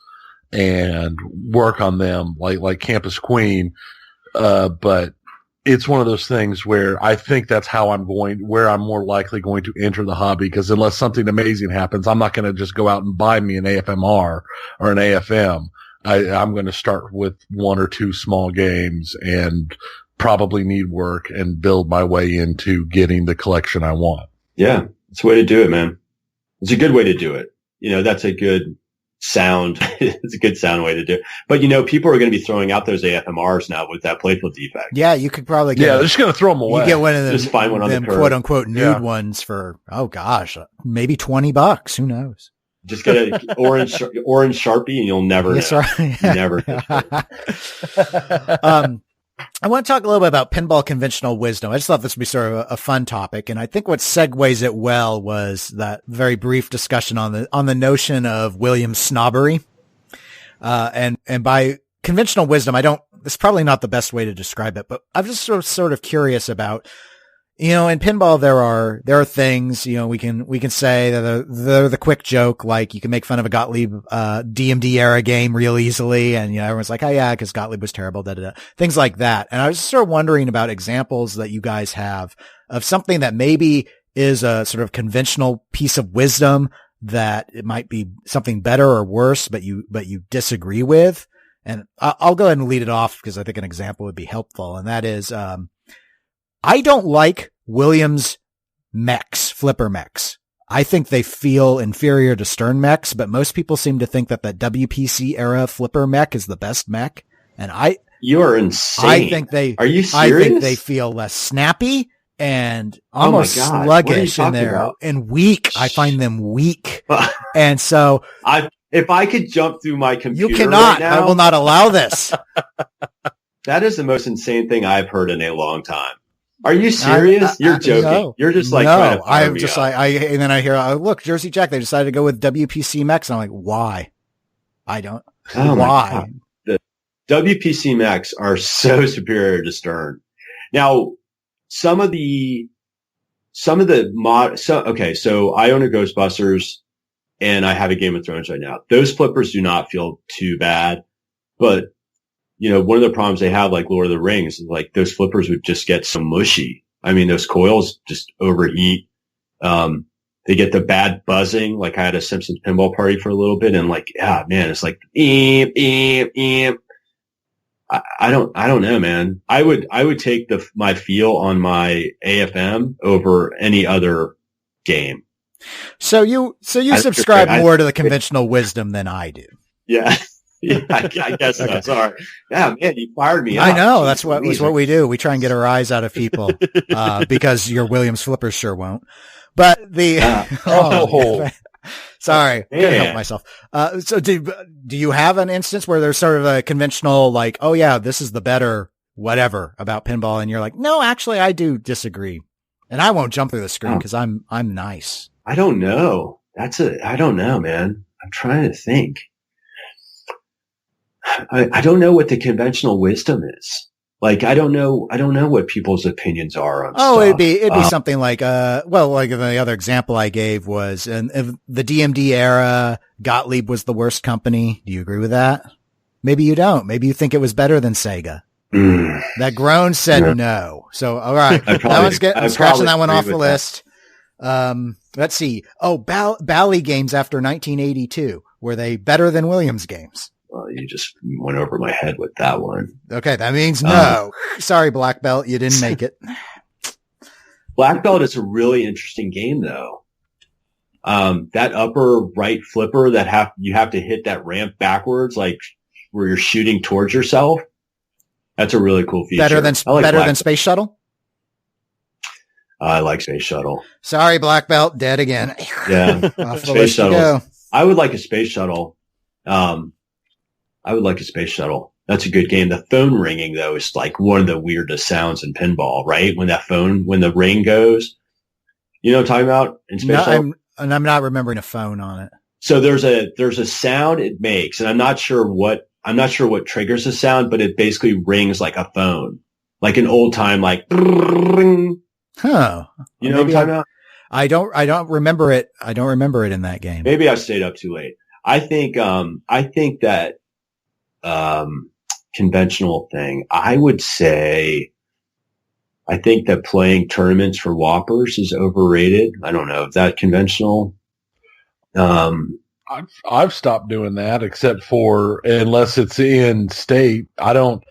and work on them like Campus Queen. But it's one of those things where I think that's how I'm more likely going to enter the hobby, because unless something amazing happens, I'm not going to just go out and buy me an AFMR or an AFM. I'm going to start with 1 or 2 small games and probably need work and build my way into getting the collection I want. Yeah, it's a way to do it, man. It's a good way to do it. You know, that's a good sound. It's a good sound way to do it. But, you know, people are going to be throwing out those AFMRs now with that playfield defect. Yeah, you could probably get. Yeah, they're just going to throw them away. You get one of them, just find one on the curb. Quote unquote nude ones for, oh gosh, maybe $20. Who knows? Just get an orange Sharpie and you'll never know. Right. Never. I want to talk a little bit about pinball conventional wisdom. I just thought this would be sort of a fun topic. And I think what segues it well was that very brief discussion on the notion of William snobbery. And by conventional wisdom, it's probably not the best way to describe it, but I'm just sort of curious about, you know, in pinball, there are things, you know, we can say that they're the quick joke, like you can make fun of a Gottlieb, DMD era game real easily. And, you know, everyone's like, oh yeah, cause Gottlieb was terrible, things like that. And I was just sort of wondering about examples that you guys have of something that maybe is a sort of conventional piece of wisdom that it might be something better or worse, but you disagree with. and I'll go ahead and lead it off because I think an example would be helpful. And that is, I don't like Williams mechs, flipper mechs. I think they feel inferior to Stern mechs, but most people seem to think that WPC era flipper mech is the best mech. And you're insane. I think are you serious? I think they feel less snappy and almost sluggish in there and weak. I find them weak. And so if I could jump through my computer, you cannot. Right now, I will not allow this. That is the most insane thing I've heard in a long time. Are you serious? You're joking. No, you're just like trying to fire me up. And then I hear, look, Jersey Jack, they decided to go with WPC mechs. And I'm like, why? I don't. Why? The WPC mechs are so superior to Stern. Now, so I own a Ghostbusters and I have a Game of Thrones right now. Those flippers do not feel too bad, but one of the problems they have, like Lord of the Rings, is like those flippers would just get so mushy. I mean, those coils just overheat. They get the bad buzzing. Like I had a Simpsons pinball party for a little bit and like, it's like, I don't know, man. I would take my feel on my AFM over any other game. So you subscribe more to the conventional wisdom than I do. Yeah. Yeah, I guess so. Sorry. Yeah, man, you fired me up. I know. That's what we do. We try and get a rise out of people, because your Williams flippers sure won't. But sorry, couldn't help myself. So do you have an instance where there's sort of a conventional, like, oh yeah, this is the better whatever about pinball, and you're like, no, actually, I do disagree, and I won't jump through the screen because I'm nice. I don't know. I don't know, man. I'm trying to think. I don't know what the conventional wisdom is. Like, I don't know what people's opinions are on stuff. It'd be something like, like the other example I gave was in the DMD era, Gottlieb was the worst company. Do you agree with that? Maybe you don't. Maybe you think it was better than Sega. That groan said no. So, all right. I'm scratching that one off the list. Let's see. Oh, Bally games after 1982. Were they better than Williams games? Well, you just went over my head with that one. Okay, that means no. Sorry, Black Belt, you didn't make it. Black Belt is a really interesting game, though. That upper right flipper you have to hit that ramp backwards, like where you're shooting towards yourself. That's a really cool feature. Better than Space Shuttle? I like Space Shuttle. Sorry, Black Belt, dead again. Yeah, Space Shuttle. I would like a Space Shuttle. I would like a Space Shuttle. That's a good game. The phone ringing, though, is like one of the weirdest sounds in pinball, right? When the ring goes, you know what I'm talking about in Space Shuttle? I'm not remembering a phone on it. So there's a sound it makes, and I'm not sure what triggers the sound, but it basically rings like a phone, like an old time, like, ring. Huh. You know what I'm talking about? I don't remember it. I don't remember it in that game. Maybe I stayed up too late. I think that conventional thing, I would say, I think that playing tournaments for Whoppers is overrated. I don't know if that conventional. I've stopped doing that, except for unless it's in state. I don't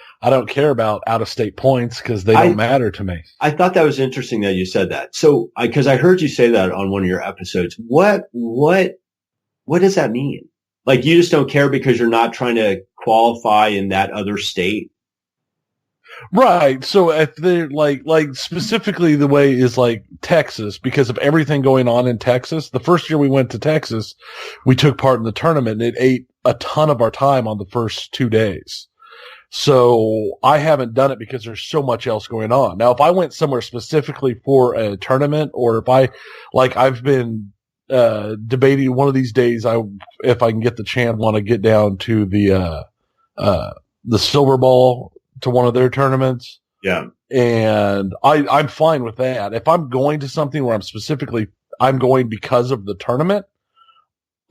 care about out of state points because they don't matter to me. I thought that was interesting that you said that. So, because I heard you say that on one of your episodes. What does that mean? Like, you just don't care because you're not trying to qualify in that other state? Right. So if they're like specifically the way is like Texas, because of everything going on in Texas. The first year we went to Texas, we took part in the tournament and it ate a ton of our time on the first 2 days. So I haven't done it because there's so much else going on. Now, if I went somewhere specifically for a tournament, or I've been debating one of these days, if I can get the chance, want to get down to the Silver Ball to one of their tournaments. Yeah. And I'm fine with that. If I'm going to something where I'm going because of the tournament,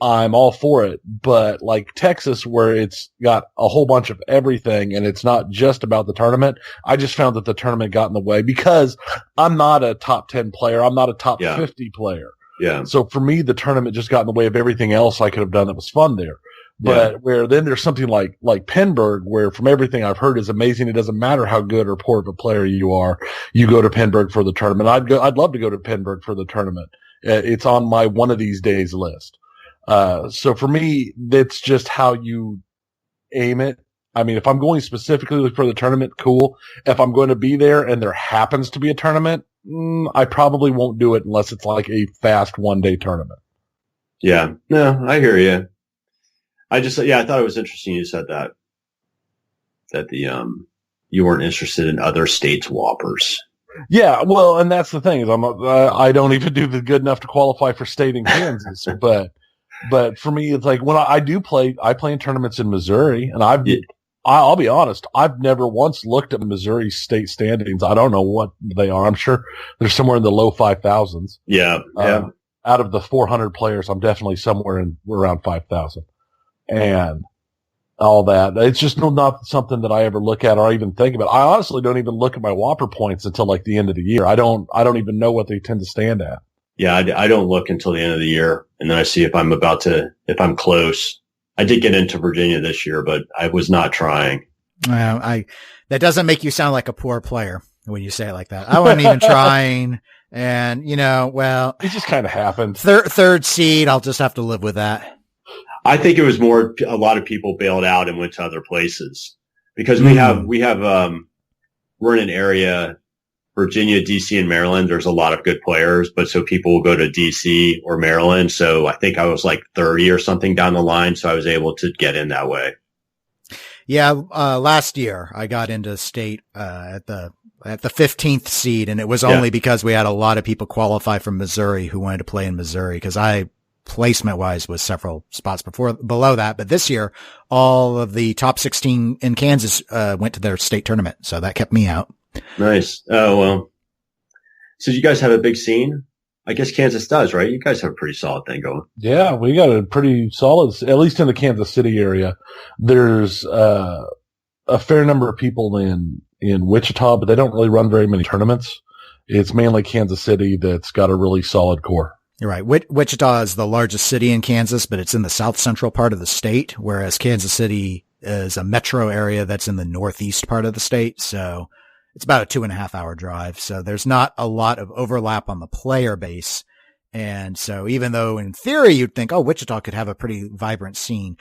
I'm all for it. But like Texas, where it's got a whole bunch of everything and it's not just about the tournament, I just found that the tournament got in the way because I'm not a top 10 player. I'm not a top 50 player. Yeah. So for me, the tournament just got in the way of everything else I could have done that was fun there. But where then there's something like Pinburg, where from everything I've heard is amazing. It doesn't matter how good or poor of a player you are. You go to Pinburg for the tournament. I'd love to go to Pinburg for the tournament. It's on my one of these days list. So for me, that's just how you aim it. I mean, if I'm going specifically for the tournament, cool. If I'm going to be there and there happens to be a tournament, I probably won't do it unless it's like a fast 1-day tournament. Yeah. No, I hear you. I thought it was interesting you said that you weren't interested in other states' whoppers. Yeah, well, and that's the thing is I don't even do the good enough to qualify for state in Kansas, but for me, it's like when I play in tournaments in Missouri, and I'll be honest, I've never once looked at Missouri state standings. I don't know what they are. I'm sure they're somewhere in the low 5,000s. Yeah. Out of the 400 players, I'm definitely somewhere in around 5,000. And all that. It's just not something that I ever look at or even think about. I honestly don't even look at my Whopper points until like the end of the year. I don't even know what they tend to stand at. Yeah, I don't look until the end of the year, and then I see if I'm close. I did get into Virginia this year, but I was not trying. That doesn't make you sound like a poor player when you say it like that. I wasn't even trying. And, well, it just kind of happened. Third seed. I'll just have to live with that. I think it was more a lot of people bailed out and went to other places because we're in an area, Virginia, DC, and Maryland. There's a lot of good players, but so people will go to DC or Maryland. So I think I was like 30 or something down the line. So I was able to get in that way. Yeah. Last year I got into state, at the 15th seed, and it was only because we had a lot of people qualify from Missouri who wanted to play in Missouri. Cause placement wise was several spots below that. But this year, all of the top 16 in Kansas, went to their state tournament. So that kept me out. Nice. Oh, well. So you guys have a big scene? I guess Kansas does, right? You guys have a pretty solid thing going. Yeah, we got a pretty solid, at least in the Kansas City area. There's, a fair number of people in Wichita, but they don't really run very many tournaments. It's mainly Kansas City that's got a really solid core. You're right. Wichita is the largest city in Kansas, but it's in the south central part of the state, whereas Kansas City is a metro area that's in the northeast part of the state. So it's about a 2.5 hour drive. So there's not a lot of overlap on the player base. And so even though in theory you'd think, oh, Wichita could have a pretty vibrant scene.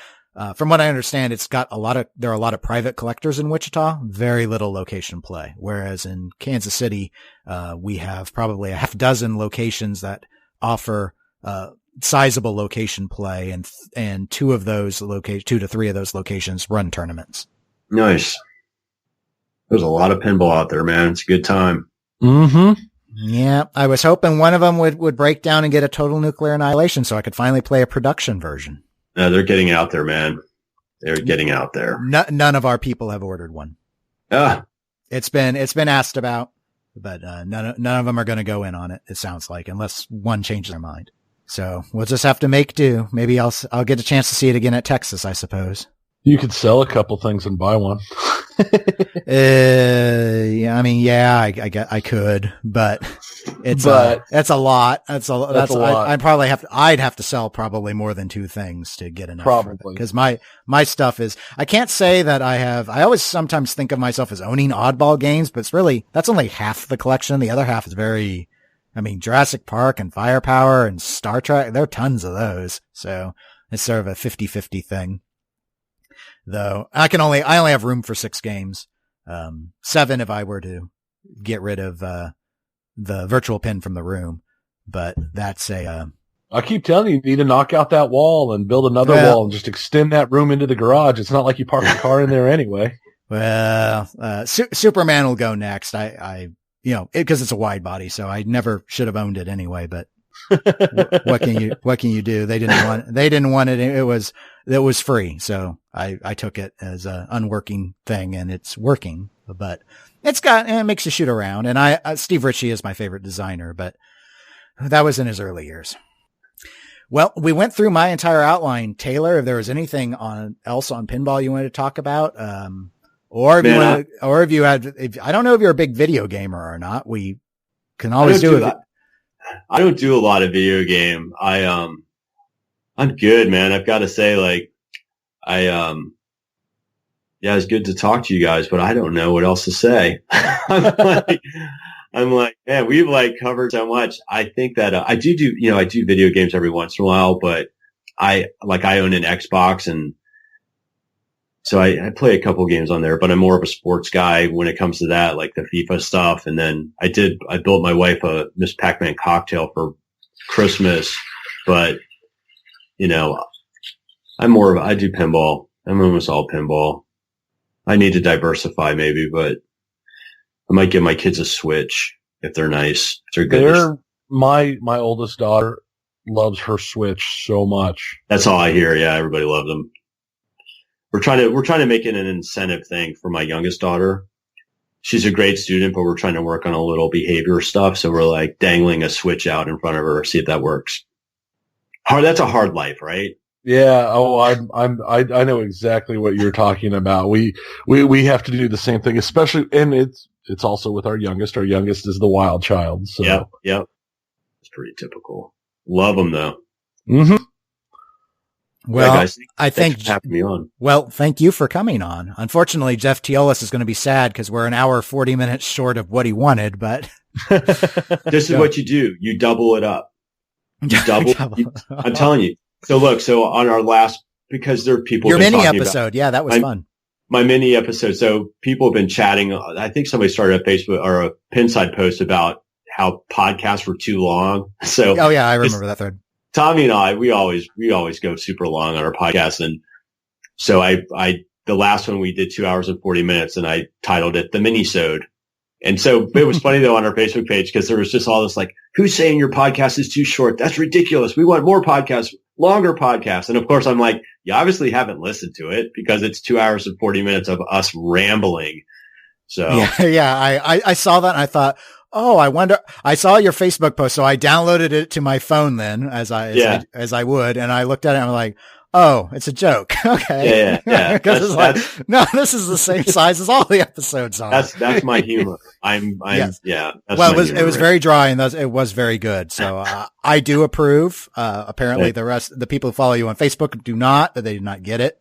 From what I understand, there are a lot of private collectors in Wichita, very little location play. Whereas in Kansas City, we have probably a half dozen locations that offer sizable location play, and 2 to 3 of those locations run tournaments. Nice. There's a lot of pinball out there, man. It's a good time. Mm-hmm. Yeah, I was hoping one of them would break down and get a total nuclear annihilation, so I could finally play a production version. No, they're getting out there, man. They're getting out there. None of our people have ordered one. It's been asked about. But none of them are going to go in on it. It sounds like, unless one changes their mind. So we'll just have to make do. Maybe I'll get a chance to see it again at Texas, I suppose. You could sell a couple things and buy one. Yeah, I mean, I could, but that's a lot. That's a lot. I'd have to sell probably more than 2 things to get enough. Probably. Because my stuff is, I can't say that I always sometimes think of myself as owning oddball games, but that's only half the collection. The other half is Jurassic Park and Firepower and Star Trek. There are tons of those. So it's sort of a 50-50 thing. Though I only have room for 6 games. 7 if I were to get rid of, the virtual pin from the room, but that's I keep telling you need to knock out that wall and build another wall and just extend that room into the garage. It's not like you park a car in there anyway. Well, Superman will go next. Because it's a wide body, so I never should have owned it anyway, but what can you do? They didn't want it. It was free. So I took it as a unworking thing, and it's working, but it makes you shoot around. And Steve Ritchie is my favorite designer, but that was in his early years. Well, we went through my entire outline. Taylor, if there was anything else on pinball you wanted to talk about, or if you had, I don't know if you're a big video gamer or not, we can always do it. I don't do a lot of video game. I'm good, man. I've got to say, yeah, it's good to talk to you guys, but I don't know what else to say. I'm like, man, we've like covered so much. I think that I do video games every once in a while, but I own an Xbox, and so I play a couple games on there, but I'm more of a sports guy when it comes to that, like the FIFA stuff. And then I built my wife a Miss Pac-Man cocktail for Christmas, but I do pinball. I'm almost all pinball. I need to diversify maybe, but I might give my kids a Switch if they're nice. If they're good. My oldest daughter loves her Switch so much. That's all I hear. Yeah, everybody loves them. We're trying to make it an incentive thing for my youngest daughter. She's a great student, but we're trying to work on a little behavior stuff. So we're like dangling a Switch out in front of her, see if that works. That's a hard life, right? Yeah. Oh, I know exactly what you're talking about. We have to do the same thing, especially, and it's also with our youngest. Our youngest is the wild child. So. Yep. It's pretty typical. Love them though. Mm-hmm. Well, yeah, guys, thanks for having me on. Well, thank you for coming on. Unfortunately, Jeff Teolis is going to be sad because we're an hour, 40 minutes short of what he wanted, but. This is what you do. You double it up. I'm telling you. So look, on our last, because there are people. Your mini episode. Yeah, that was fun. My mini episode. So people have been chatting. I think somebody started a Facebook or a Pinside post about how podcasts were too long. So. Oh yeah, I remember that thread. Tommy and I, we always go super long on our podcast. And so the last one we did 2 hours and 40 minutes, and I titled it The Minisode. And so it was funny though on our Facebook page, because there was just all this like, who's saying your podcast is too short? That's ridiculous. We want more podcasts, longer podcasts. And of course I'm like, you obviously haven't listened to it because it's 2 hours and 40 minutes of us rambling. So yeah. I saw that and I thought, oh, I wonder, I saw your Facebook post. So I downloaded it to my phone then as I would. And I looked at it and I'm like, oh, it's a joke. Okay. Yeah. Because it's like, no, this is the same size as all the episodes are. That's my humor. Yes. Yeah. Well, it was very dry and it was very good. So, I do approve. Apparently the people who follow you on Facebook do not, they did not get it.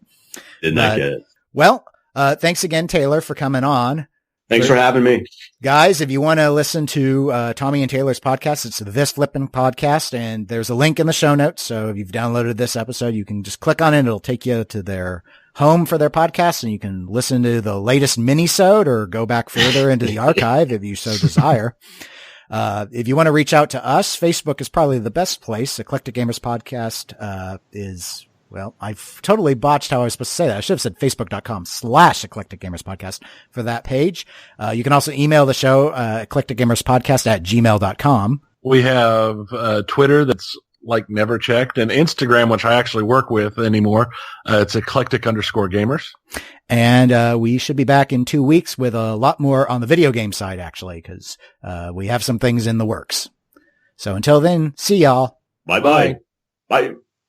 Did not get it. Well, thanks again, Taylor, for coming on. Thanks for having me. Guys, if you want to listen to Tommy and Taylor's podcast, it's the This Flippin Podcast, and there's a link in the show notes. So if you've downloaded this episode, you can just click on it. It'll take you to their home for their podcast, and you can listen to the latest mini-sode or go back further into the archive if you so desire. If you want to reach out to us, Facebook is probably the best place. Eclectic Gamers Podcast is... Well, I've totally botched how I was supposed to say that. I should have said facebook.com/Eclectic Gamers Podcast for that page. You can also email the show, eclecticgamerspodcast@gmail.com. We have Twitter that's like never checked, and Instagram, which I actually work with anymore. It's eclectic_gamers. And we should be back in 2 weeks with a lot more on the video game side, actually, because we have some things in the works. So until then, see y'all. Bye-bye. Bye.